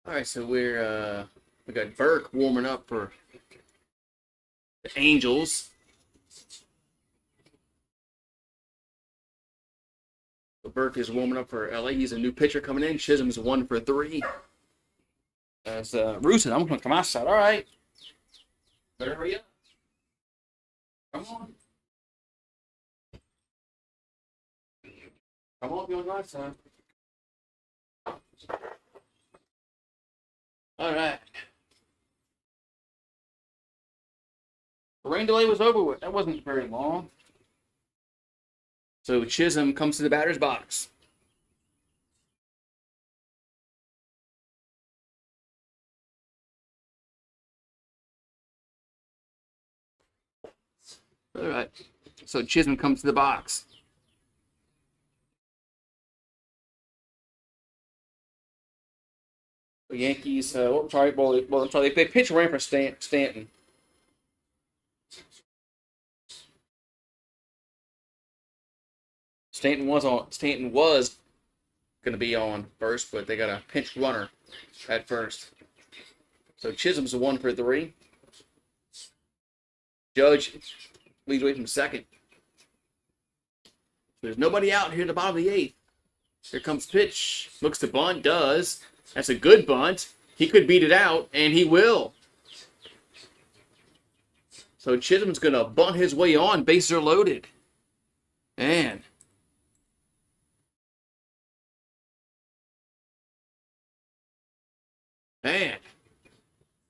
All right, so we got Burke warming up for the Angels. So Burke is warming up for LA. He's a new pitcher coming in. Chisholm's 1 for 3. As Rue said, I'm going to come outside. All right. Better hurry up. Come on. Come on, be on the right side. All right. The rain delay was over with. That wasn't very long. So Chisholm comes to the batter's box. All right. So Chisholm comes to the box. The Yankees, I'm sorry, I'm sorry, they pitch ran for Stanton. Stanton was going to be on first, but they got a pinch runner at first. So Chisholm's 1 for 3. Judge leads away from second. There's nobody out here at the bottom of the 8th. Here comes pitch. Looks to bunt. Does. That's a good bunt. He could beat it out, and he will. So Chisholm's going to bunt his way on. Bases are loaded. Man.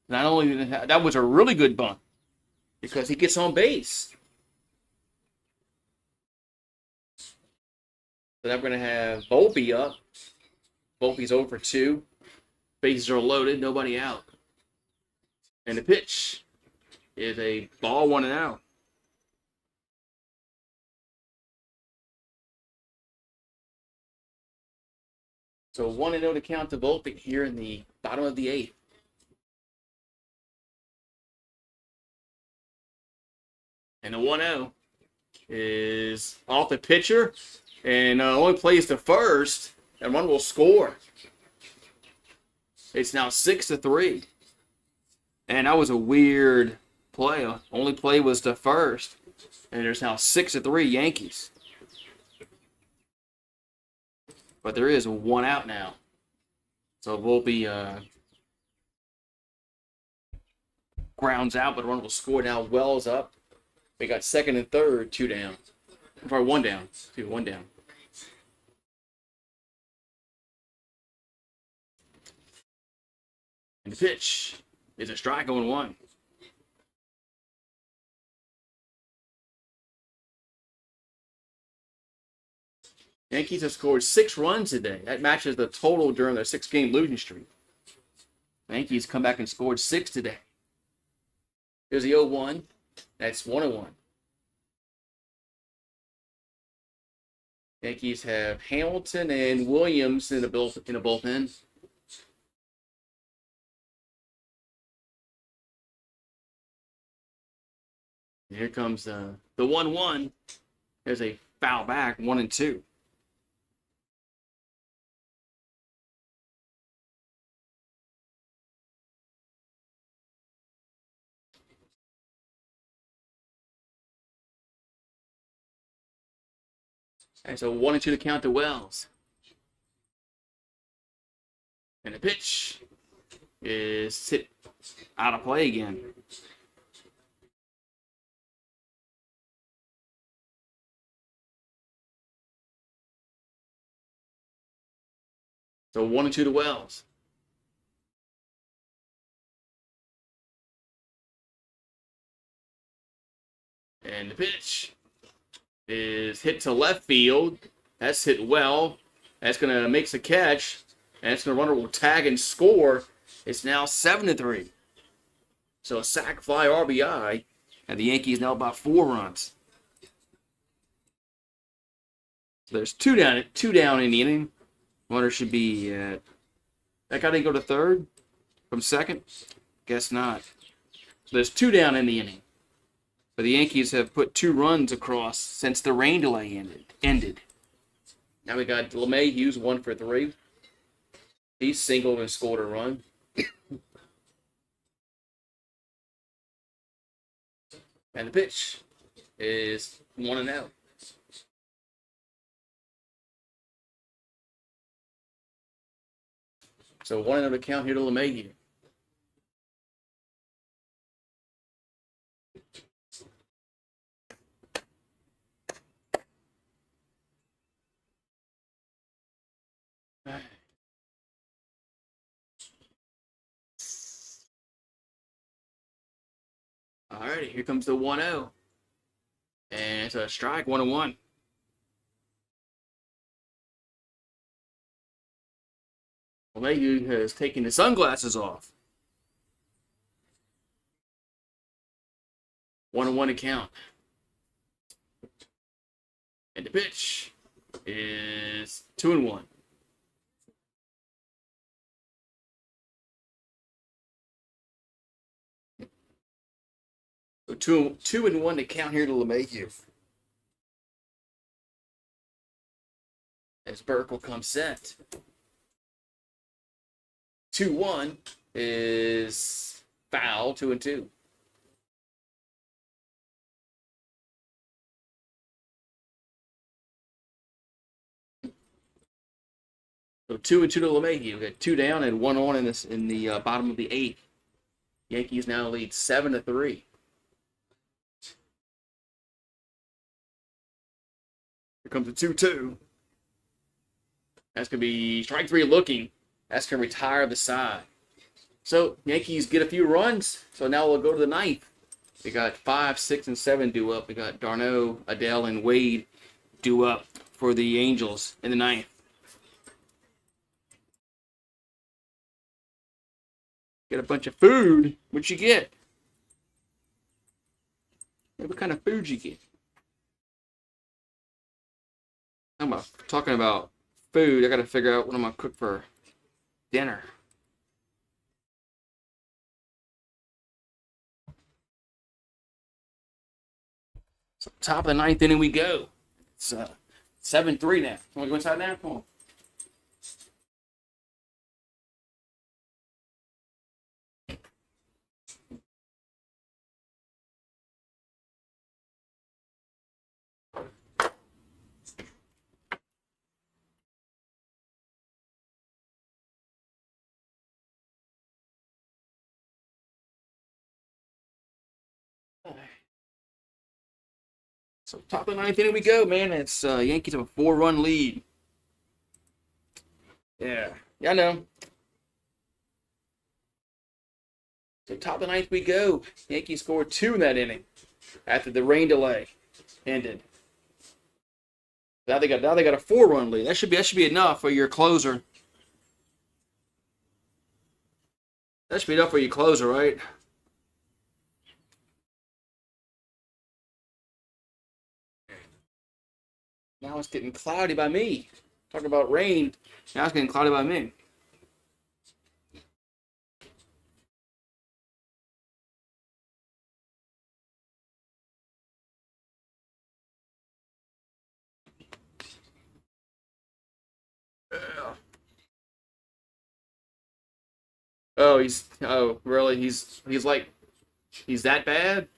Not only that was a really good bunt because he gets on base. So now we're going to have Volpe up. Volpe's over 2. Bases are loaded. Nobody out. And the pitch is a ball 1-out. So 1-0 to count to Volpe here in the bottom of the 8th. And the 1-0 is off the pitcher and only plays to first, and one will score. It's now 6-3. And that was a weird play. Only play was to first. And there's now 6-3 Yankees. But there is 1 out now. So Volpe grounds out, but one will score now. Wells up. We got second and third, 2 down. I'm sorry, 1 down. 1 down. And the pitch is a strike on 1. Yankees have scored 6 runs today. That matches the total during their 6-game losing streak. Yankees come back and scored 6 today. Here's the 0-1. That's 1-1. Yankees have Hamilton and Williams in a bullpen. And here comes the 1-1. There's a foul back, 1-2. And so 1-2 to count to Wells. And the pitch is hit out of play again. So 1-2 to Wells. And the pitch is hit to left field. That's hit well. That's going to make the catch. And it's going to runner will tag and score. It's now 7-3. So a sac fly RBI. And the Yankees now about 4 runs. So there's two down in the inning. Runner should be that guy didn't go to third from second? Guess not. So there's 2 down in the inning. But the Yankees have put 2 runs across since the rain delay ended. Now we got LeMahieu's 1 for 3. He singled and scored a run. And the pitch is 1-0. So 1-0 to count here to LeMahieu. All right, here comes the 1-0. And it's a strike, 1-1. LeMahieu has taken his sunglasses off. 1-1 to count. And the pitch is 2-1. So 2-1 to count here to LeMahieu. As Burke will come set. 2-1 is foul, 2-2. So 2-2 to LeMahieu. We got 2 down and 1 on in the bottom of the 8th. Yankees now lead 7-3. Here comes the 2-2. That's going to be strike 3 looking. That's going to retire the side. So Yankees get a few runs. So now we'll go to the 9th. We got 5, 6, and 7 due up. We got Darno, Adele, and Wade due up for the Angels in the 9th. Get a bunch of food. What'd you get? What kind of food you get? I'm talking about food. I got to figure out what I'm going to cook for dinner. So top of the 9th inning we go. It's 7-3 now. Want to go inside now? Come on. So top of the 9th inning we go, man. It's Yankees have a 4-run lead. Yeah, I know. So top of the 9th we go. Yankees scored 2 in that inning after the rain delay ended. Now they got a 4-run lead. That should be enough for your closer. That should be enough for your closer, right? Now it's getting cloudy by me. Talking about rain. Now it's getting cloudy by me. Oh, really? He's that bad?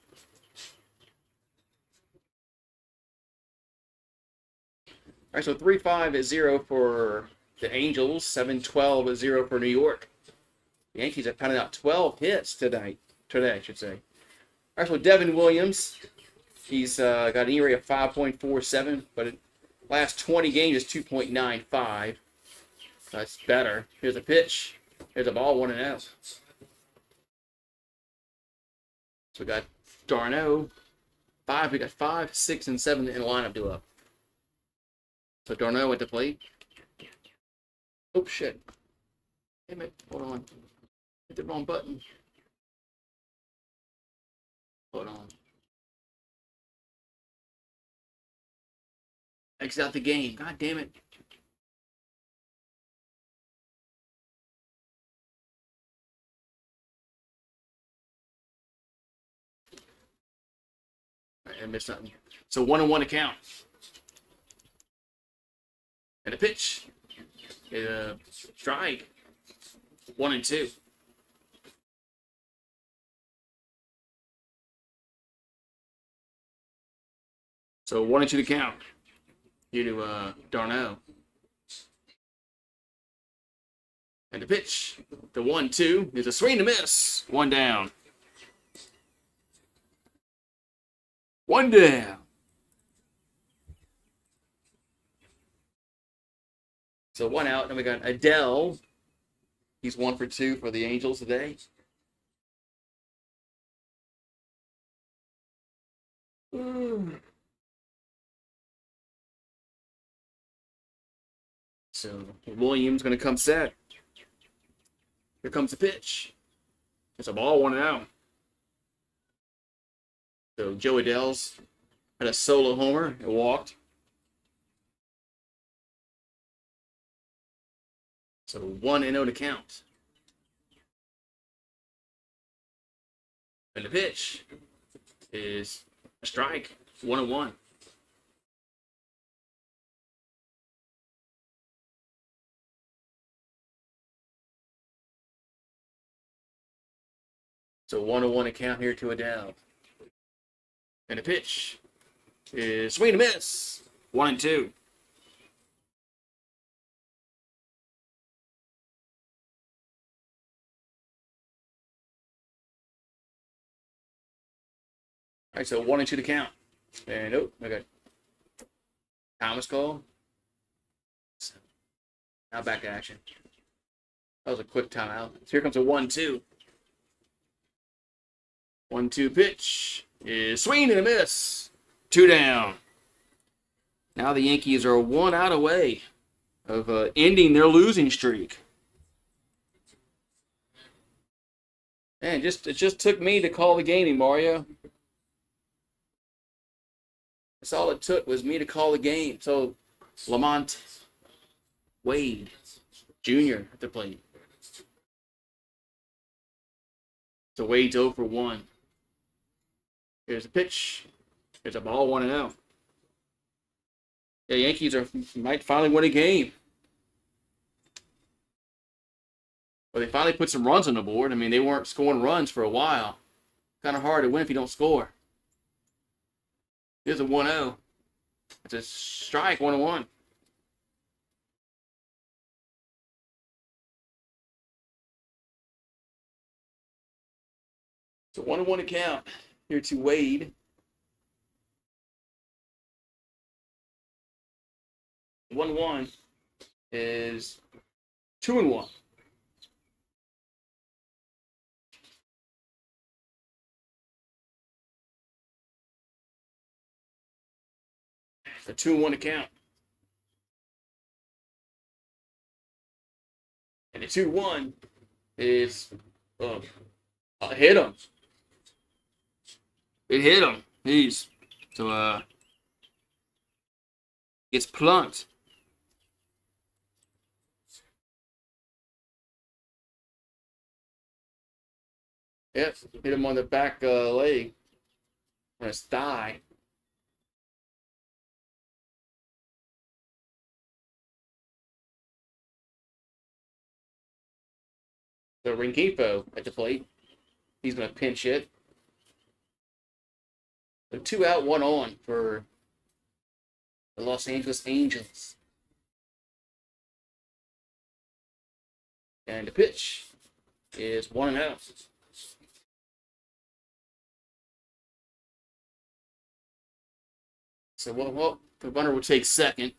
right, so 3-5-0 for the Angels, 7-12-0 for New York. The Yankees have pounded out 12 hits today, I should say. All right, so Devin Williams, he's got an ERA of 5.47, but in the last 20 games is 2.95. That's better. Here's a pitch. Here's a ball, 1-0. So we got d'Arnaud. We got 5, 6, and 7 in the lineup due up. So d'Arnaud at the plate. Oh, shit. Damn it. Hold on. Hit the wrong button. Hold on. Exit out the game. God damn it. I missed something. So 1-1 to count. And a pitch. A strike. 1-2. So 1-2 to count. Here to d'Arnaud. And the pitch. The 1-2 is a swing and a miss. 1 down. 1 down. So 1 out. Then we got Adele. He's 1 for 2 for the Angels today. So Williams going to come set. Here comes the pitch. It's a ball, 1 out. So Joe Adele's had a solo homer and walked. So 1-0 to count. And the pitch is a strike, 1-1. So 1-1 to count here to Adele. And the pitch is swing and a miss, 1-2. All right, so 1-2 to count. And I got Thomas call. Now back to action. That was a quick timeout. So here comes a 1-2. 1-2 pitch is swing and a miss. 2 down. Now the Yankees are 1 out away of ending their losing streak. Man, it just took me to call the game, Mario. That's all it took was me to call the game. So Lamont Wade Jr. at the plate. So Wade's 0 for 1. Here's a pitch. Here's a ball, 1-0. The Yankees might finally win a game. Well, they finally put some runs on the board. I mean, they weren't scoring runs for a while. Kind of hard to win if you don't score. Here's a 1-0. It's a strike, 1-1. So 1-1 to count. Here to Wade. 1-1 is 2-1. A 2-1 to count. And the 2-1 is hit him. It hit him. So gets plunked. Yep, hit him on the back leg, on his thigh. So Rengifo at the plate. He's going to pinch hit. So 2 out, 1 on for the Los Angeles Angels. And the pitch is 1-0. So, well, the runner will take second.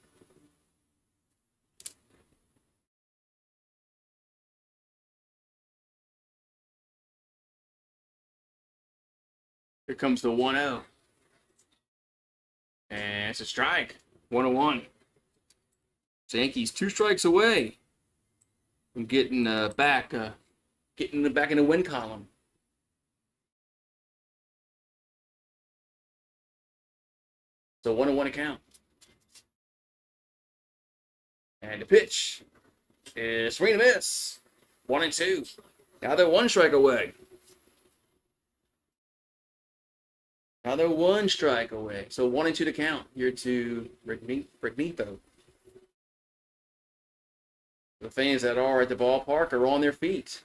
Here comes the 1-0. And it's a strike. 1-1. Yankees 2 strikes away from getting back in the win column. So 1-1 account. And the pitch is swing and miss. 1-2. Now they're 1 strike away. Now they're 1 strike away. So 1-2 to count here to Rignito. The fans that are at the ballpark are on their feet.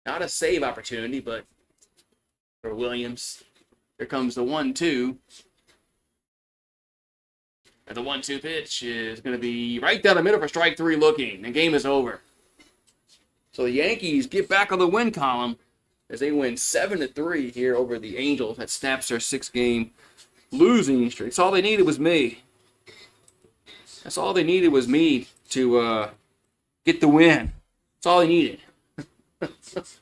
Not a save opportunity, but for Williams. Here comes the 1-2. And the 1-2 pitch is going to be right down the middle for strike 3 looking. The game is over. So the Yankees get back on the win column as they win 7-3 here over the Angels. That snaps their 6-game losing streak. That's all they needed was me. That's all they needed was me to get the win. That's all they needed. That's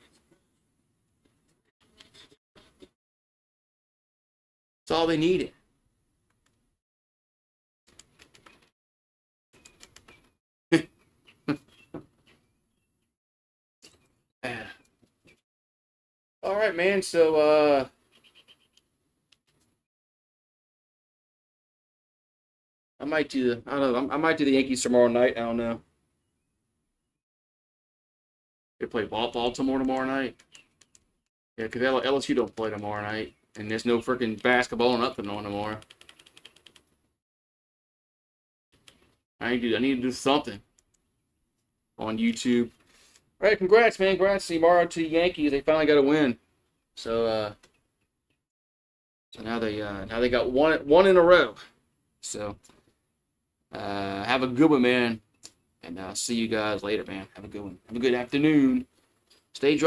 all they needed. All right, man. So, I might do the Yankees tomorrow night. I don't know. They play Baltimore tomorrow night. Yeah, because LSU don't play tomorrow night, and there's no freaking basketball or nothing on tomorrow. I need to do something on YouTube. All right, congrats, man. Congrats tomorrow to the Yankees. They finally got a win. So now they got one in a row. So have a good one, man. And I'll see you guys later, man. Have a good one. Have a good afternoon. Stay dry.